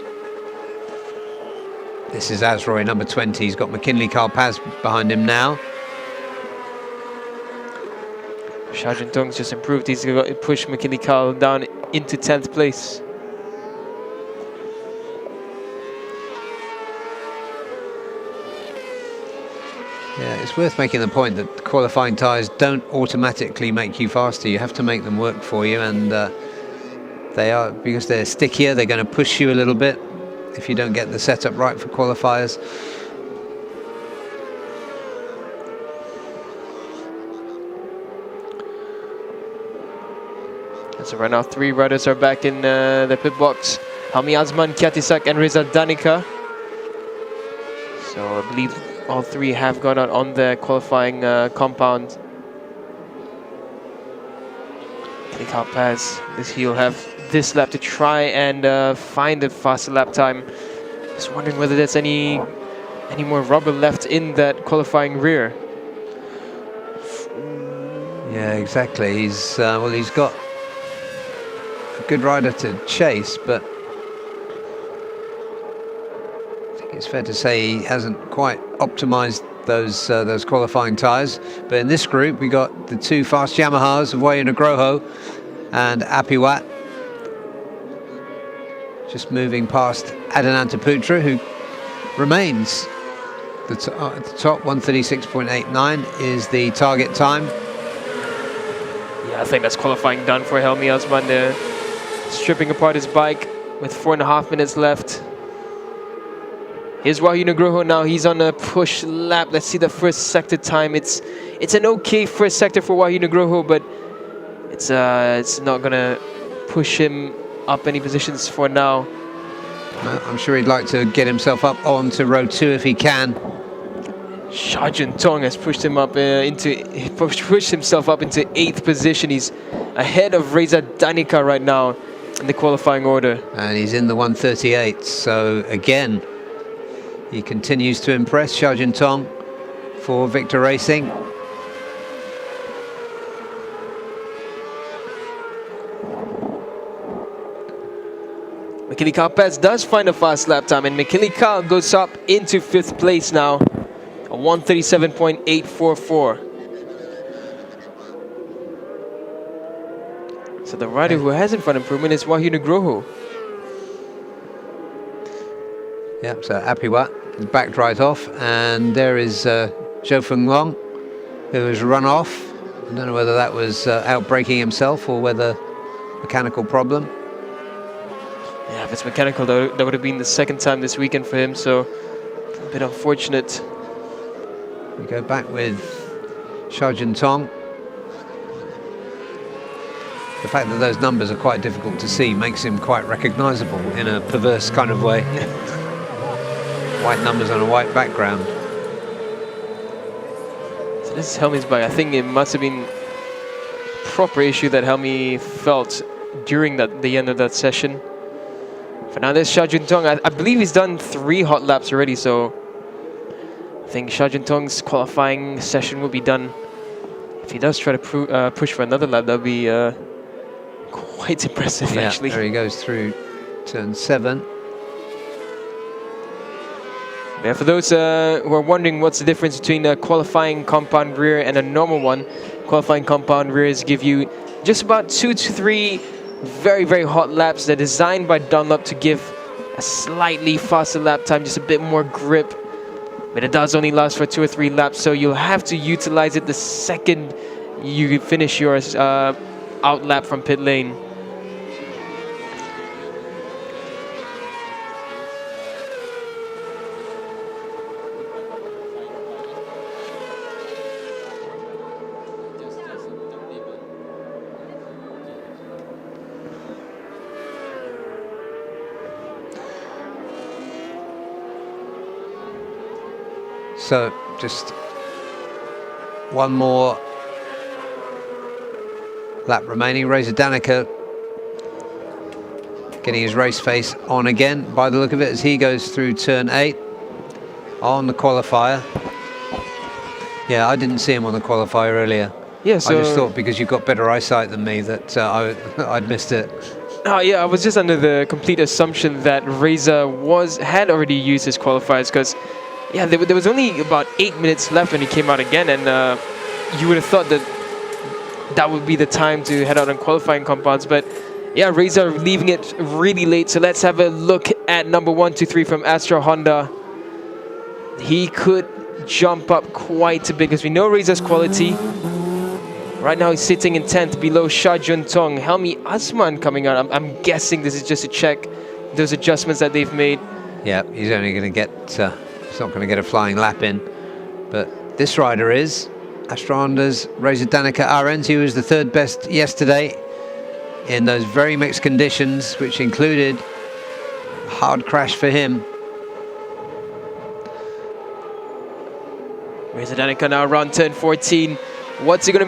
Speaker 2: This is Azroy, number 20. He's got McKinley Carl Paz behind him now.
Speaker 4: Xiaojun Tong's just improved. He's got to push McKinley Carl down into 10th place.
Speaker 2: Yeah, it's worth making the point that qualifying tyres don't automatically make you faster. You have to make them work for you, and they are, because they're stickier, they're going to push you a little bit if you don't get the setup right for qualifiers.
Speaker 4: So right now 3 riders are back in the pit box. Helmi Azman, Kiatisak and Reza Danica. So I believe all 3 have gone out on the qualifying compound. Carl Paz, he'll have this lap to try and find a faster lap time. Just wondering whether there's any more rubber left in that qualifying rear.
Speaker 2: Yeah, exactly. He's got a good rider to chase, but I think it's fair to say he hasn't quite optimized those qualifying tyres. But in this group, we got the 2 fast Yamahas of Wahyu Nugroho and Apiwat, just moving past Adenanta Putra, who remains at the top. 1:36.89 is the target time.
Speaker 4: Yeah, I think that's qualifying done for Helmi Azman there. Stripping apart his bike with 4.5 minutes left. Here's Wahyu Nugroho now. He's on a push lap. Let's see the first sector time. It's an okay first sector for Wahyu Nugroho, but it's not gonna push him up any positions for now.
Speaker 2: I'm sure he'd like to get himself up onto row 2 if he can.
Speaker 4: Xiaojun Tong has pushed him up pushed himself up into 8th position. He's ahead of Reza Danica right now in the qualifying order.
Speaker 2: And he's in the 1:38, so again, he continues to impress. Xiaojun Tong for Victor Racing.
Speaker 4: McKinley Carl Paz does find a fast lap time, and McKinley Carl goes up into 5th place now, a 1:37.844. So the rider who has in front improvement is Wahyu Nugroho.
Speaker 2: Yep, so Apiwat He's backed right off, and there is Zhou Fenglong, who has run off. I don't know whether that was outbraking himself or whether mechanical problem.
Speaker 4: Yeah, if it's mechanical, that would have been the second time this weekend for him, so a bit unfortunate.
Speaker 2: We go back with Xiaojun Tong. The fact that those numbers are quite difficult to see makes him quite recognizable in a perverse kind of way. White numbers on a white background.
Speaker 4: So this is Helmi's bike. I think it must have been a proper issue that Helmi felt during the end of that session. For now, there's Xiaojun Tong. I believe he's done 3 hot laps already, so I think Xiaojun Tong's qualifying session will be done. If he does try to push for another lap, that'll be quite impressive,
Speaker 2: Yeah,
Speaker 4: actually.
Speaker 2: there he goes through turn 7.
Speaker 4: Yeah, for those who are wondering what's the difference between a qualifying compound rear and a normal one, qualifying compound rears give you just about 2 to 3 very, very hot laps. They're designed by Dunlop to give a slightly faster lap time, just a bit more grip. But it does only last for 2 or 3 laps, so you'll have to utilize it the second you finish your out lap from pit lane.
Speaker 2: So just one more lap remaining. Reza Danica getting his race face on again by the look of it as he goes through turn 8 on the qualifier. Yeah, I didn't see him on the qualifier earlier.
Speaker 4: Yeah, so
Speaker 2: I just thought because you've got better eyesight than me that I'd missed it.
Speaker 4: Oh yeah, I was just under the complete assumption that Reza had already used his qualifiers, because yeah, there was only about 8 minutes left when he came out again, and you would have thought that would be the time to head out on qualifying compounds. But yeah, Reza leaving it really late. So let's have a look at number 1, 2, 3 from Astra Honda. He could jump up quite a bit because we know Reza's quality. Right now he's sitting in 10th below Xiaojun Tong. Helmi Asman coming out. I'm guessing this is just to check those adjustments that they've made.
Speaker 2: Yeah, he's only going to get, he's not going to get a flying lap in. But this rider is Astra Honda's Reza Danica Arens. He was the 3rd best yesterday in those very mixed conditions, which included a hard crash for him.
Speaker 4: Reza Danica now around turn 14. What's it gonna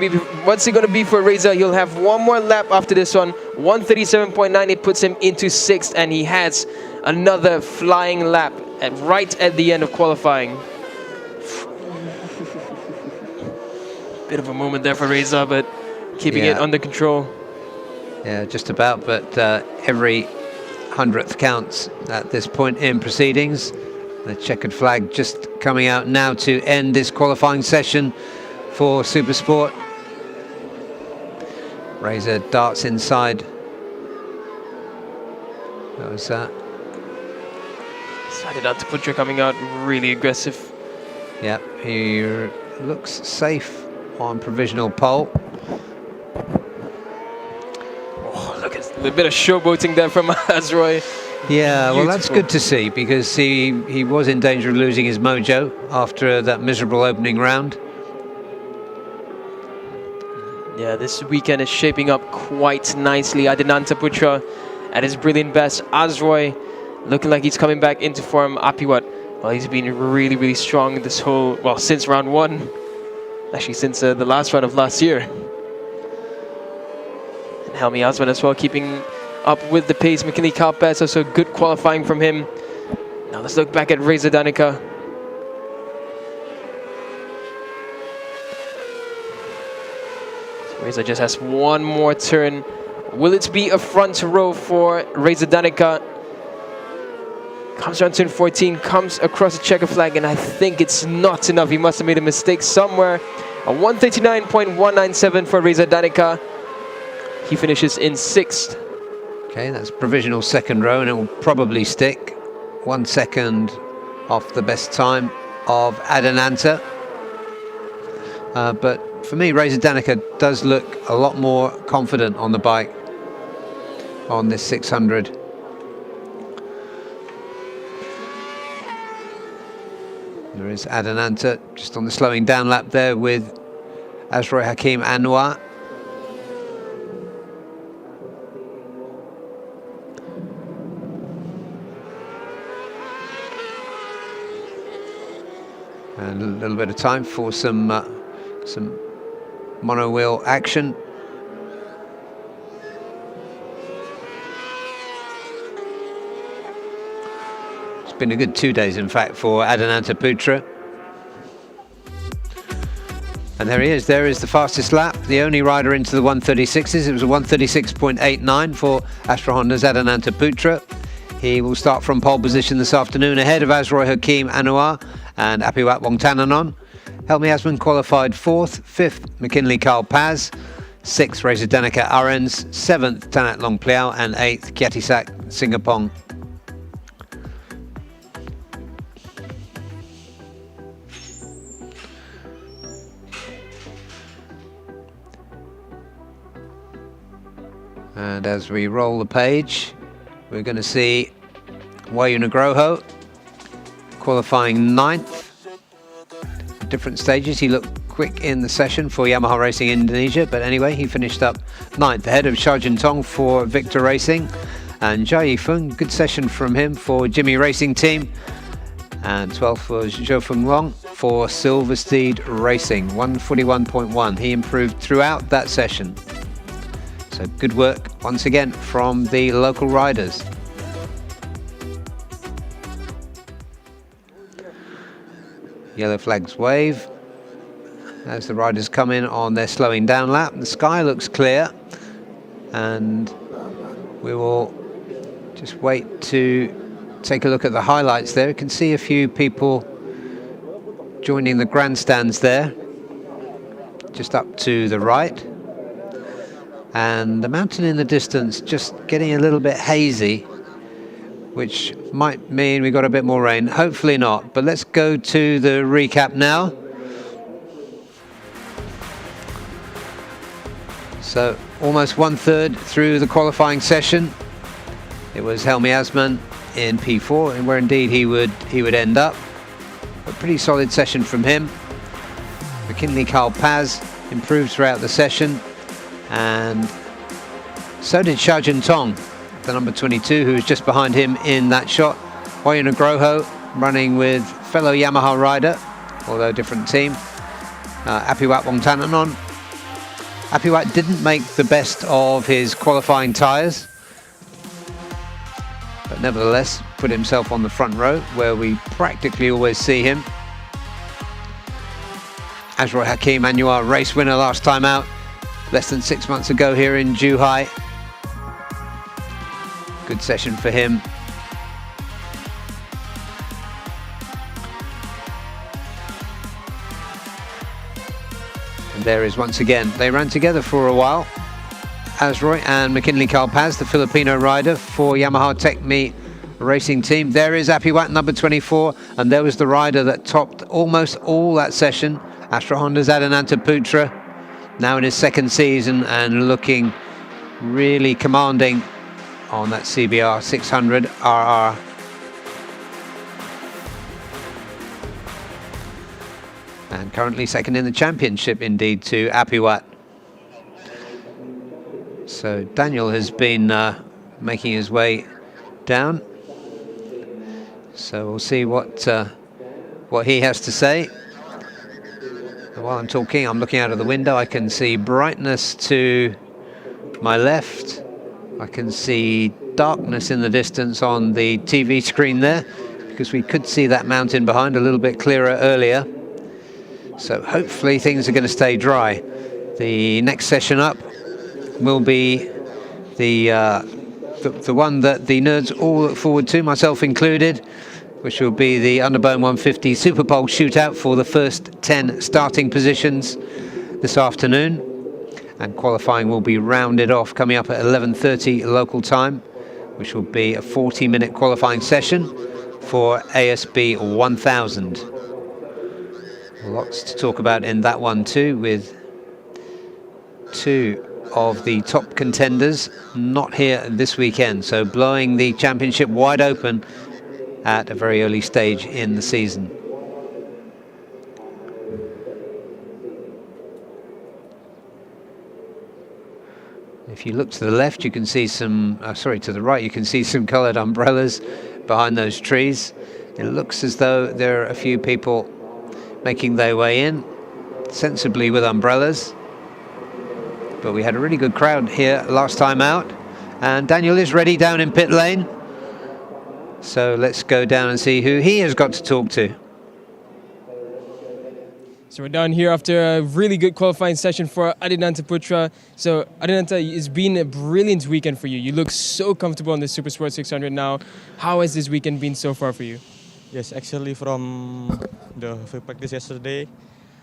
Speaker 4: be for Reza? He'll have one more lap after this one. 137.9. It puts him into 6th, and he has another flying lap right at the end of qualifying. Bit of a moment there for Reza, but keeping it under control.
Speaker 2: Yeah, just about, but every 100th counts at this point in proceedings. The checkered flag just coming out now to end this qualifying session for Supersport. Reza darts inside. That was that.
Speaker 4: Decided not to put you coming out really aggressive.
Speaker 2: Yeah, he looks safe on provisional pole.
Speaker 4: Oh, look at a bit of showboating there from Azroy.
Speaker 2: Yeah, well, that's good to see, because he was in danger of losing his mojo after that miserable opening round.
Speaker 4: Yeah, this weekend is shaping up quite nicely. Adinanta Putra at his brilliant best. Azroy looking like he's coming back into form. Apiwat, well, he's been really, really strong this whole, well, since round 1. Actually, since the last round of last year. And Helmi Asman as well, keeping up with the pace. McKinley Kalpes, also good qualifying from him. Now let's look back at Reza Danica. Reza just has one more turn. Will it be a front row for Reza Danica? Comes around turn 14, comes across the checker flag, and I think it's not enough. He must have made a mistake somewhere. A 139.197 for Reza Danica. He finishes in 6th.
Speaker 2: Okay, that's provisional 2nd row, and it will probably stick. 1 second off the best time of Adenanta. But for me, Reza Danica does look a lot more confident on the bike on this 600. There is Adenanta just on the slowing down lap there with Azroy Hakim Anwar. And a little bit of time for some mono wheel action. It's been a good 2 days, in fact, for Adenanta Putra. And there he is. There is the fastest lap, the only rider into the 136s. It was a 136.89 for Astra Honda's Adenanta Putra. He will start from pole position this afternoon ahead of Azroy Hakim Anwar and Apiwat Wongtananon. Helmi Asman qualified 4th, 5th McKinley Carl Paz, 6th Reza Danica Arens, 7th Tanat Longpliao and 8th Kiatisak Singapong. And as we roll the page, we're going to see Wayu Nugroho qualifying 9th. Different stages. He looked quick in the session for Yamaha Racing Indonesia, but anyway, he finished up 9th ahead of Xia Juntong for Victor Racing, and Jia Yifeng, good session from him for Jimmy Racing Team, and 12th for Zhou Feng Long for Silversteed Racing, 141.1. He improved throughout that session. So good work once again from the local riders. Yellow flags wave as the riders come in on their slowing down lap. The sky looks clear, and we will just wait to take a look at the highlights there. You can see a few people joining the grandstands there, just up to the right. And the mountain in the distance just getting a little bit hazy, which might mean we got a bit more rain. Hopefully not, but let's go to the recap now. So almost 1/3 through the qualifying session. It was Helmi Asman in P4, and where indeed he would end up. A pretty solid session from him. McKinley Carl Paz improved throughout the session, and so did Xia Juntong, the number 22, who was just behind him in that shot. Wayu Nugroho running with fellow Yamaha rider, although different team, Apiwat Wongtananon. Apiwat didn't make the best of his qualifying tyres, but nevertheless put himself on the front row, where we practically always see him. Azroy Hakim Anwar, race winner last time out, less than 6 months ago here in Zhuhai. Good session for him. And there is once again, they ran together for a while. Azroy and McKinley Carl Paz, the Filipino rider for Yamaha Techme Racing Team. There is Apiwat, number 24, and there was the rider that topped almost all that session, Astra Honda's Adenanta Putra, now in his second season and looking really commanding on that CBR 600 RR. And currently second in the championship indeed to Apiwat. So Daniel has been making his way down. So we'll see what he has to say. And while I'm talking, I'm looking out of the window. I can see brightness to my left. I can see darkness in the distance on the TV screen there, because we could see that mountain behind a little bit clearer earlier. So hopefully things are going to stay dry. The next session up will be the one that the nerds all look forward to, myself included, which will be the Underbone 150 Superpole shootout for the first 10 starting positions this afternoon. And qualifying will be rounded off coming up at 11:30 local time, which will be a 40-minute qualifying session, for ASB 1000. Lots to talk about in that one too, with two of the top contenders not here this weekend, so blowing the championship wide open at a very early stage in the season. If you look to the left, you can see some, to the right, you can see some coloured umbrellas behind those trees. It looks as though there are a few people making their way in, sensibly with umbrellas. But we had a really good crowd here last time out. And Daniel is ready down in pit lane. So let's go down and see who he has got to talk to.
Speaker 1: So we're down here after a really good qualifying session for Adinanta Putra. So Adinanta, it's been a brilliant weekend for you. You look so comfortable on the Super Sport 600 now. How has this weekend been so far for you?
Speaker 11: Yes, actually from the free practice yesterday,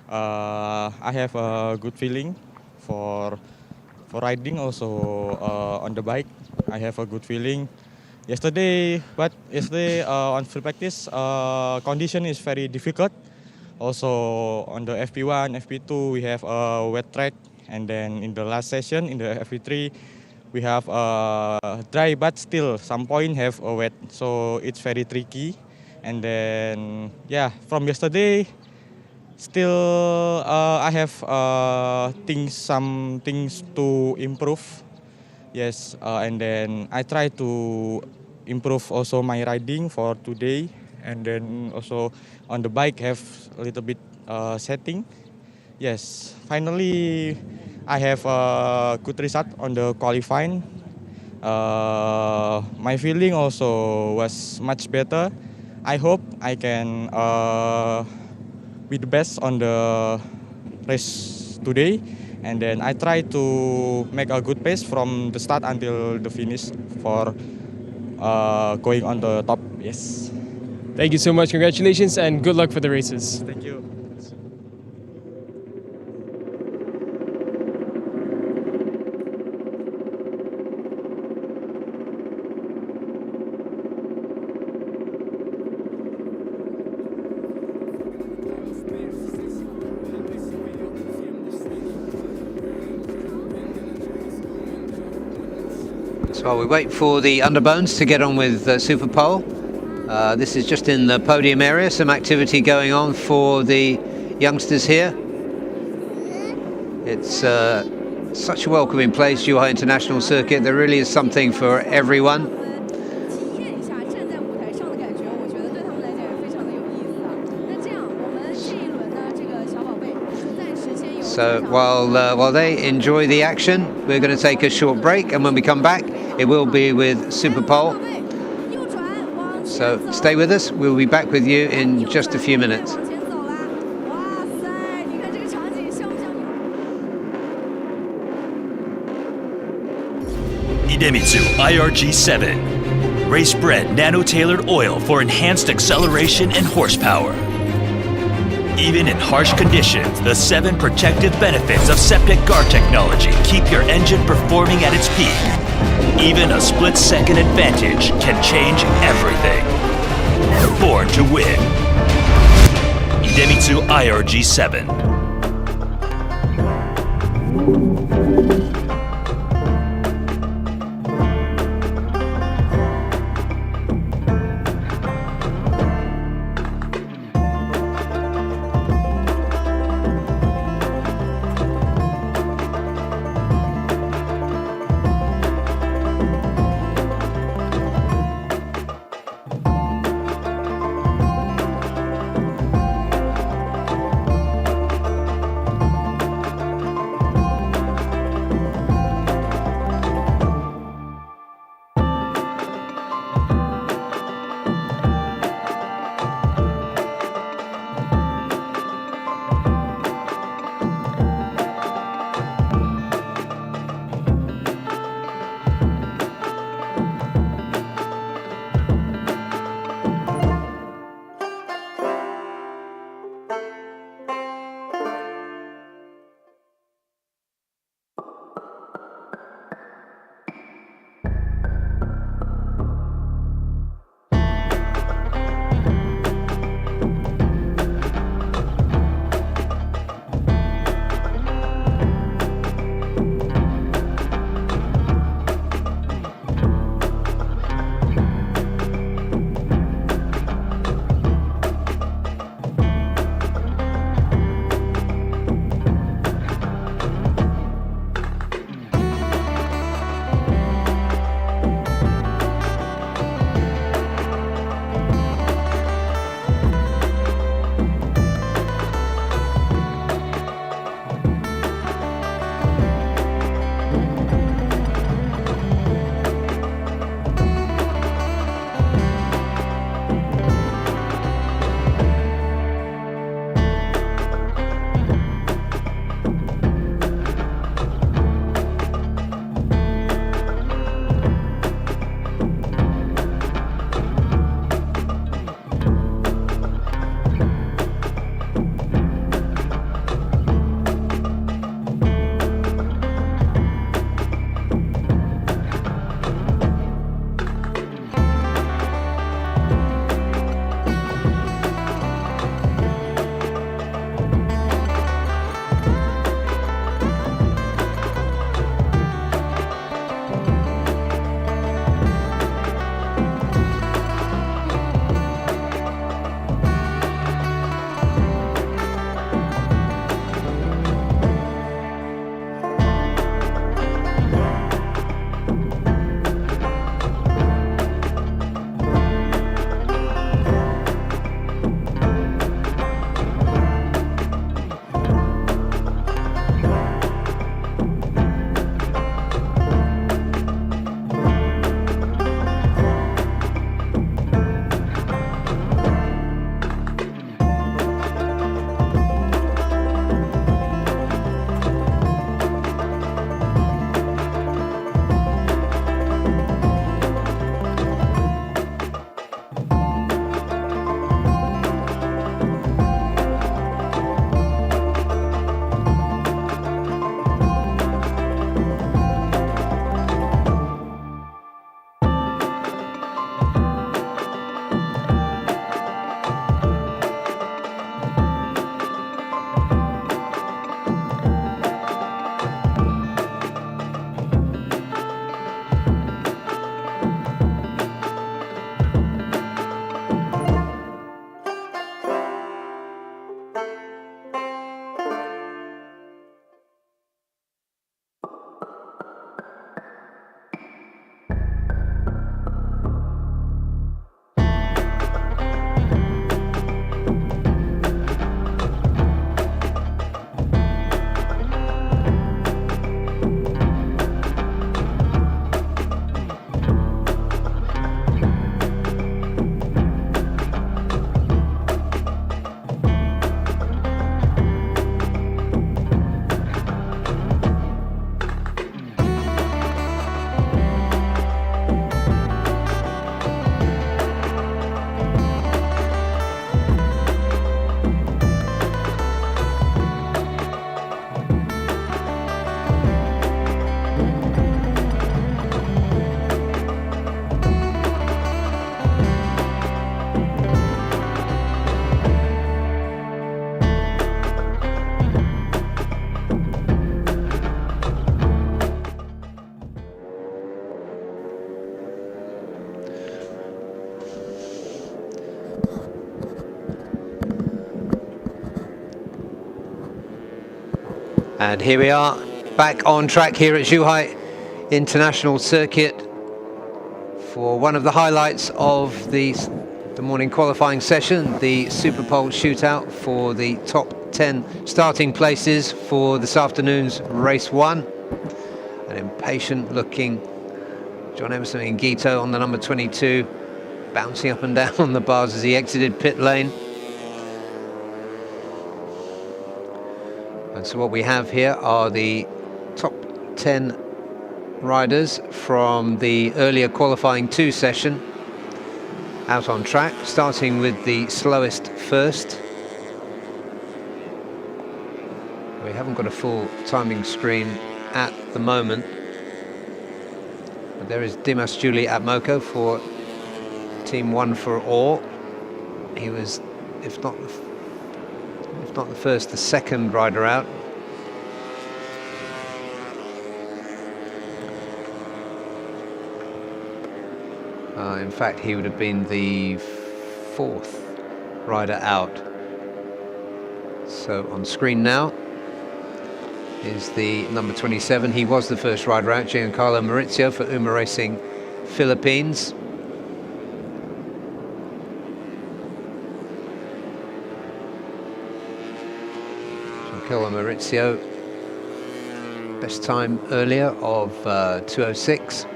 Speaker 11: I have a good feeling for riding, also on the bike. I have a good feeling. Yesterday on free practice, condition is very difficult. Also on the FP1, FP2, we have a wet track, and then in the last session, in the FP3, we have dry, but still some point have a wet, so it's very tricky. And then, yeah, from yesterday, still I have some things to improve. Yes, and then I try to improve also my riding for today, and then also on the bike have a little bit setting. Yes, finally I have a good result on the qualifying. My feeling also was much better. I hope I can be the best on the race today, and then I try to make a good pace from the start until the finish for going on the top. Yes.
Speaker 1: Thank you so much. Congratulations and good luck for the races.
Speaker 11: Thank you.
Speaker 2: So while we wait for the Underbones to get on with Superpole, this is just in the podium area, some activity going on for the youngsters here. It's such a welcoming place, Zhuhai International Circuit. There really is something for everyone. So while they enjoy the action, we're going to take a short break, and when we come back, it will be with Superpole. So stay with us. We'll be back with you in just a few minutes.
Speaker 5: Idemitsu IRG7. Race-bred nano-tailored oil for enhanced acceleration and horsepower. Even in harsh conditions, the 7 protective benefits of septic guard technology keep your engine performing at its peak. Even a split-second advantage can change everything. Born to win. Idemitsu IRG7.
Speaker 2: And here we are, back on track here at Zhuhai International Circuit for one of the highlights of the morning qualifying session, the Superpole shootout for the top 10 starting places for this afternoon's race 1. An impatient looking John Emerson and Gito on the number 22, bouncing up and down on the bars as he exited pit lane. And so what we have here are the top 10 riders from the earlier qualifying 2 session out on track, starting with the slowest first. We haven't got a full timing screen at the moment, but there is Dimas Juli Atmoko for Team 1 for All. He was, if not the first, the second rider out. In fact, he would have been the 4th rider out. So on screen now is the number 27. He was the first rider out, Giancarlo Maurizio for UMA Racing Philippines. Giancarlo Maurizio, best time earlier of 2:06.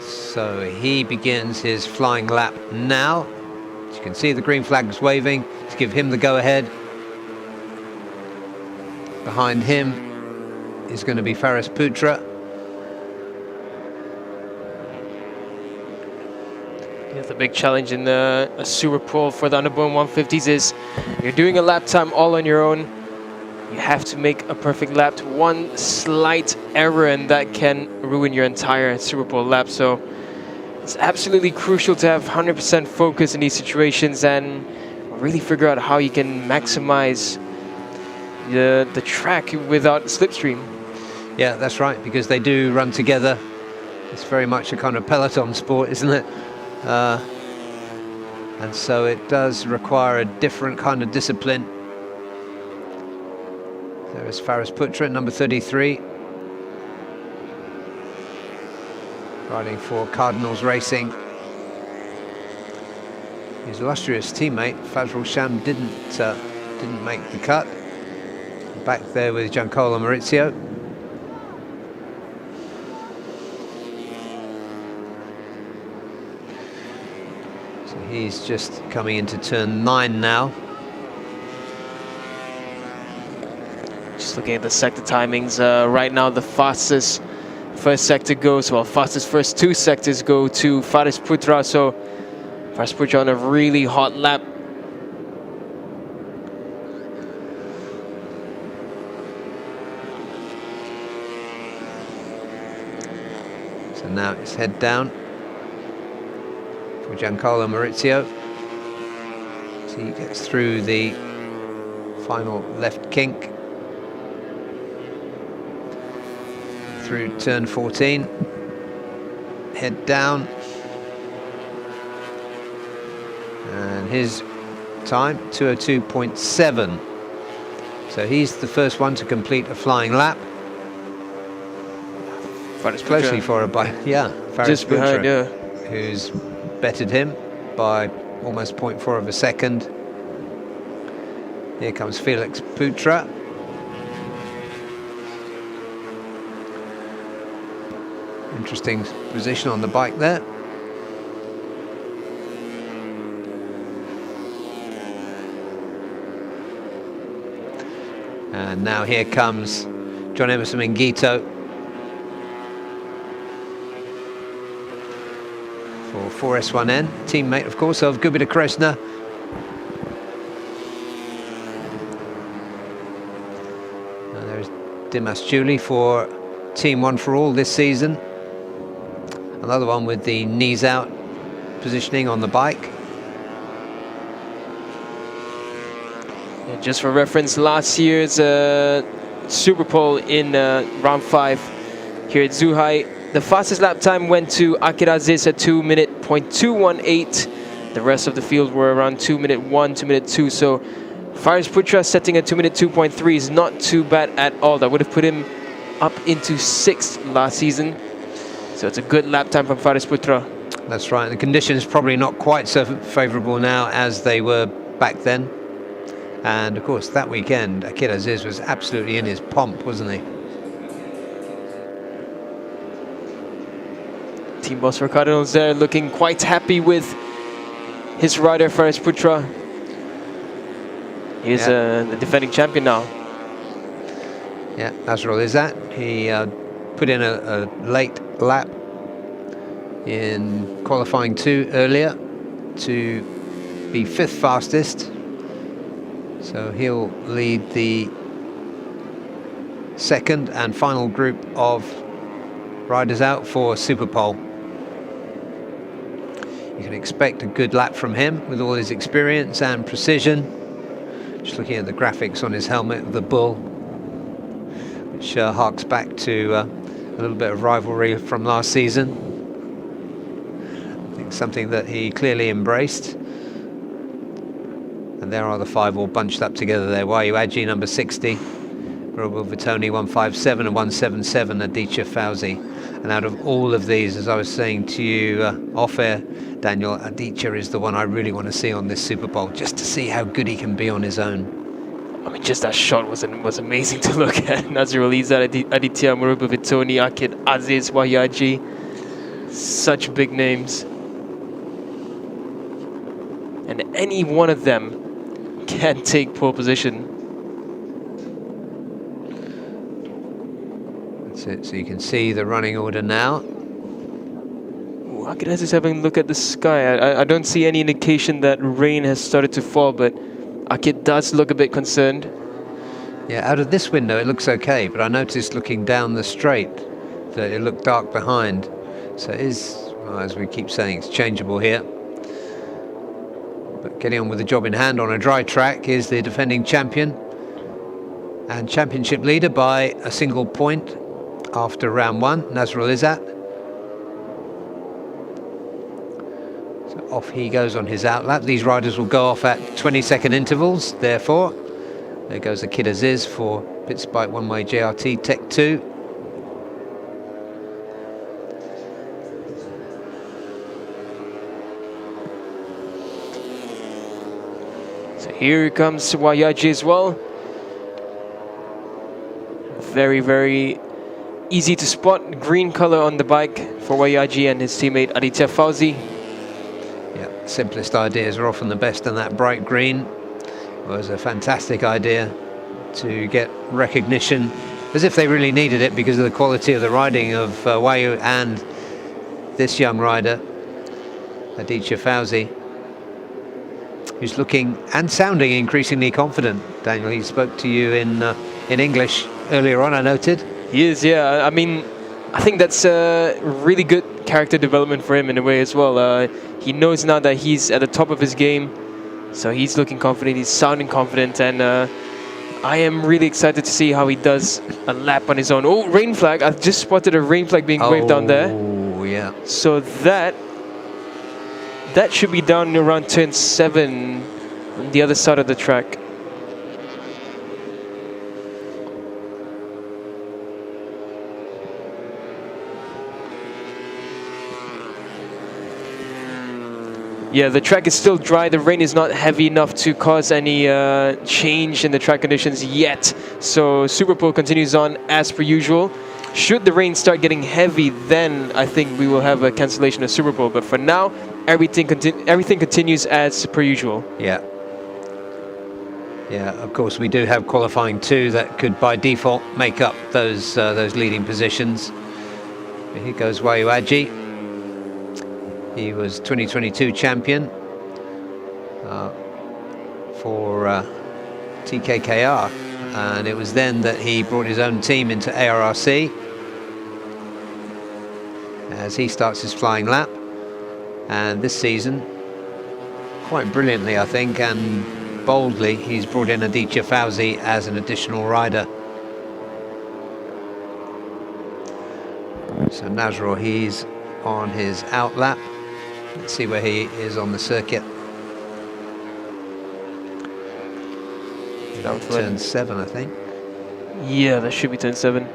Speaker 2: So he begins his flying lap now. As you can see, the green flag's waving to give him the go-ahead. Behind him is going to be Faris Putra.
Speaker 4: Yeah, the big challenge in the Superpole for the Underbone 150s is you're doing a lap time all on your own. You have to make a perfect lap. One slight error and that can ruin your entire Superpole lap. So it's absolutely crucial to have 100% focus in these situations and really figure out how you can maximize the track without slipstream.
Speaker 2: Yeah, that's right, because they do run together. It's very much a kind of peloton sport, isn't it? And so it does require a different kind of discipline. There is Faris Putra, number 33. Riding for Cardinals Racing. His illustrious teammate Fazrul Sham didn't make the cut. Back there with Giancarlo Maurizio. So he's just coming into turn 9 now.
Speaker 4: Just looking at the sector timings, right now the fastest first sector goes, well, fastest first 2 sectors go to Faris Putra, so Faris Putra on a really hot lap.
Speaker 2: So now it's head down for Giancarlo Maurizio. So he gets through the final left kink. Through turn 14. head down. And his time, 2:02.7. So he's the first one to complete a flying lap. Closely followed by,
Speaker 4: just behind,
Speaker 2: who's bettered him by almost 0.4 of a second. Here comes Felix Putra. Interesting position on the bike there. And now here comes John Emerson Mingito for 4S1N, teammate, of course, of Gubita Kresna. And there's Dimas Juli for Team One for All this season. Another one with the knees out positioning on the bike.
Speaker 4: Yeah, just for reference, last year's Super Pole in round 5 here at Zhuhai, the fastest lap time went to Akira Aziz at 2:02.18. The rest of the field were around 2:01, 2:02. So Faris Putra setting at 2:02.3 is not too bad at all. That would have put him up into 6th last season. So it's a good lap time from Faris Putra.
Speaker 2: That's right. The conditions probably not quite so favourable now as they were back then. And of course, that weekend, Akira Aziz was absolutely in his pomp, wasn't he?
Speaker 4: Team boss for Cardinals there, looking quite happy with his rider, Faris Putra. He's the defending champion now.
Speaker 2: Yeah, Nasrul Izzat. He put in a late lap in qualifying 2 earlier to be 5th fastest. So he'll lead the second and final group of riders out for Super Pole. You can expect a good lap from him with all his experience and precision. Just looking at the graphics on his helmet, the bull, which harks back to a little bit of rivalry from last season. I think something that he clearly embraced. And there are the 5 all bunched up together there. Wayu Aji, number 60. Robo Vitoni, 157, and 177, Aditya Fauzi. And out of all of these, as I was saying to you off-air, Daniel, Aditya is the one I really want to see on this Super Bowl, just to see how good he can be on his own.
Speaker 4: I mean, just that shot was amazing to look at. Nazrul Izzat, Aditya, Muruba Vitoni, Akid Aziz, Wahyaji. Such big names. And any one of them can take pole position.
Speaker 2: That's it, so you can see the running order now.
Speaker 4: Akid Aziz having a look at the sky. I don't see any indication that rain has started to fall, but Akid does look a bit concerned.
Speaker 2: Yeah, out of this window it looks okay, but I noticed looking down the straight that it looked dark behind. So it is, well, as we keep saying, it's changeable here. But getting on with the job in hand on a dry track is the defending champion and championship leader by a single point after round 1, Nazrul Izzat. So off he goes on his outlap. These riders will go off at 20-second intervals, therefore. There goes Akid Aziz for Pitspike one-way JRT Tech 2.
Speaker 4: So here comes Wahyaji as well. Very, very easy to spot. Green color on the bike for Wahyaji and his teammate Aditya Fauzi.
Speaker 2: Yeah, simplest ideas are often the best, and that bright green was a fantastic idea to get recognition, as if they really needed it because of the quality of the riding of Wayu and this young rider, Aditya Fauzi, who's looking and sounding increasingly confident. Daniel, he spoke to you in English earlier on, I noted.
Speaker 4: He is, yeah. I mean, I think that's a really good character development for him in a way as well. He knows now that he's at the top of his game, so he's looking confident, he's sounding confident, and I am really excited to see how he does a lap on his own. Oh, rain flag. I've just spotted a rain flag being waved down there.
Speaker 2: Oh, yeah.
Speaker 4: So that should be down around turn 7 on the other side of the track. Yeah, the track is still dry. The rain is not heavy enough to cause any change in the track conditions yet. So Superpole continues on as per usual. Should the rain start getting heavy, then I think we will have a cancellation of Superpole. But for now, everything continues as per usual.
Speaker 2: Yeah. Yeah, of course, we do have qualifying 2 that could by default make up those leading positions. But here goes Wayuaji. He was 2022 champion for TKKR, and it was then that he brought his own team into ARRC as he starts his flying lap. And this season, quite brilliantly, I think, and boldly, he's brought in Aditya Fauzi as an additional rider. So Nazrul, he's on his out lap. Let's see where he is on the circuit. Turn 7, I think.
Speaker 4: Yeah, that should be turn 7.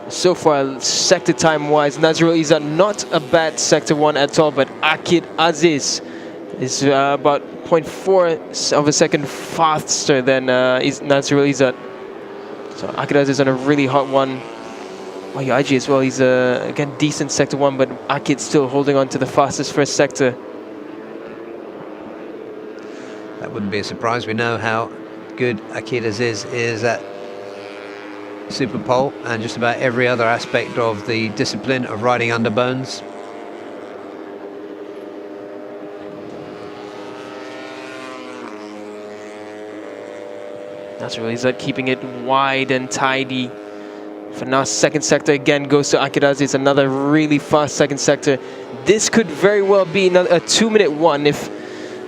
Speaker 4: So far, sector time-wise, Nazrul Izzat not a bad sector 1 at all, but Akid Aziz is about 0.4 of a second faster than Nazrul Izzat. So Akid Aziz on a really hot one. Wayuaji as well, he's again decent sector 1, but Akid still holding on to the fastest first sector.
Speaker 2: That wouldn't be a surprise. We know how good Akid Aziz is at Superpole and just about every other aspect of the discipline of riding underbones.
Speaker 4: Nazrul Izzat keeping it wide and tidy. For now, second sector again goes to Akid Aziz, another really fast second sector. This could very well be another, a 2-minute one, if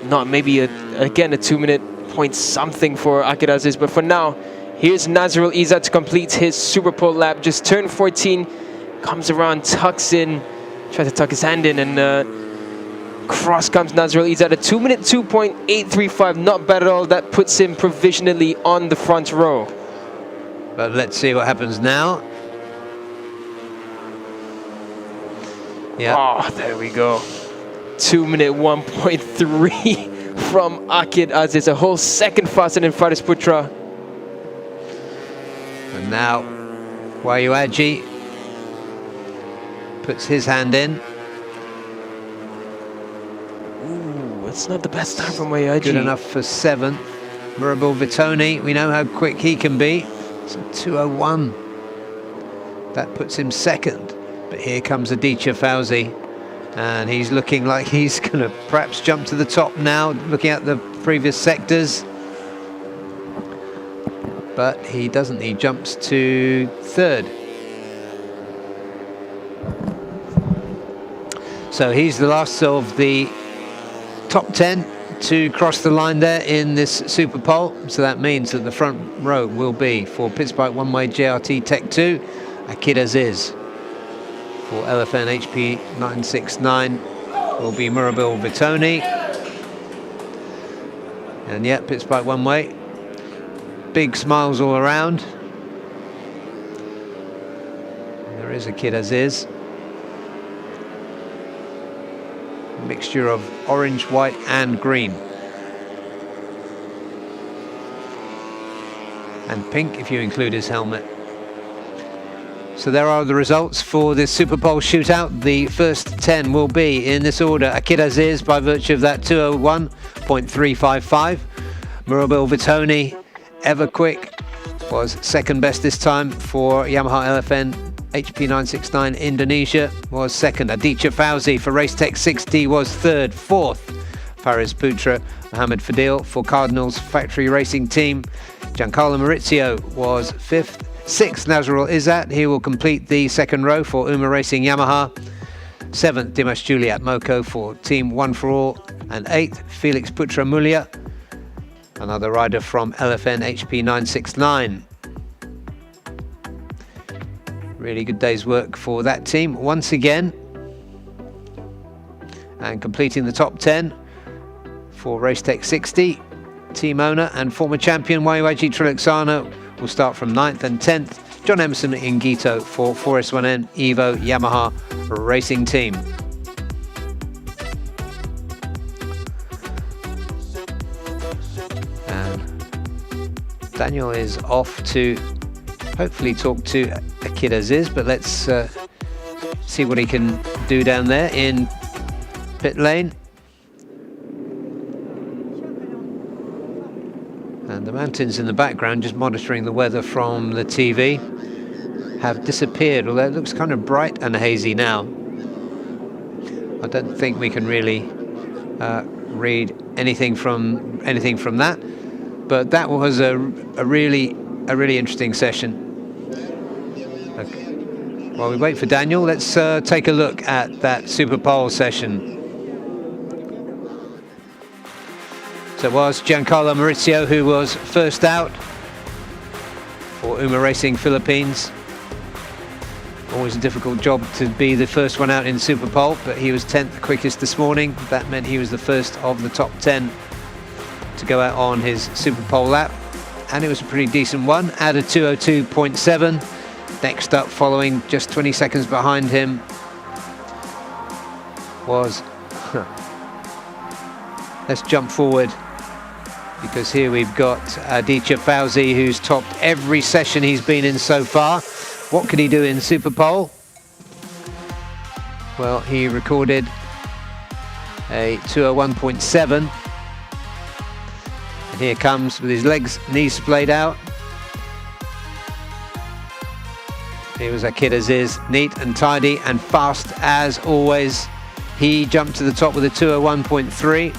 Speaker 4: not maybe again a 2-minute point something for Akid Aziz. But for now, here's Nazrul Izzat to complete his Superpole lap. Just turned 14, comes around, tucks in, tries to tuck his hand in, and cross comes Nazrul Izzat. A 2-minute 2.835, not bad at all. That puts him provisionally on the front row.
Speaker 2: But let's see what happens now. Yeah.
Speaker 4: Oh, there we go. 2-minute 1.3 from Akid Aziz, a whole second faster than Faris Putra.
Speaker 2: And now Wayuaji puts his hand in.
Speaker 4: Ooh, it's not the best time from Wayuaji.
Speaker 2: Good enough for 7th. Murabul Vitoni, we know how quick he can be. It's a 2:01. That puts him 2nd. But here comes Aditya Fauzi, and he's looking like he's going to perhaps jump to the top now, looking at the previous sectors. But he doesn't, he jumps to 3rd. So he's the last of the top 10 to cross the line there in this Superpole. So that means that the front row will be for Pittsbike One Way JRT Tech 2, Akid Aziz. For LFN HP 969 will be Murabul Vitoni. And yeah, Pittsbike One Way. Big smiles all around. There is Akid Aziz. Mixture of orange, white and green. And pink if you include his helmet. So there are the results for this Superpole shootout. The first 10 will be in this order. Akid Aziz by virtue of that 2:01.355. Murabul Vitoni, ever quick, was 2nd best this time for Yamaha LFN HP 969 Indonesia, was 2nd. Aditya Fauzi for Racetech 60 was 3rd. 4th, Faris Putra. Mohamed Fadil for Cardinals Factory Racing Team. Giancarlo Maurizio was 5th. 6th, Nazrul Izzat. He will complete the 2nd row for Uma Racing Yamaha. 7th, Dimash Juliat Moko for Team One for All. And 8th, Felix Putra Mulia, another rider from LFN HP 969. Really good day's work for that team once again. And completing the top 10 for Racetech 60, team owner and former champion Waiwaji Triluxana will start from 9th and 10th. John Emerson in Gito for 4S1N Evo Yamaha Racing Team. And Daniel is off to hopefully talk to Akid Aziz, but let's see what he can do down there in pit lane. And the mountains in the background, just monitoring the weather from the TV, have disappeared, although it looks kind of bright and hazy now. I don't think we can really read anything from that, but that was a really interesting session. Okay. While we wait for Daniel, let's take a look at that Super Pole session. So it was Giancarlo Maurizio who was first out for Uma Racing Philippines. Always a difficult job to be the first one out in Super Pole, but he was 10th quickest this morning. That meant he was the first of the top 10 to go out on his Super Pole lap, and it was a pretty decent one at a 2:02.7. Next up, following just 20 seconds behind him, was let's jump forward, because here we've got Aditya Fauzi, who's topped every session he's been in so far. What could he do in Super Pole? Well, he recorded a 2:01.7. And here comes with his knees splayed out. Here was Akid Aziz, neat and tidy and fast as always. He jumped to the top with a 2:01.3.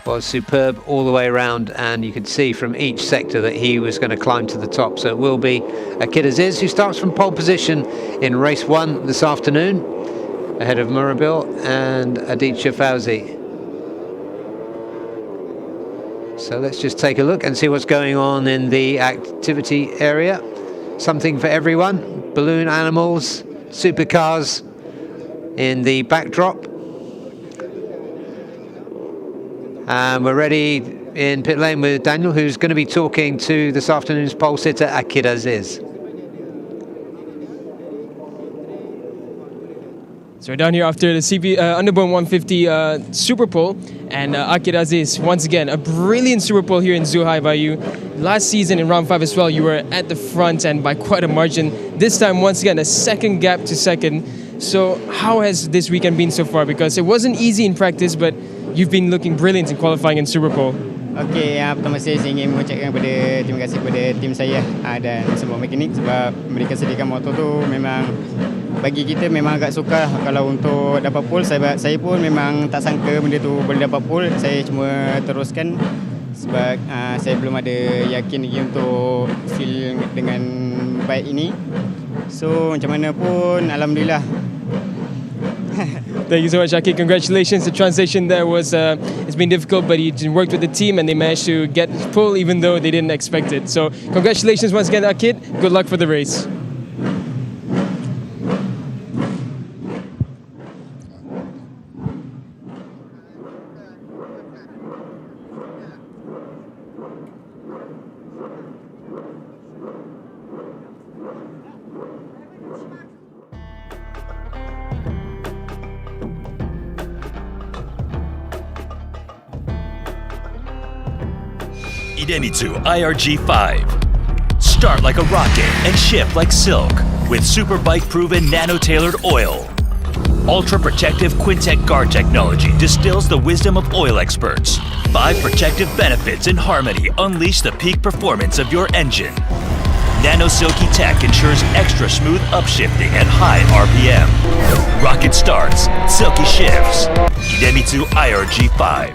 Speaker 2: Was superb all the way around, and you could see from each sector that he was going to climb to the top. So it will be Akid Aziz, who starts from pole position in race 1 this afternoon, ahead of Murabil and Aditya Fauzi. So let's just take a look and see what's going on in the activity area. Something for everyone. Balloon animals, supercars in the backdrop. And we're ready in pit lane with Daniel, who's going to be talking to this afternoon's pole sitter, Akid Aziz.
Speaker 1: So we're down here after the Underbone 150 Super Pole, and Akid Aziz, once again, a brilliant Super Pole here in Zhuhai by you. Last season in round 5 as well, you were at the front and by quite a margin. This time, once again, a second gap to second. So how has this weekend been so far? Because it wasn't easy in practice, but you've been looking brilliant in qualifying in Super Pole.
Speaker 12: Okey, yang pertama saya ingin mengucapkan terima kasih kepada tim saya dan semua mekanik sebab mereka sediakan motor tu memang bagi kita memang agak sukar kalau untuk dapat pole. Saya pun memang tak sangka benda tu boleh dapat pole. Saya cuma teruskan sebab saya belum ada yakin lagi untuk feel dengan bike ini. So macam mana pun alhamdulillah.
Speaker 1: Thank you so much, Akid. Congratulations. The transition there was, it's been difficult, but you worked with the team and they managed to get pole even though they didn't expect it. So congratulations once again, Akid. Good luck for the race.
Speaker 5: Idemitsu IRG5. Start like a rocket and ship like silk with Superbike proven nano-tailored oil. Ultra protective Quintec guard technology distills the wisdom of oil experts. 5 protective benefits in harmony unleash the peak performance of your engine. Nano Silky Tech ensures extra smooth upshifting at high RPM. Rocket starts, silky shifts. Idemitsu IRG5.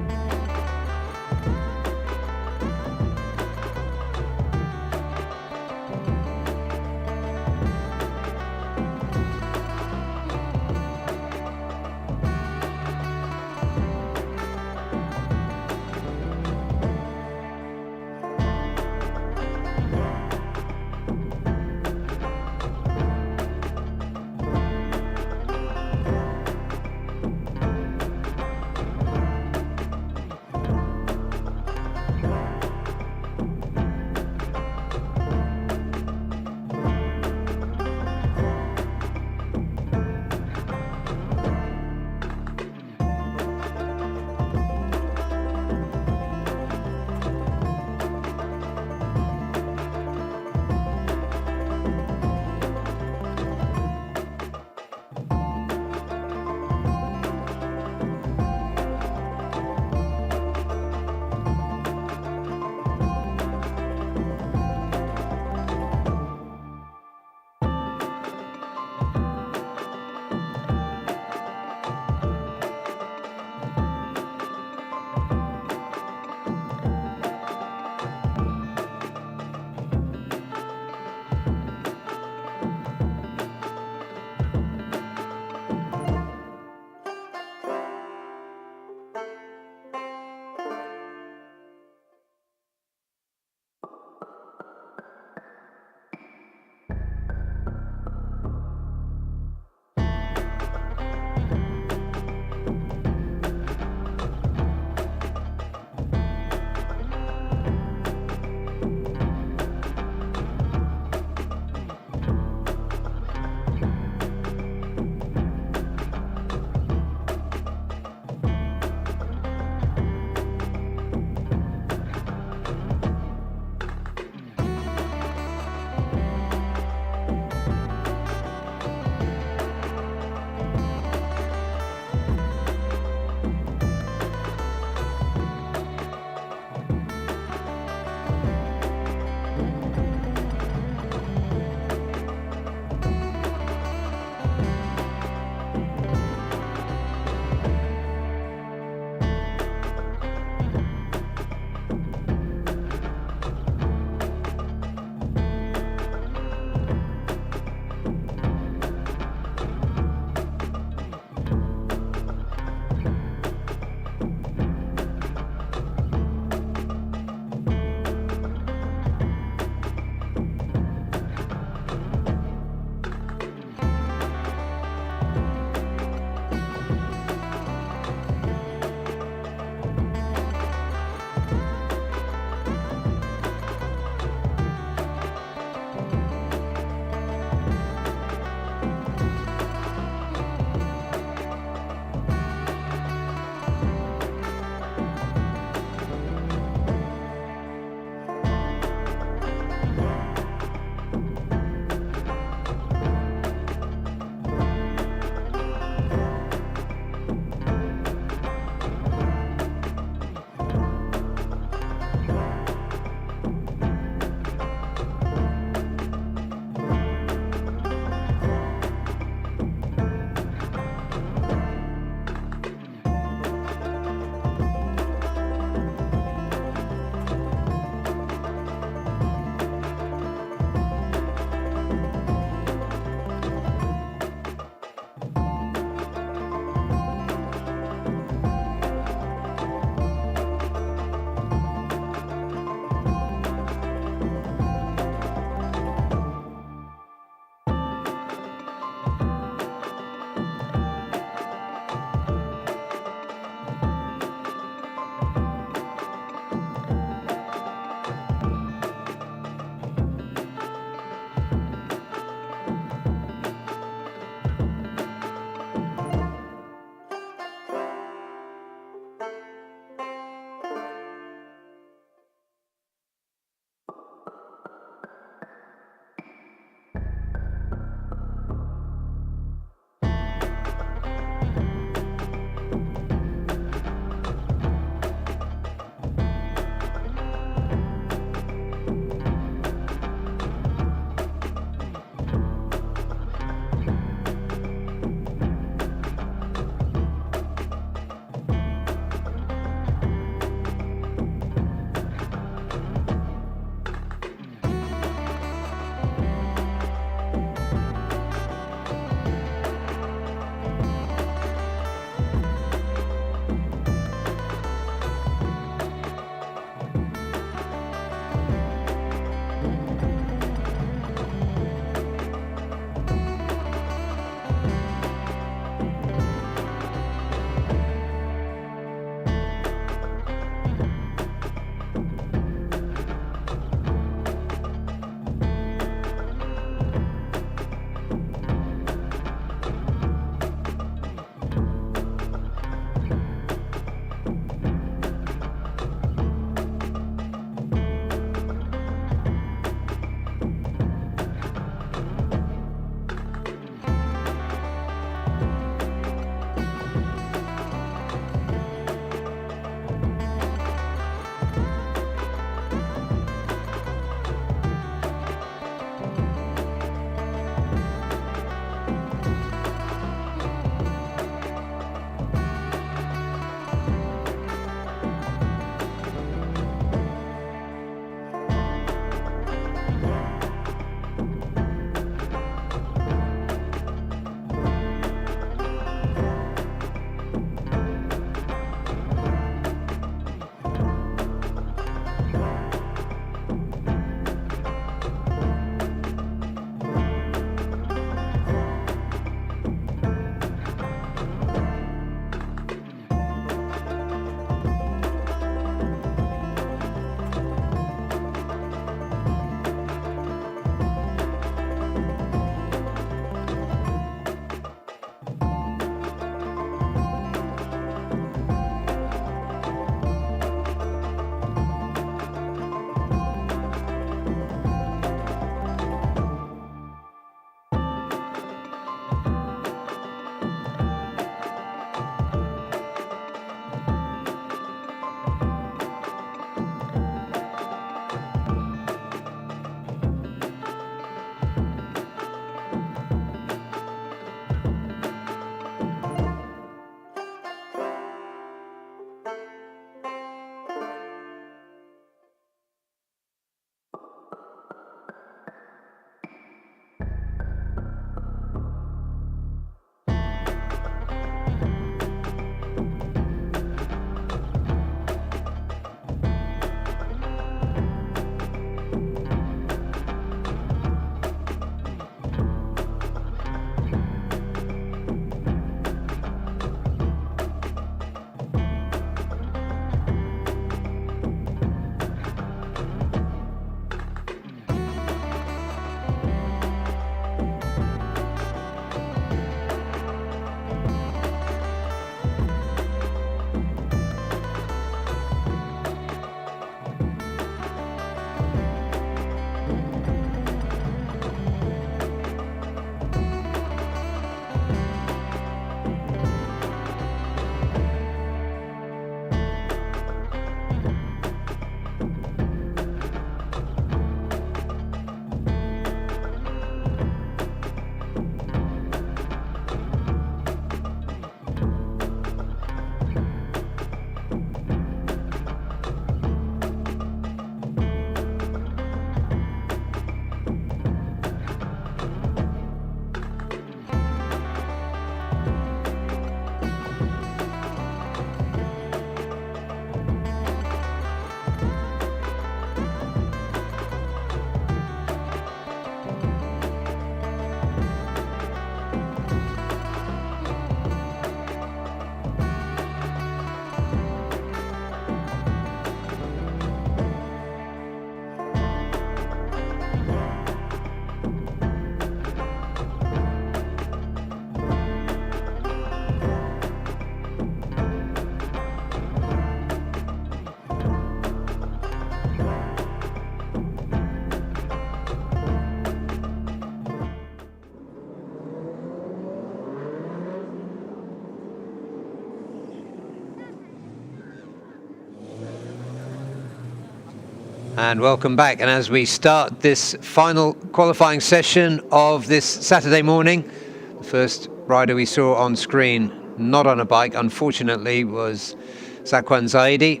Speaker 2: And welcome back. And as we start this final qualifying session of this Saturday morning, the first rider we saw on screen, not on a bike, unfortunately, was Zakwan Zaidi,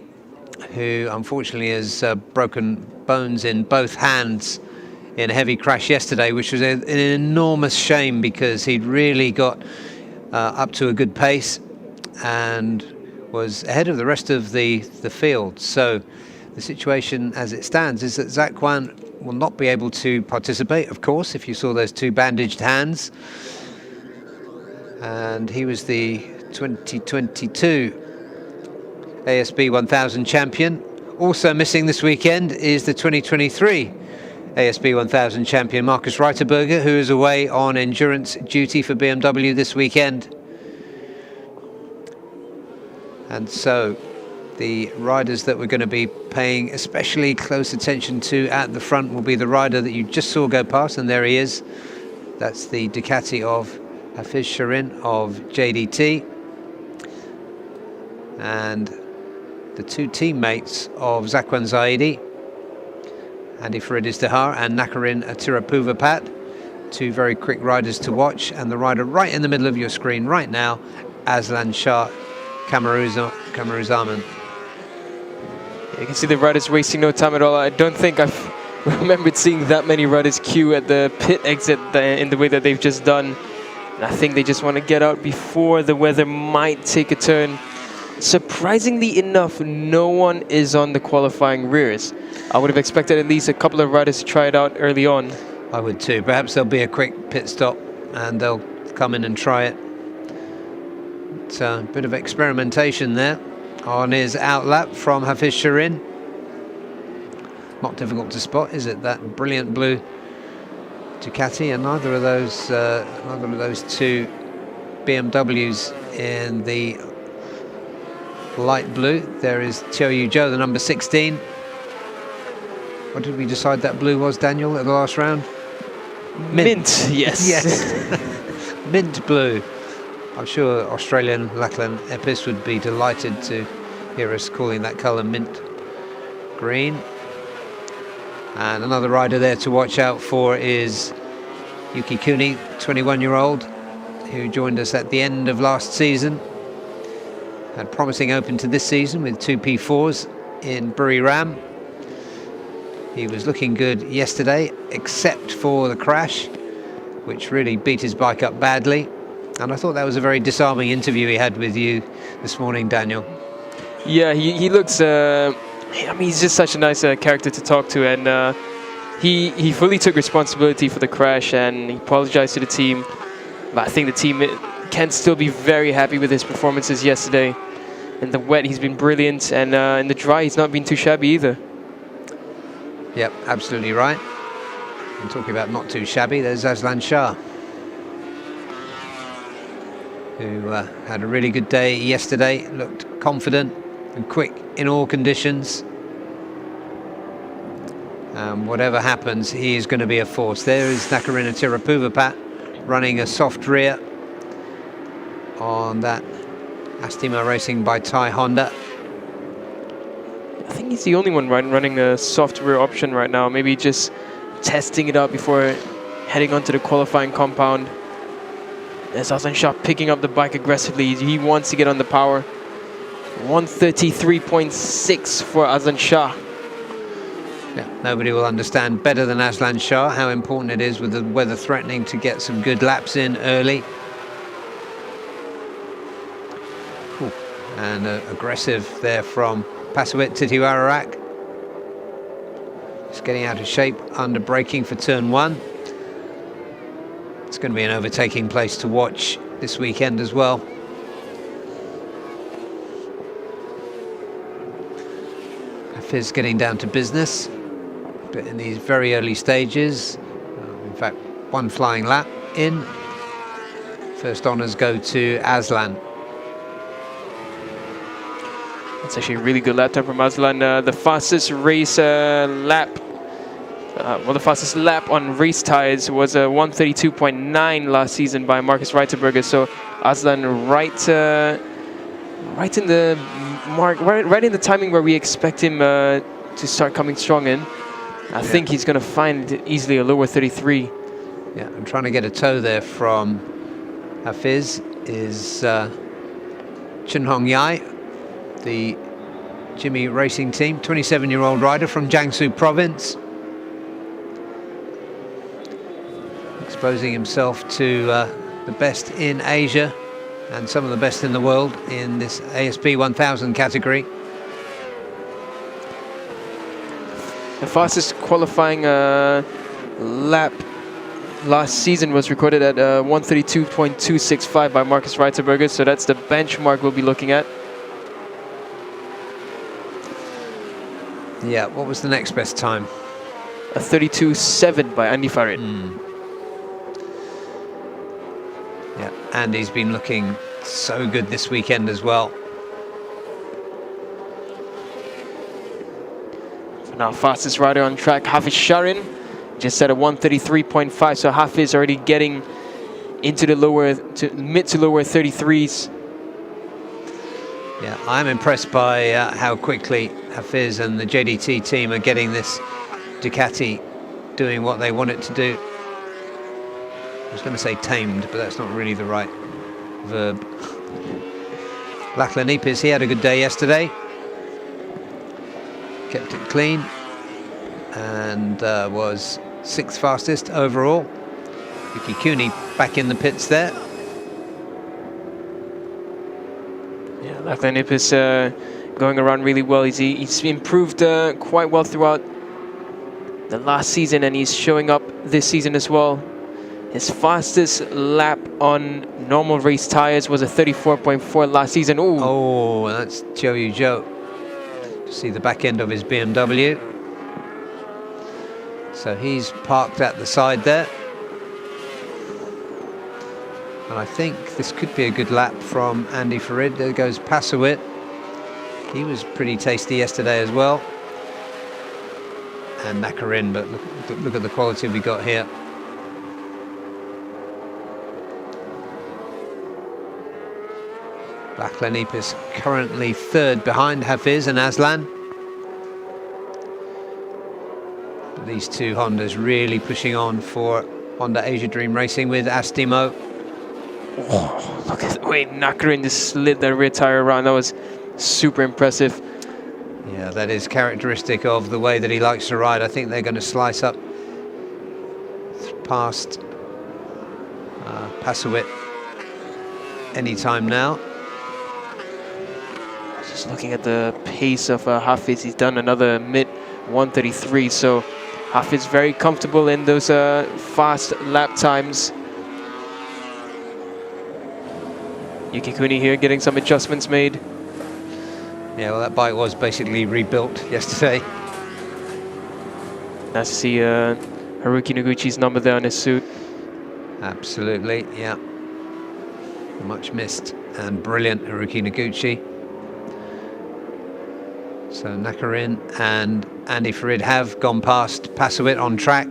Speaker 2: who unfortunately has broken bones in both hands in a heavy crash yesterday, which was an enormous shame because he'd really got up to a good pace and was ahead of the rest of the field. So the situation as it stands is that Zakwan will not be able to participate, of course, if you saw those two bandaged hands. And he was the 2022 ASB 1000 champion. Also missing this weekend is the 2023 ASB 1000 champion, Markus Reiterberger, who is away on endurance duty for BMW this weekend. And so the riders that we're going to be paying especially close attention to at the front will be the rider that you just saw go past, and there he is. That's the Ducati of Hafiz Shirin of JDT, and the two teammates of Zakwan Zaidi, Andy Faridis-Dahar and Nakarin Atirapuvapat, two very quick riders to watch, and the rider right in the middle of your screen right now, Aslan Shah Kamaruzaman.
Speaker 4: You can see the riders wasting no time at all. I don't think I've remembered seeing that many riders queue at the pit exit in the way that they've just done. And I think they just want to get out before the weather might take a turn. Surprisingly enough, no one is on the qualifying rears. I would have expected at least a couple of riders to try it out early on.
Speaker 2: I would too. Perhaps there'll be a quick pit stop and they'll come in and try it. It's a bit of experimentation there on his outlap from Hafiz Shirin. Not difficult to spot, is it? That brilliant blue Ducati, and neither of those two BMWs in the light blue. There is Qiu Zhou, the number 16. What did we decide that blue was, Daniel, at the last round?
Speaker 4: Mint, yes.
Speaker 2: Yes. Mint blue. I'm sure Australian Lachlan Epis would be delighted to hear us calling that colour mint green. And another rider there to watch out for is Yuki Kuni, 21-year-old, who joined us at the end of last season. Had promising open to this season with two P4s in Buriram. He was looking good yesterday, except for the crash, which really beat his bike up badly. And I thought that was a very disarming interview he had with you this morning, Daniel.
Speaker 4: Yeah, he looks... I mean, he's just such a nice character to talk to, and he fully took responsibility for the crash, and he apologized to the team. But I think the team can still be very happy with his performances yesterday. In the wet, he's been brilliant, and in the dry, he's not been too shabby either.
Speaker 2: Yep, absolutely right. And talking about not too shabby, there's Aslan Shah, who had a really good day yesterday, looked confident and quick in all conditions. Whatever happens, he is going to be a force. There is Nakarina Tirapuvapat running a soft rear on that Astima Racing by Thai Honda.
Speaker 4: I think he's the only one running a soft rear option right now. Maybe just testing it out before heading onto the qualifying compound. There's Aslan Shah picking up the bike aggressively. He wants to get on the power. 133.6 for Aslan Shah.
Speaker 2: Yeah, nobody will understand better than Aslan Shah how important it is with the weather threatening to get some good laps in early. Ooh, and aggressive there from Pasawit Titiwararak. Just getting out of shape under braking for turn one. It's going to be an overtaking place to watch this weekend as well. Hafiz getting down to business, but in these very early stages, in fact, one flying lap in. First honours go to Aslan.
Speaker 4: That's actually a really good lap time from Aslan. The fastest race lap, the fastest lap on race tires was 132.9 last season by Markus Reiterberger. So Aslan right in the mark, right in the timing where we expect him to start coming strong in. I think he's going to find easily a lower 33.
Speaker 2: Yeah, I'm trying to get a toe there from Hafiz is Chun Hong Yai, the Jimmy Racing Team, 27-year-old rider from Jiangsu province. Exposing himself to the best in Asia and some of the best in the world in this ASP 1000 category.
Speaker 4: The fastest qualifying lap last season was recorded at 132.265 by Marcus Reiterberger, so that's the benchmark we'll be looking at.
Speaker 2: Yeah, what was the next best time?
Speaker 4: A 32.7 by Andy Farid.
Speaker 2: Yeah, Andy's been looking so good this weekend as well.
Speaker 4: For now, fastest rider on track, Hafiz Sharin, just at a 133.5, so Hafiz already getting into the mid to lower 33s.
Speaker 2: Yeah, I'm impressed by how quickly Hafiz and the JDT team are getting this Ducati doing what they want it to do. I was going to say tamed, but that's not really the right verb. Lachlan Epis, he had a good day yesterday. Kept it clean and was 6th fastest overall. Yuki Cooney back in the pits there.
Speaker 4: Yeah, Lachlan Epis going around really well. He's improved quite well throughout the last season, and he's showing up this season as well. His fastest lap on normal race tires was a 34.4 last season. Ooh.
Speaker 2: Oh, that's Zhou Yu Zhou. See the back end of his BMW. So he's parked at the side there. And I think this could be a good lap from Andy Farid. There goes Passowit. He was pretty tasty yesterday as well. And Nakarin, but look at the quality we got here. Lachlan Epis currently 3rd behind Hafiz and Aslan. But these two Hondas really pushing on for Honda Asia Dream Racing with Astimo.
Speaker 4: Oh, look at the way Nakarin just slid that rear tire around. That was super impressive.
Speaker 2: Yeah, that is characteristic of the way that he likes to ride. I think they're going to slice up past Passowit anytime now.
Speaker 4: Just looking at the pace of Hafiz, he's done another mid 133, so Hafiz very comfortable in those fast lap times. Yuki Cooney here getting some adjustments made.
Speaker 2: Yeah, well, that bike was basically rebuilt yesterday.
Speaker 4: Nice to see Haruki Noguchi's number there on his suit.
Speaker 2: Absolutely, yeah. Much missed and brilliant Haruki Noguchi. So Nakarin and Andy Farid have gone past Passowit on track.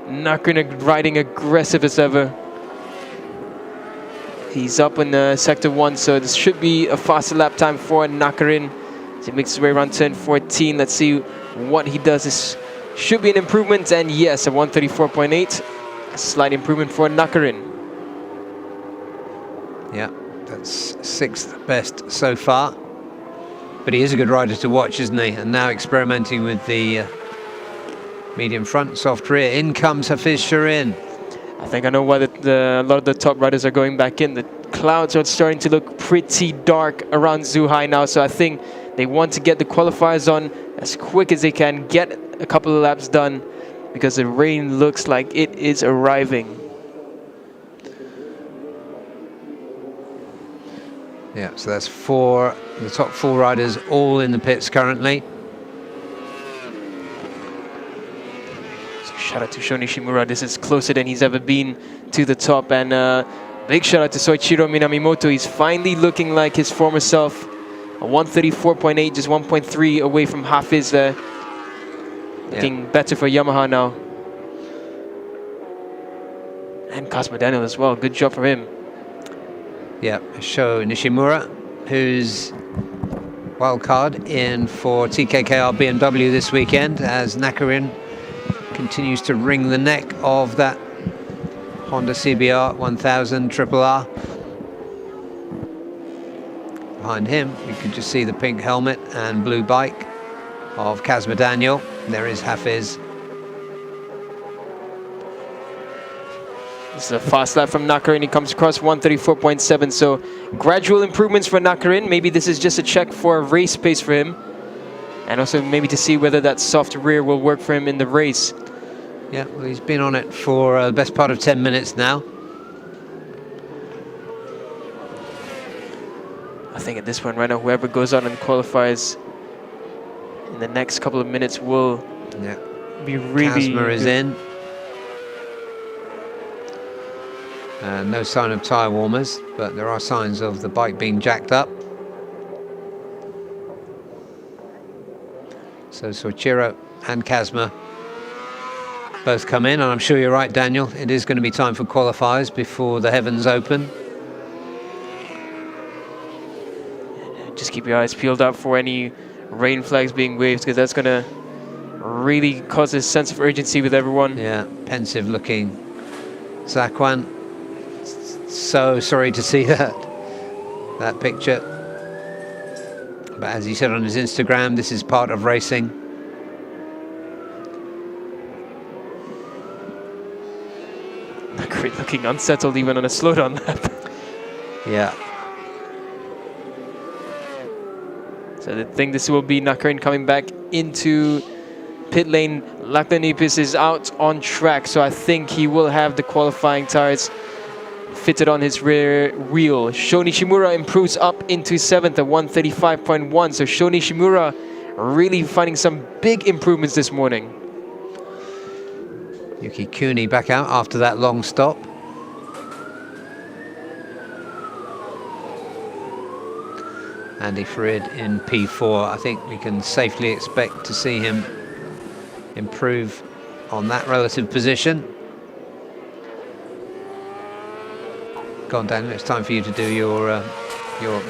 Speaker 4: Nakarin riding aggressive as ever. He's up in sector 1, so this should be a faster lap time for Nakarin as he makes his way around turn 14. Let's see what he does. This should be an improvement, and yes, a 134.8. A slight improvement for Nakarin.
Speaker 2: Yeah, that's 6th best so far. But he is a good rider to watch, isn't he? And now experimenting with the medium front, soft rear. In comes Hafiz Sharin.
Speaker 4: I think I know why a lot of the top riders are going back in. The clouds are starting to look pretty dark around Zhuhai now, so I think they want to get the qualifiers on as quick as they can, get a couple of laps done, because the rain looks like it is arriving.
Speaker 2: Yeah, so that's the top 4 riders all in the pits currently.
Speaker 4: So shout out to Sho Nishimura. This is closer than he's ever been to the top, and big shout out to Soichiro Minamimoto. He's finally looking like his former self. A 134.8, just 1.3 away from Hafiz there. Looking better for Yamaha now. And Cosmo Daniel as well. Good job for him.
Speaker 2: Yeah, Sho Nishimura who's wild card in for TKKR BMW this weekend, as Nakarin continues to wring the neck of that Honda CBR 1000 RRR. Behind him, you can just see the pink helmet and blue bike of Kazma Daniel. There is Hafiz.
Speaker 4: This is a fast lap from Nakarin. He comes across 134.7, so gradual improvements for Nakarin. Maybe this is just a check for race pace for him, and also maybe to see whether that soft rear will work for him in the race.
Speaker 2: Yeah, well, he's been on it for the best part of 10 minutes now.
Speaker 4: I think at this point right now, whoever goes on and qualifies in the next couple of minutes will be really
Speaker 2: Kazma is in. No sign of tyre warmers, but there are signs of the bike being jacked up. So Soichiro and Kazma both come in, and I'm sure you're right, Daniel. It is going to be time for qualifiers before the heavens open.
Speaker 4: Just keep your eyes peeled up for any rain flags being waved, because that's going to really cause a sense of urgency with everyone.
Speaker 2: Yeah, pensive looking Zakwan. So sorry to see that picture. But as he said on his Instagram, this is part of racing.
Speaker 4: Looking unsettled even on a slowdown lap.
Speaker 2: Yeah.
Speaker 4: So I think this will be Nakarin coming back into pit lane. Lachlanipis is out on track, so I think he will have the qualifying tires fitted on his rear wheel. Sho Nishimura improves up into 7th at 135.1. So Sho Nishimura really finding some big improvements this morning.
Speaker 2: Yuki Kuni back out after that long stop. Andy Farid in P4. I think we can safely expect to see him improve on that relative position. Go on, Daniel, it's time for you to do your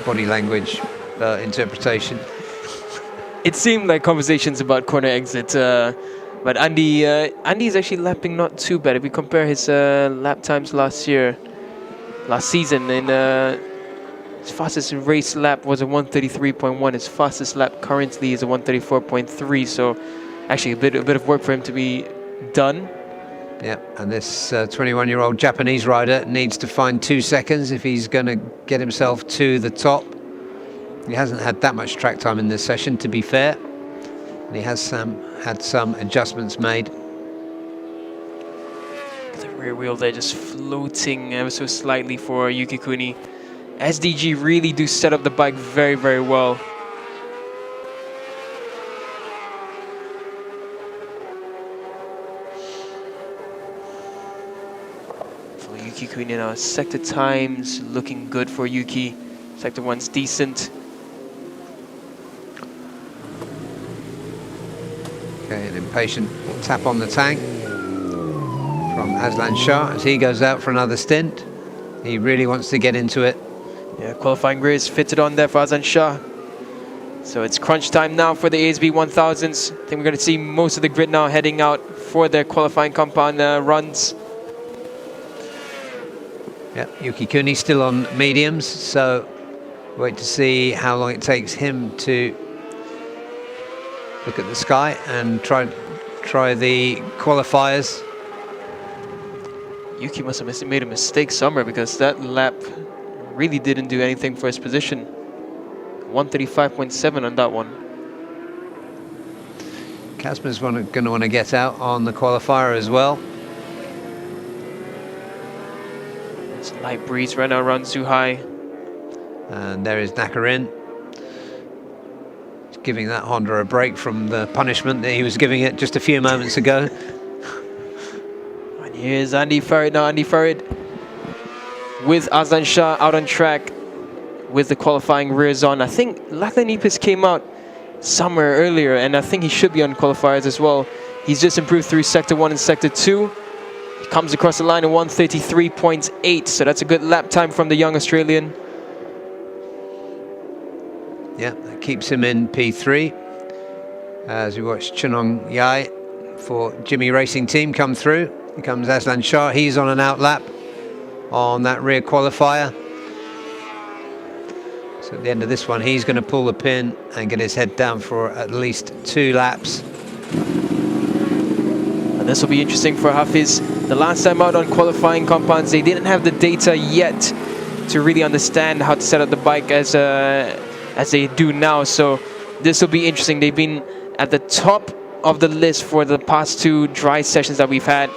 Speaker 2: body language interpretation.
Speaker 4: It seemed like conversations about corner exit, but Andy is actually lapping not too bad. If we compare his lap times last season, in his fastest race lap was a 133.1. His fastest lap currently is a 134.3. So actually a bit of work for him to be done.
Speaker 2: Yeah, and this 21-year-old Japanese rider needs to find 2 seconds if he's going to get himself to the top. He hasn't had that much track time in this session, to be fair. And he has had some adjustments made.
Speaker 4: The rear wheel there just floating ever so slightly for Yuki Kuni. SDG really do set up the bike very, very well. For Yuki Kuni now, sector times looking good for Yuki. Sector 1's decent.
Speaker 2: Okay, an impatient tap on the tank from Aslan Shah as he goes out for another stint. He really wants to get into it.
Speaker 4: Yeah, qualifying rear is fitted on there for Aslan Shah. So it's crunch time now for the ASB 1000s. I think we're going to see most of the grid now heading out for their qualifying compound runs.
Speaker 2: Yeah, Yuki Kuni still on mediums, so wait to see how long it takes him to look at the sky and try the qualifiers.
Speaker 4: Yuki must have made a mistake somewhere, because that lap really didn't do anything for his position. 135.7 on that one.
Speaker 2: Kazma's going to want to get out on the qualifier as well.
Speaker 4: It's a light breeze right now around Zhuhai.
Speaker 2: And there is Nakarin, giving that Honda a break from the punishment that he was giving it just a few moments ago.
Speaker 4: And here's Andy Farid now. Andy Farid with Aslan Shah out on track with the qualifying rears on. I think Lachlanipis came out somewhere earlier, and I think he should be on qualifiers as well. He's just improved through Sector 1 and Sector 2. He comes across the line at 133.8, so that's a good lap time from the young Australian.
Speaker 2: Yeah, that keeps him in P3. As we watch Chunong Yai for Jimmy Racing Team come through. Here comes Aslan Shah. He's on an outlap on that rear qualifier. So at the end of this one, he's going to pull the pin and get his head down for at least 2 laps.
Speaker 4: And this will be interesting for Hafiz. The last time out on qualifying compounds, they didn't have the data yet to really understand how to set up the bike as they do now. So this will be interesting. They've been at the top of the list for the past 2 dry sessions that we've had.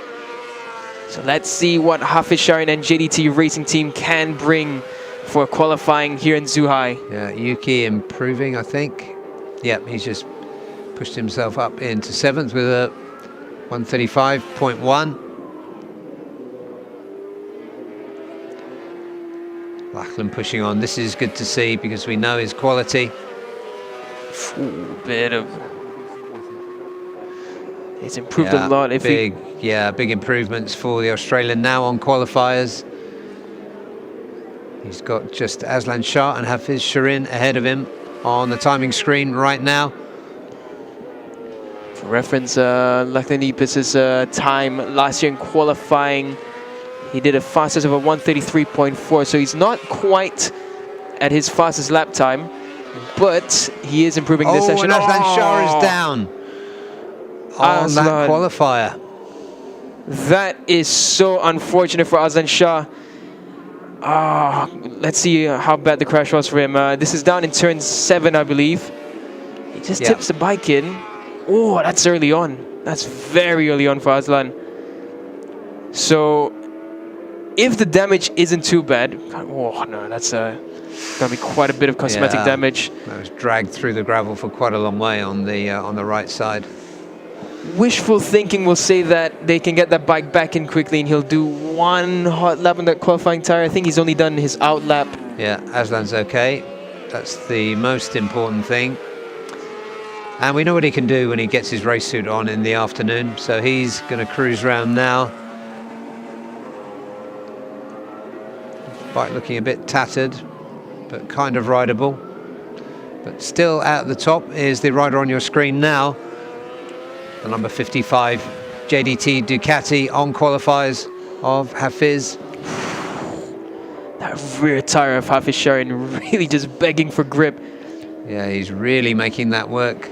Speaker 4: So let's see what Hafiz Sharin and JDT Racing Team can bring for qualifying here in Zhuhai.
Speaker 2: Yeah, Yuki improving, I think. Yep, he's just pushed himself up into 7th with a 135.1. Lachlan pushing on. This is good to see because we know his quality.
Speaker 4: He's improved a lot.
Speaker 2: Big improvements for the Australian now on qualifiers. He's got just Aslan Shah and Hafiz Sharin ahead of him on the timing screen right now.
Speaker 4: For reference, Lachlan Epus's time last year in qualifying, he did a fastest of a 133.4, so he's not quite at his fastest lap time, but he is improving this session.
Speaker 2: And Aslan Shah is down on that qualifier.
Speaker 4: That is so unfortunate for Aslan Shah. Let's see how bad the crash was for him. This is down in turn 7, I believe. He just tips the bike in. Oh, that's early on. That's very early on for Aslan. So, if the damage isn't too bad, oh no, that's gonna be quite a bit of cosmetic damage.
Speaker 2: That was dragged through the gravel for quite a long way on the right side.
Speaker 4: Wishful thinking will say that they can get that bike back in quickly and he'll do 1 hot lap on that qualifying tire. I think he's only done his out lap.
Speaker 2: Yeah, Aslan's okay. That's the most important thing. And we know what he can do when he gets his race suit on in the afternoon. So he's going to cruise around now. Bike looking a bit tattered, but kind of rideable. But still at the top is the rider on your screen now. The number 55, JDT Ducati on qualifiers of Hafiz.
Speaker 4: That rear tire of Hafiz Sharin really just begging for grip.
Speaker 2: Yeah, he's really making that work.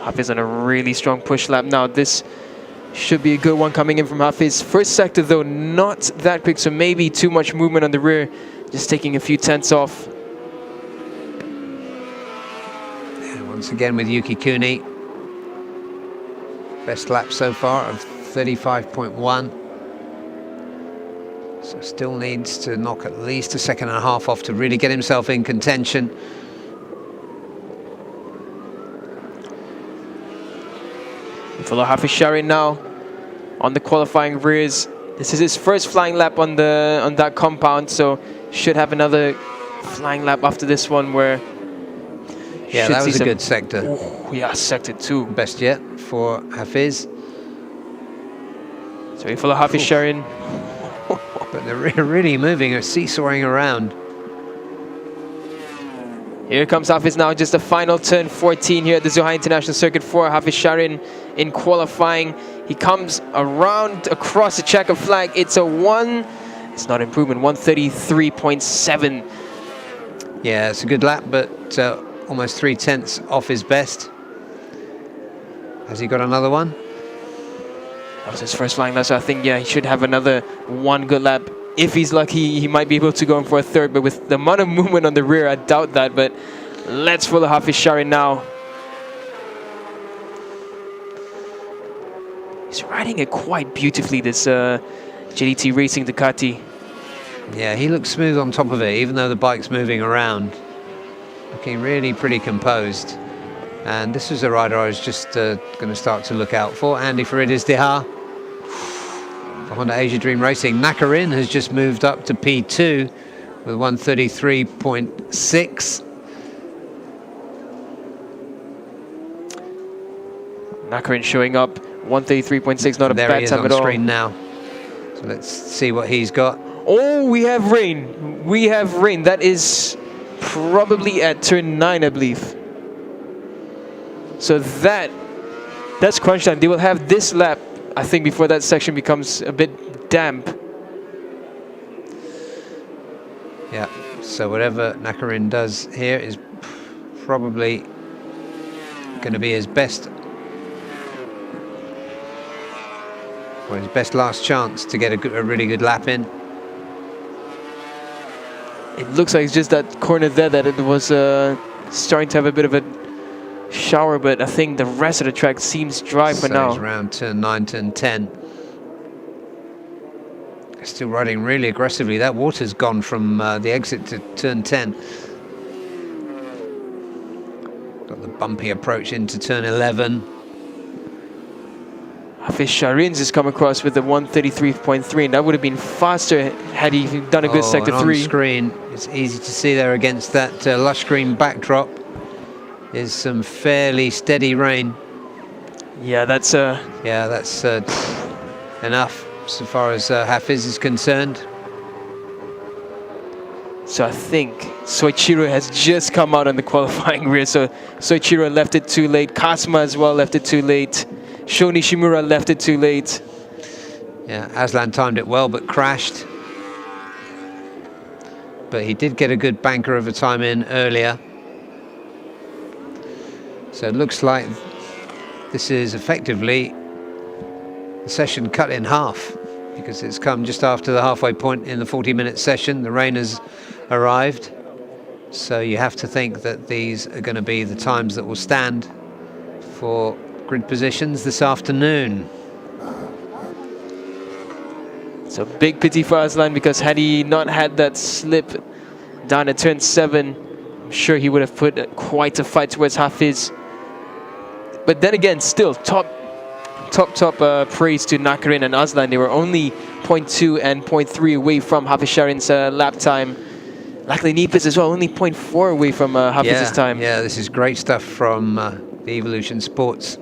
Speaker 4: Hafiz on a really strong push lap now. This should be a good one coming in from Hafiz. First sector though, not that quick, so maybe too much movement on the rear. Just taking a few tenths off.
Speaker 2: Once again with Yuki Kuni. Best lap so far of 35.1. So still needs to knock at least a 1.5 seconds off to really get himself in contention.
Speaker 4: Follow Hafiz Sharin now on the qualifying rears. This is his first flying lap on that compound, so should have another flying lap after this one where
Speaker 2: yeah, that was a good sector.
Speaker 4: Oh, yeah, sector 2.
Speaker 2: Best yet for Hafiz.
Speaker 4: So we follow Hafiz Sharin.
Speaker 2: But they're really moving, or seesawing around.
Speaker 4: Here comes Hafiz now, just the final turn 14 here at the Zhuhai International Circuit for Hafiz Sharin in qualifying. He comes around across the checkered flag. It's not improvement, 133.7.
Speaker 2: Yeah, it's a good lap, but almost 3 tenths off his best. Has he got another one?
Speaker 4: That was his first flying lap, so I think, yeah, he should have another 1 good lap. If he's lucky, he might be able to go in for a 3rd, but with the amount of movement on the rear, I doubt that. But let's follow Hafiz Sharin now. He's riding it quite beautifully, this JDT Racing Ducati.
Speaker 2: Yeah, he looks smooth on top of it, even though the bike's moving around. Looking really pretty composed. And this is a rider I was just going to start to look out for. Andy Faridis Deha for Honda Asia Dream Racing. Nakarin has just moved up to P2 with 133.6.
Speaker 4: Nakarin showing up, 133.6, not a bad time at all.
Speaker 2: There he is on screen now. So let's see what he's got.
Speaker 4: Oh, we have rain. We have rain. That is probably at turn 9, I believe. So that's crunch time. They will have this lap, I think, before that section becomes a bit damp.
Speaker 2: Yeah, so whatever Nakarin does here is probably going to be his best, or his best last chance to get a really good lap in.
Speaker 4: It looks like it's just that corner there that it was starting to have a bit of a shower, but I think the rest of the track seems dry for now.
Speaker 2: He's around turn 9, turn 10. Still riding really aggressively. That water's gone from the exit to turn 10. Got the bumpy approach into turn 11.
Speaker 4: Hafiz Sharin's has come across with the 133.3, and that would have been faster had he done a good sector 3.
Speaker 2: On screen, it's easy to see there against that lush green backdrop is some fairly steady rain.
Speaker 4: Yeah, that's
Speaker 2: enough so far as Hafiz is concerned.
Speaker 4: So I think Soichiro has just come out on the qualifying rear. So Soichiro left it too late. Kasuma as well left it too late. Sho Nishimura left it too late.
Speaker 2: Yeah, Aslan timed it well but crashed. But he did get a good banker of a time in earlier. So it looks like this is effectively the session cut in half, because it's come just after the halfway point in the 40-minute session. The rain has arrived. So you have to think that these are going to be the times that will stand for grid positions this afternoon.
Speaker 4: So big pity for Aslan, because had he not had that slip down at turn 7, I'm sure he would have put quite a fight towards Hafiz. But then again, still top praise to Nakarin and Aslan. They were only 0.2 and 0.3 away from Hafiz Sharin's lap time. Luckily Nipis as well, only 0.4 away from Hafiz's time.
Speaker 2: Yeah, this is great stuff from the Evolution Sports.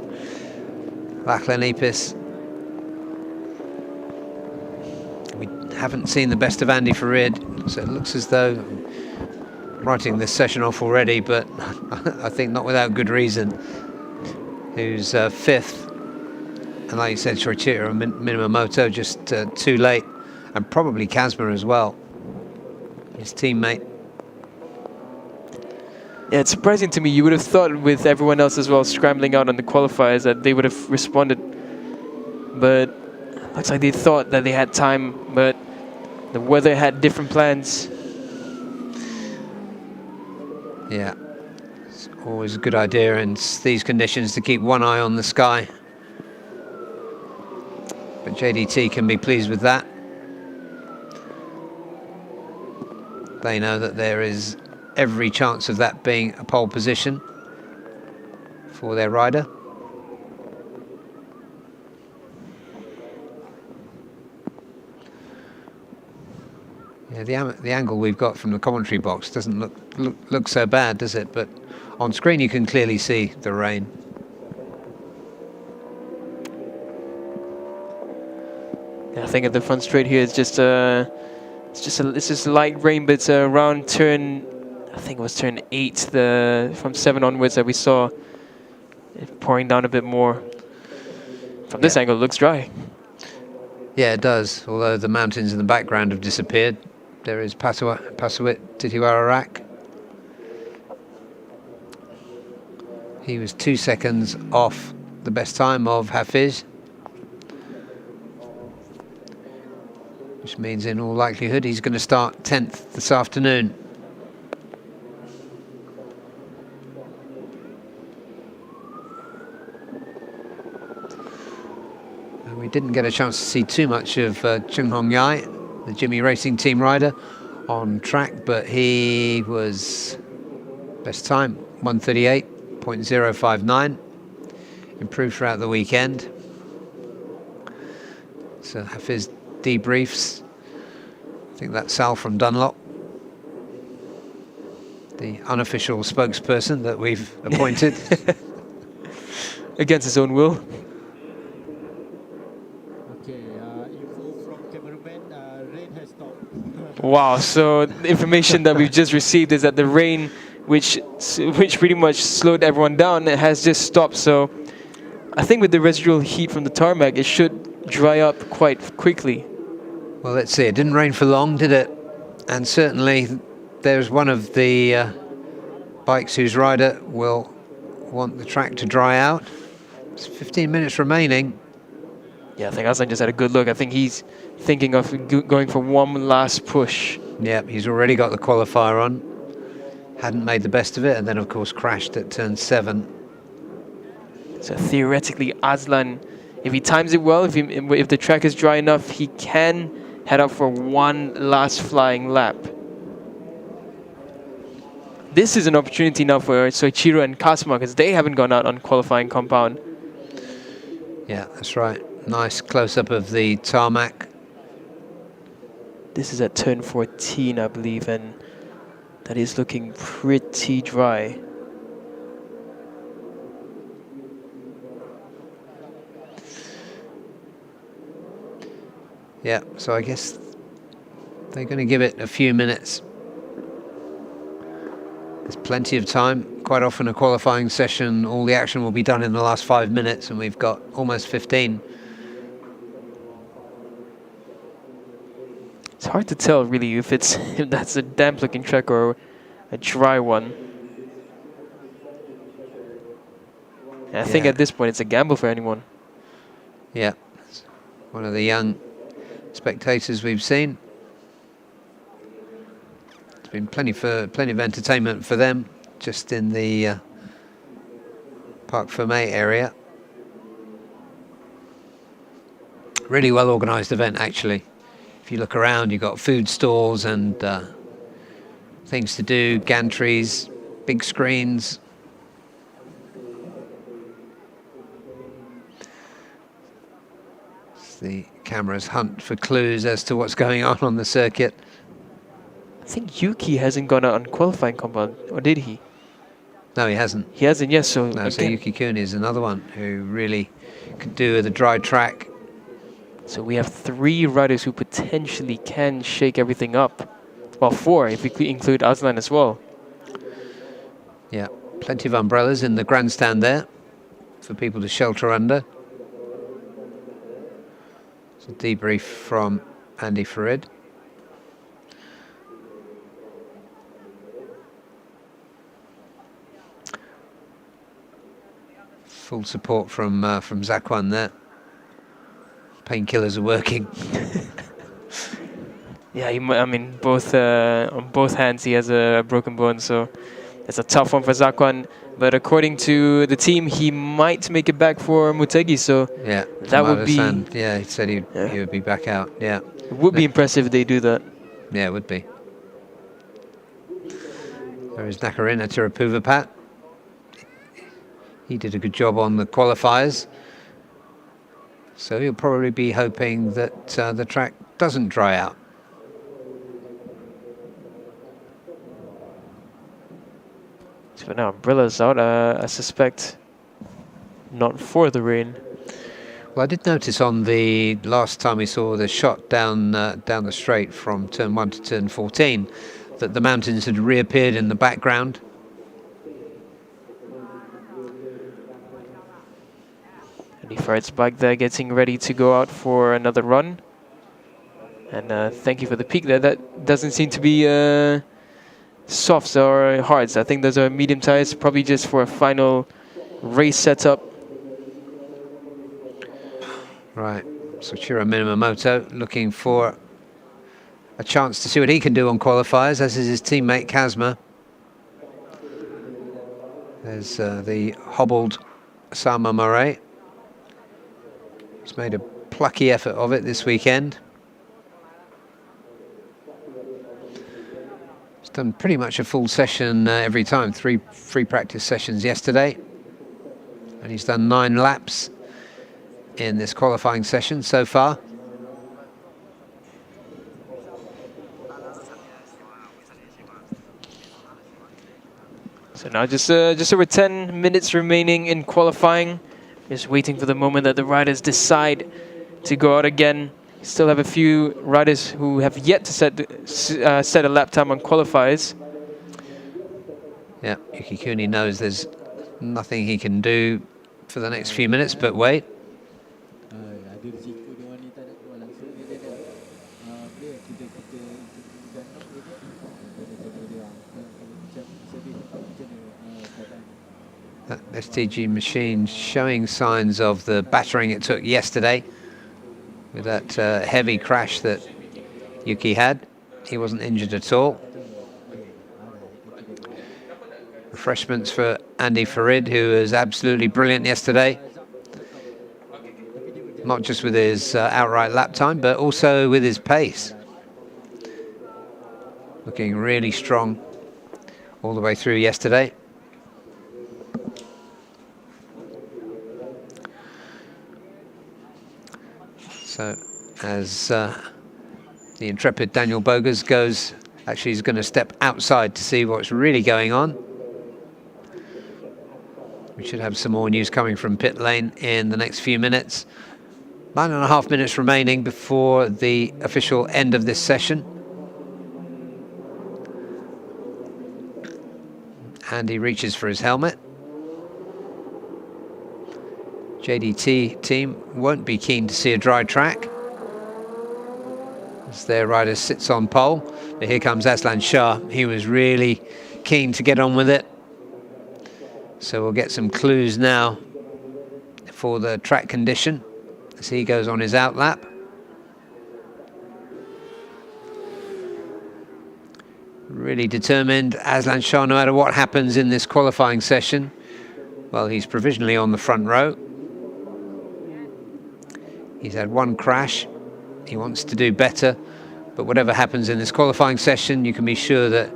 Speaker 2: Lachlan Nipis. We haven't seen the best of Andy Farid, so it looks as though writing this session off already, but I think not without good reason. Who's 5th, and like you said, Shoichiro Minamoto just too late, and probably Kazma as well, his teammate.
Speaker 4: Yeah, it's surprising to me. You would have thought with everyone else as well scrambling out on the qualifiers that they would have responded, but looks like they thought that they had time, but the weather had different plans.
Speaker 2: Yeah, it's always a good idea in these conditions to keep one eye on the sky. But JDT can be pleased with that. They know that there is every chance of that being a pole position for their rider. Yeah, the angle we've got from the commentary box doesn't look so bad, does it? But on screen you can clearly see the rain.
Speaker 4: Yeah, I think at the front straight here it's just light rain, but it's around turn, I think it was turn 8, from 7 onwards that we saw it pouring down a bit more. From this angle, it looks dry.
Speaker 2: Yeah, it does. Although the mountains in the background have disappeared. There is Pasuit Titiwara. He was 2 seconds off the best time of Hafiz, which means in all likelihood he's going to start 10th this afternoon. And we didn't get a chance to see too much of Chung Hong Yai, the Jimmy Racing Team rider, on track, but he was best time 1:38.059, improved throughout the weekend. So Hafiz debriefs. I think that's Sal from Dunlop, the unofficial spokesperson that we've appointed.
Speaker 4: Against his own will.
Speaker 13: Okay, info from cameraman, rain has stopped.
Speaker 4: Wow, so the information that we've just received is that the rain, which pretty much slowed everyone down, it has just stopped. So I think with the residual heat from the tarmac, it should dry up quite quickly.
Speaker 2: Well, let's see. It didn't rain for long, did it? And certainly there's one of the bikes whose rider will want the track to dry out. It's 15 minutes remaining.
Speaker 4: Yeah, I think Aslan just had a good look. I think he's thinking of going for one last push.
Speaker 2: Yep, he's already got the qualifier on. Hadn't made the best of it, and then of course crashed at turn 7.
Speaker 4: So theoretically, Aslan, if he times it well, if the track is dry enough, he can head up for one last flying lap. This is an opportunity now for Soichiro and Kazuma, because they haven't gone out on qualifying compound.
Speaker 2: Yeah, that's right. Nice close-up of the tarmac.
Speaker 4: This is at turn 14, I believe, and that is looking pretty dry.
Speaker 2: Yeah, so I guess they're going to give it a few minutes. There's plenty of time. Quite often a qualifying session, all the action will be done in the last 5 minutes, and we've got almost 15.
Speaker 4: It's hard to tell really if that's a damp looking track or a dry one. And I think at this point it's a gamble for anyone.
Speaker 2: Yeah, it's one of the young spectators we've seen. It's been plenty of entertainment for them just in the Parc Fermé area. Really well organised event actually. If you look around, you've got food stalls and things to do, gantries, big screens. It's the cameras hunt for clues as to what's going on the circuit.
Speaker 4: I think Yuki hasn't gone out on qualifying compound, or did he?
Speaker 2: No, he hasn't.
Speaker 4: He hasn't, yes. So,
Speaker 2: no, so Yuki Kuni is another one who really could do with a dry track.
Speaker 4: So we have 3 riders who potentially can shake everything up. Well, 4 if we include Aslan as well.
Speaker 2: Yeah, plenty of umbrellas in the grandstand there for people to shelter under. It's a debrief from Andy Farid. Full support from Zakwan there. Painkillers are working.
Speaker 4: Yeah, I mean, on both hands he has a broken bone, so it's a tough one for Zakwan. But according to the team, he might make it back for Motegi, so
Speaker 2: yeah,
Speaker 4: that would be...
Speaker 2: Yeah, he said he would be back out, yeah.
Speaker 4: It would be impressive if they do that.
Speaker 2: Yeah, it would be. There is Nakarina Tirapuvapat. He did a good job on the qualifiers. So he'll probably be hoping that the track doesn't dry out.
Speaker 4: So now umbrellas out, I suspect not for the rain.
Speaker 2: Well, I did notice on the last time we saw the shot down the straight from turn 1 to turn 14 that the mountains had reappeared in the background.
Speaker 4: Farid's bike there getting ready to go out for another run. And thank you for the peak there. That doesn't seem to be softs or hards. I think those are medium tires, probably just for a final race setup.
Speaker 2: Right, Soichiro Minamoto looking for a chance to see what he can do on qualifiers, as is his teammate Kazuma. There's the hobbled Sama Murray. He's made a plucky effort of it this weekend. He's done pretty much a full session every time, 3 free practice sessions yesterday. And he's done 9 laps in this qualifying session so far.
Speaker 4: So now just over 10 minutes remaining in qualifying. Just waiting for the moment that the riders decide to go out again. Still have a few riders who have yet to set a lap time on qualifiers.
Speaker 2: Yeah, Yuki Kuni knows there's nothing he can do for the next few minutes, but wait. That STG machine showing signs of the battering it took yesterday with that heavy crash that Yuki had. He wasn't injured at all. Refreshments for Andy Farid, who was absolutely brilliant yesterday. Not just with his outright lap time, but also with his pace. Looking really strong all the way through yesterday. So as the intrepid Daniel Bogers goes, actually he's going to step outside to see what's really going on. We should have some more news coming from pit lane in the next few minutes. 9.5 minutes remaining before the official end of this session. Andy reaches for his helmet. JDT team won't be keen to see a dry track as their rider sits on pole. But here comes Aslan Shah. He was really keen to get on with it. So we'll get some clues now for the track condition as he goes on his outlap. Really determined, Aslan Shah, no matter what happens in this qualifying session. Well, he's provisionally on the front row. He's had one crash. He wants to do better. But whatever happens in this qualifying session, you can be sure that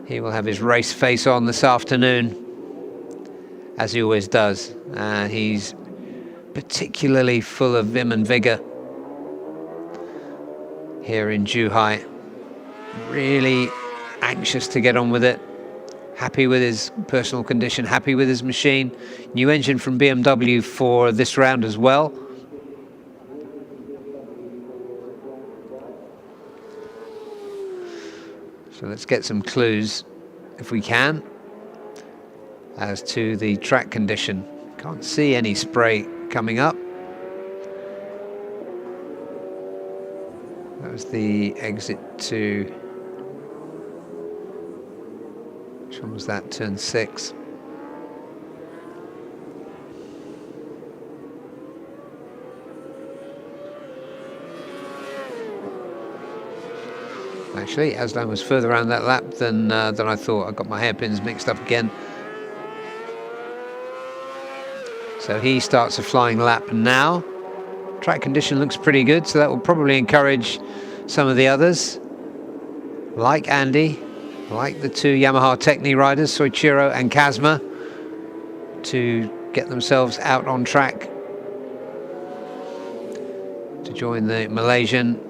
Speaker 2: he will have his race face on this afternoon, as he always does. He's particularly full of vim and vigor here in Zhuhai. Really anxious to get on with it. Happy with his personal condition, happy with his machine. New engine from BMW for this round as well. So let's get some clues, if we can, as to the track condition. Can't see any spray coming up. That was the exit to, which one was that, turn 6. Actually, Aslan was further around that lap than I thought. I got my hairpins mixed up again. So he starts a flying lap now. Track condition looks pretty good, so that will probably encourage some of the others, like Andy, like the two Yamaha Techni riders, Soichiro and Kazma, to get themselves out on track to join the Malaysian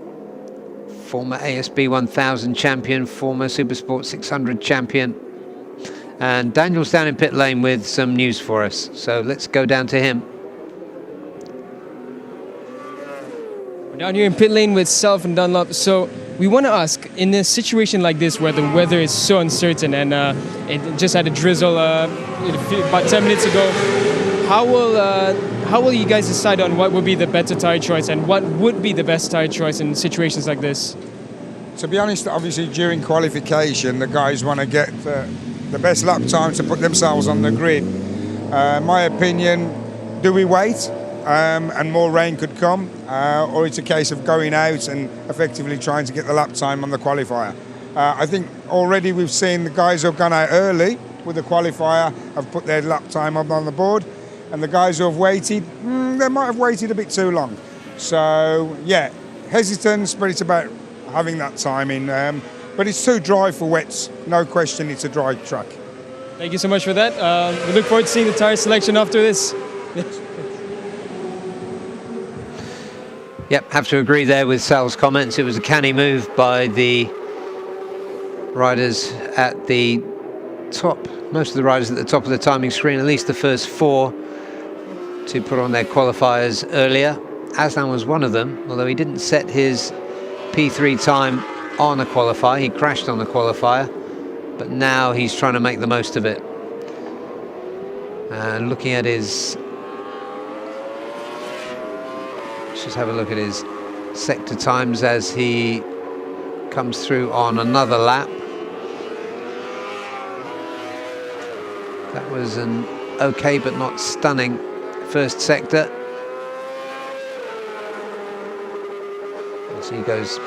Speaker 2: former ASB 1000 champion, former Supersport 600 champion. And Daniel's down in pit lane with some news for us, so let's go down to him.
Speaker 1: We're down here in pit lane with Self and Dunlop. So we want to ask, in a situation like this where the weather is so uncertain and it just had a drizzle about 10 minutes ago, how will you guys decide on what would be the better tyre choice and what would be the best tyre choice in situations like this?
Speaker 13: To be honest, obviously during qualification, the guys want to get the best lap time to put themselves on the grid. My opinion, do we wait and more rain could come, or it's a case of going out and effectively trying to get the lap time on the qualifier? I think already we've seen the guys who have gone out early with the qualifier have put their lap time up on the board, and the guys who have waited, they might have waited a bit too long. So yeah, hesitance, but it's about having that time in. But it's too dry for wets, no question, it's a dry track.
Speaker 1: Thank you so much for that. We look forward to seeing the tyre selection after this.
Speaker 2: Yep, have to agree there with Sal's comments. It was a canny move by the riders at the top, most of the riders at the top of the timing screen, at least the first 4, to put on their qualifiers earlier. Aslan was one of them, although he didn't set his P3 time on a qualifier. He crashed on a qualifier, but now he's trying to make the most of it. And looking at his, let's just have a look at his sector times as he comes through on another lap. That was an okay but not stunning first sector. As he goes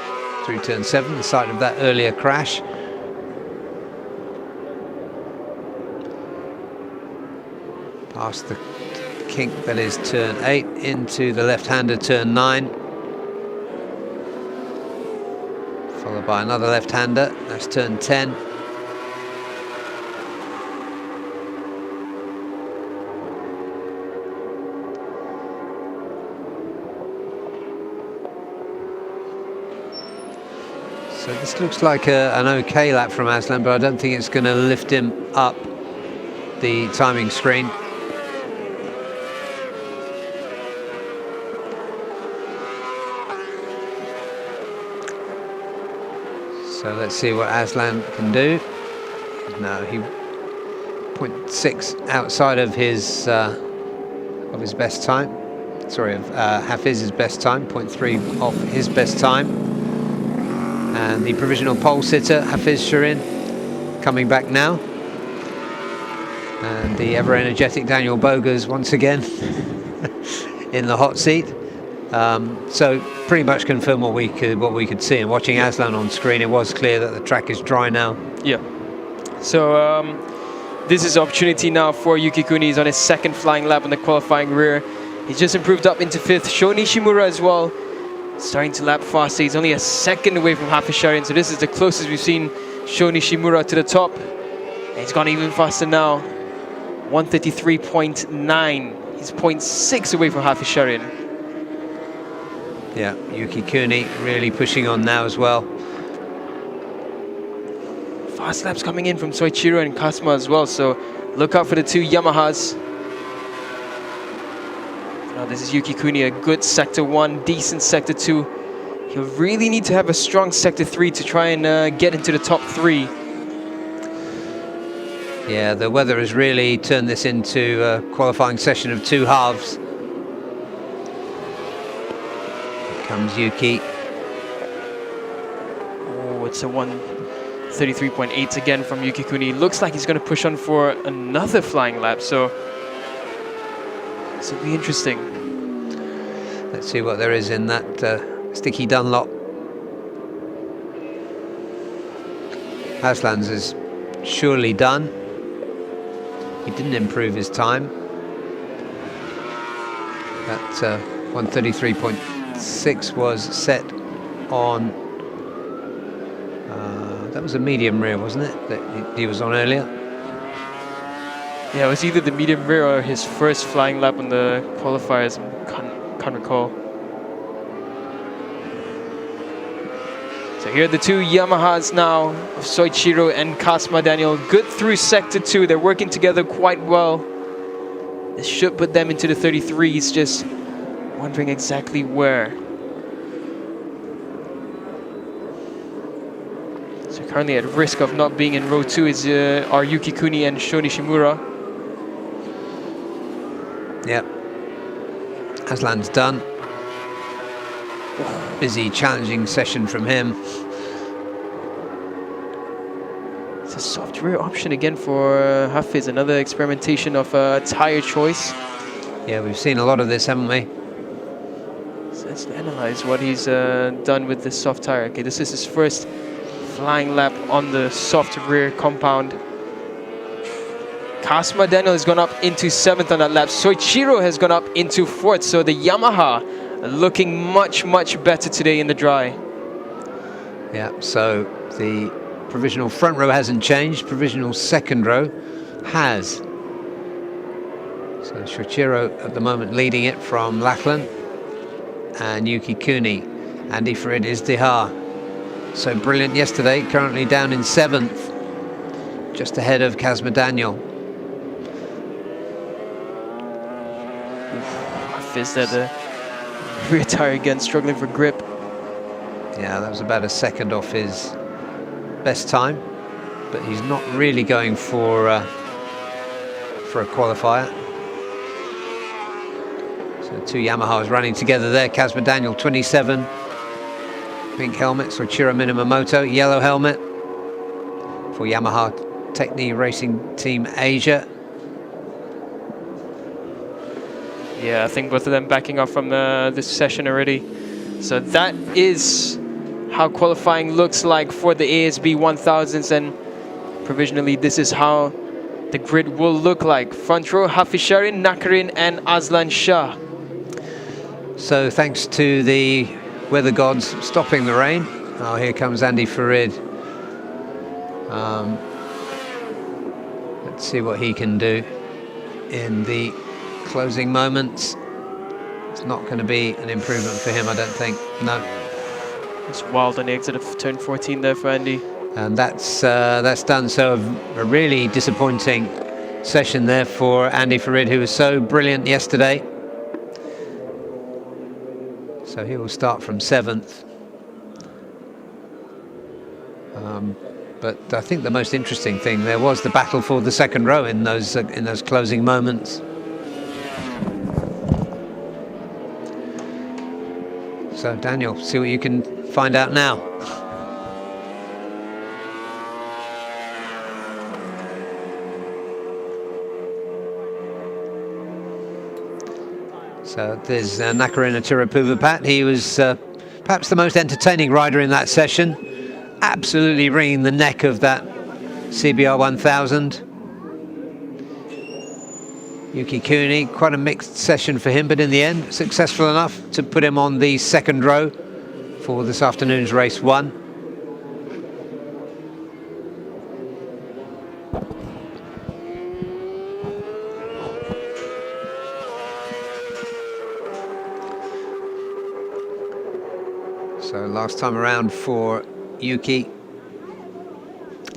Speaker 2: through turn 7, the site of that earlier crash. Past the kink that is turn 8 into the left-hander turn 9. Followed by another left-hander, that's turn 10. So this looks like an okay lap from Aslan, but I don't think it's going to lift him up the timing screen. So let's see what Aslan can do. No, he 0.6 outside of his best time. Sorry, of Hafiz's best time, 0.3 off his best time. And the provisional pole sitter, Hafiz Shirin, coming back now. And the ever-energetic Daniel Bogers once again in the hot seat. So pretty much confirm what we could see. And watching Aslan on screen, it was clear that the track is dry now.
Speaker 4: Yeah. So this is opportunity now for Yuki Kuni. He's on his second flying lap on the qualifying rear. He's just improved up into 5th. Sho Nishimura as well, starting to lap faster. He's only a second away from Hafiz Shirin, so this is the closest we've seen Sho Nishimura to the top. And he's gone even faster now. 133.9. He's 0.6 away from Hafiz Shirin.
Speaker 2: Yeah, Yuki Kuni really pushing on now as well.
Speaker 4: Fast laps coming in from Soichiro and Kasma as well, so look out for the two Yamahas. Now this is Yuki Kuni, a good sector 1, decent sector 2. He'll really need to have a strong sector 3 to try and get into the top 3.
Speaker 2: Yeah, the weather has really turned this into a qualifying session of 2 halves. Here comes Yuki.
Speaker 4: Oh, it's a 133.8 again from Yuki Kuni. Looks like he's going to push on for another flying lap, so this will be interesting.
Speaker 2: Let's see what there is in that sticky Dunlop. Aslan's is surely done. He didn't improve his time. That 133.6 was set on, that was a medium rear, wasn't it, that he was on earlier?
Speaker 4: Yeah, it was either the medium rear or his first flying lap on the qualifiers. Can't recall. So here are the two Yamahas now of Soichiro and Kasma Daniel. Good through sector 2. They're working together quite well. This should put them into the 33s, just wondering exactly where. So currently at risk of not being in row 2 is are Yuki Kuni and Sho Nishimura.
Speaker 2: Yep. Aslan's done. Busy, challenging session from him.
Speaker 4: It's a soft rear option again for Hafiz. Another experimentation of tire choice.
Speaker 2: Yeah, we've seen a lot of this, haven't we?
Speaker 4: So let's analyze what he's done with this soft tire. Okay, this is his first flying lap on the soft rear compound. Kasma Daniel has gone up into 7th on that lap. Soichiro has gone up into 4th. So the Yamaha looking much, much better today in the dry.
Speaker 2: Yeah, so the provisional front row hasn't changed. Provisional second row has. So Soichiro at the moment leading it from Lachlan. And Yuki Kuni. Andy Farid Izdihar. So brilliant yesterday, currently down in 7th. Just ahead of Kasma Daniel.
Speaker 4: Hafiz there, the Rear tire again, struggling for grip.
Speaker 2: Yeah, that was about a second off his best time, but he's not really going for a qualifier. So two Yamahas running together there. Kazma Daniel, 27. Pink helmet, Soichiro Minamoto, yellow helmet for Yamaha Techni Racing Team Asia.
Speaker 4: Yeah, I think both of them backing off from this session already. So that is how qualifying looks like for the ASB 1000s, and provisionally this is how the grid will look like. Front row, Hafisharin, Nakarin and Aslan Shah.
Speaker 2: So thanks to the weather gods stopping the rain. Oh, here comes Andy Farid. Let's see what he can do in the closing moments. It's not going to be an improvement for him, I don't think. No.
Speaker 4: It's wild on the exit of turn 14 there for Andy.
Speaker 2: And that's done. So a really disappointing session there for Andy Farid, who was so brilliant yesterday. So he will start from 7th. But I think the most interesting thing there was the battle for the second row in those closing moments. So Daniel, see what you can find out now. So there's Nakarin Atirapuvapat. He was perhaps the most entertaining rider in that session, absolutely wringing the neck of that CBR 1000. Yuki Kuni, quite a mixed session for him, but in the end successful enough to put him on the second row for this afternoon's race 1. So last time around for Yuki,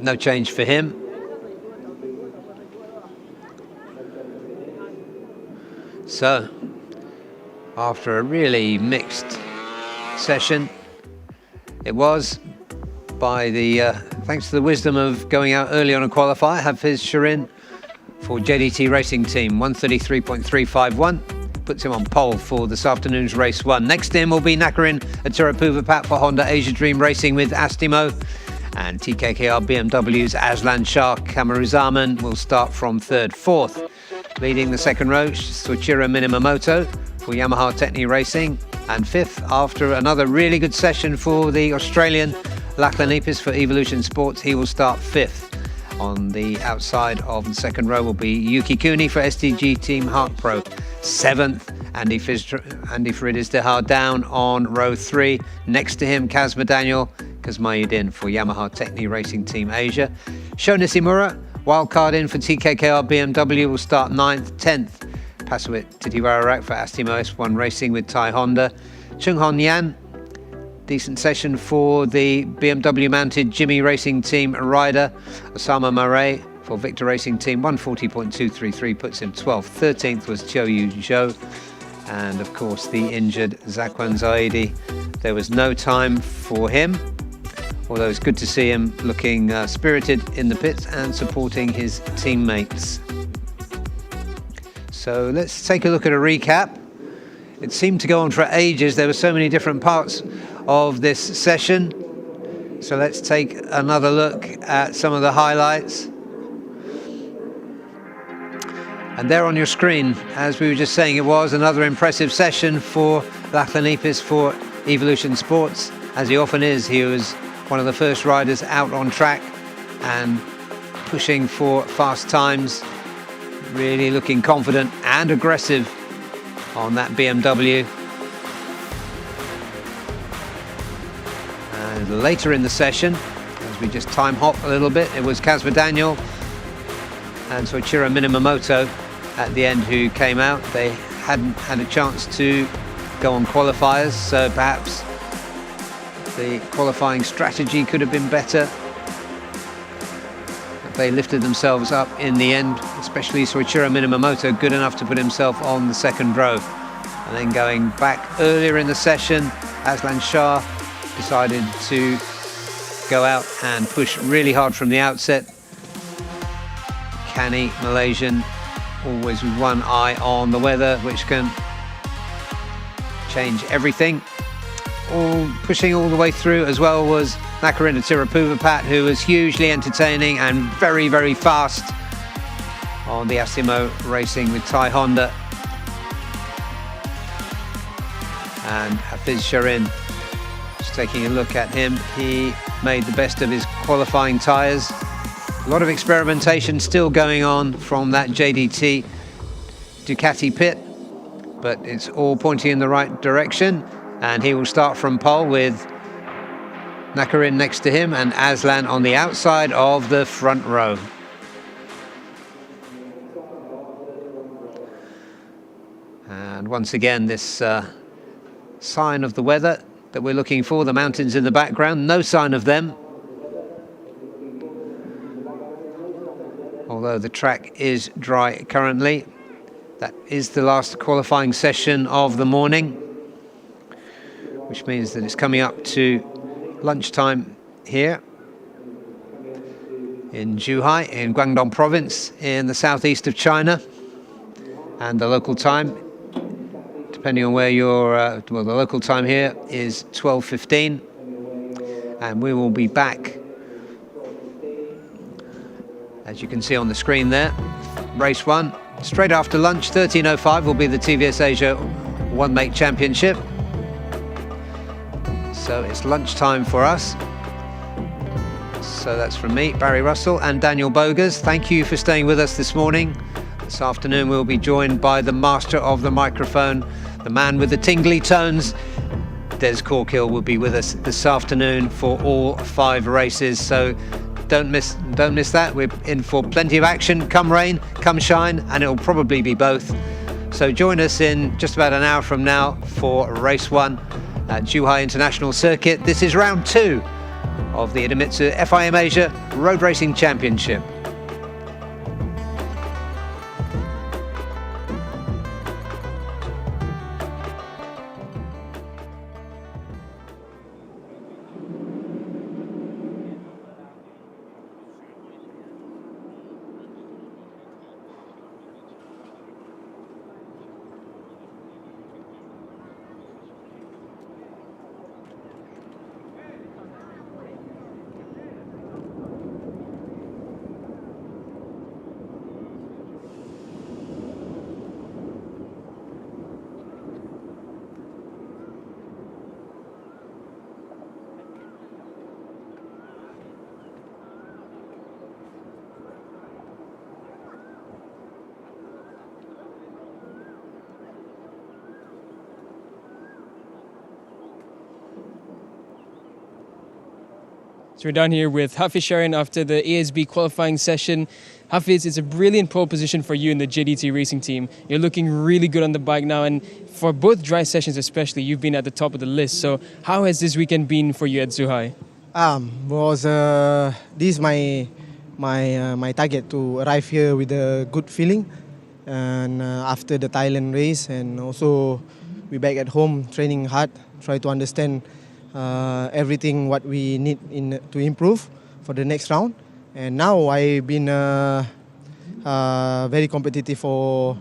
Speaker 2: no change for him. So after a really mixed session, it was, by the thanks to the wisdom of going out early on a qualifier, Hafiz Shirin for JDT Racing Team, 133.351. Puts him on pole for this afternoon's race 1. Next in will be Nakarin Atirapuvapat for Honda Asia Dream Racing with Astimo. And TKKR BMW's Aslan Shah Kamaruzaman will start from 3rd. 4th, leading the second row, Soichiro Minamoto for Yamaha Techni Racing. And 5th, after another really good session for the Australian Lachlan Epis for Evolution Sports, he will start 5th. On the outside of the second row will be Yuki Kuni for STG Team Hart Pro. 7th, Andy Farid Izdihar down on row 3. Next to him, Kazma Daniel Kazmayuddin for Yamaha Techni Racing Team Asia. Sho Nishimura, wildcard in for TKKR BMW, will start 9th. 10th, Pasuit Titiwararak for Astimo S1 Racing with Thai Honda. Chung Hon Yan, decent session for the BMW mounted Jimmy Racing Team rider. Osama Murray for Victor Racing Team, 140.233 puts him 12th. 13th was Chiu Zhou, and of course the injured Zakwan Zaidi. There was no time for him, although it's good to see him looking spirited in the pits and supporting his teammates. So let's take a look at a recap. It seemed to go on for ages. There were so many different parts of this session. So let's take another look at some of the highlights. And there on your screen, as we were just saying, it was another impressive session for Lachlan Epis for Evolution Sports. As he often is, he was one of the first riders out on track and pushing for fast times, really looking confident and aggressive on that BMW. And later in the session, as we just time hop a little bit, it was Kazma Daniel and Soichiro Minamoto at the end who came out. They hadn't had a chance to go on qualifiers, so perhaps the qualifying strategy could have been better. But they lifted themselves up in the end, especially Soichiro Minamoto, good enough to put himself on the second row. And then going back earlier in the session, Aslan Shah decided to go out and push really hard from the outset. Canny Malaysian, always with one eye on the weather, which can change everything. Pushing all the way through as well was Nakarina Tirapuvapat, who was hugely entertaining and very, very fast on the Asimo Racing with Thai Honda. And Hafiz Sharin, just taking a look at him, he made the best of his qualifying tyres. A lot of experimentation still going on from that JDT Ducati pit, but it's all pointing in the right direction. And he will start from pole with Nakarin next to him and Aslan on the outside of the front row. And once again, this sign of the weather that we're looking for, the mountains in the background, no sign of them. Although the track is dry currently. That is the last qualifying session of the morning, which means that it's coming up to lunchtime here in Zhuhai in Guangdong province in the southeast of China. And the local time, depending on where you're, well, the local time here is 12:15, and we will be back, as you can see on the screen there, race 1. Straight after lunch, 13:05 will be the TVS Asia One Make Championship. So it's lunchtime for us. So that's from me, Barry Russell, and Daniel Bogers. Thank you for staying with us this morning. This afternoon we'll be joined by the master of the microphone, the man with the tingly tones. Des Corkill will be with us this afternoon for all 5 races. So don't miss that. We're in for plenty of action, come rain, come shine, and it'll probably be both. So join us in just about an hour from now for race 1 at Zhuhai International Circuit. This is round 2 of the Idemitsu FIM Asia Road Racing Championship.
Speaker 1: So we're down here with Hafiz Sharin after the ASB qualifying session. Hafiz, it's a brilliant pole position for you in the JDT racing team. You're looking really good on the bike now, and for both dry sessions especially, you've been at the top of the list. So how has this weekend been for you at Zhuhai?
Speaker 14: This is my target to arrive here with a good feeling, and after the Thailand race, and also we back at home training hard, try to understand everything what we need to improve for the next round. And now I've been very competitive for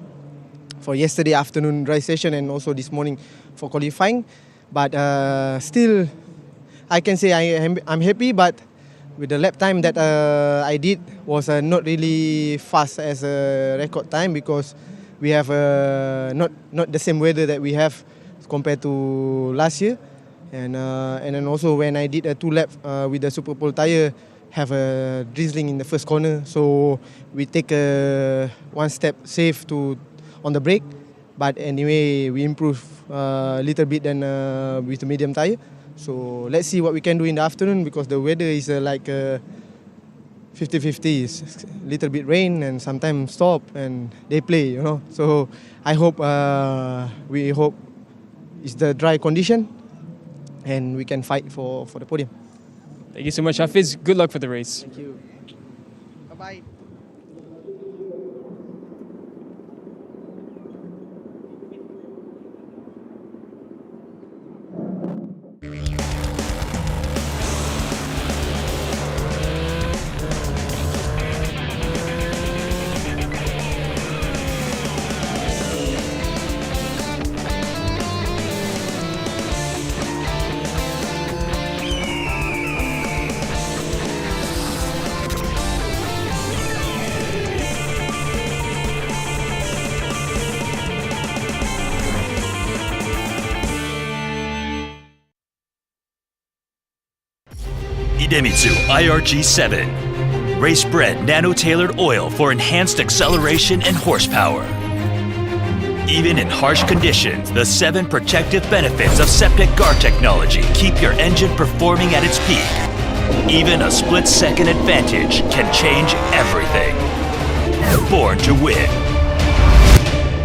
Speaker 14: yesterday afternoon dry session and also this morning for qualifying. But still, I can say I'm happy. But with the lap time that I did was not really fast as a record time, because we have not the same weather that we have compared to last year. And then also when I did a 2 lap with the Super Pole tire, have a drizzling in the first corner, so we take one step safe on the brake. But anyway, we improve a little bit than with the medium tire. So let's see what we can do in the afternoon, because the weather is like 50-50. It's a little bit rain and sometimes stop and they play, you know. So I hope we hope it's the dry condition and we can fight for the podium.
Speaker 1: Thank you so much, Hafiz. Good luck for the race.
Speaker 14: Thank you. Bye-bye.
Speaker 5: Idemitsu IRG7. Race-bred nano-tailored oil for enhanced acceleration and horsepower. Even in harsh conditions, the 7 protective benefits of septic guard technology keep your engine performing at its peak. Even a split-second advantage can change everything. Born to win.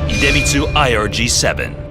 Speaker 5: Idemitsu IRG7.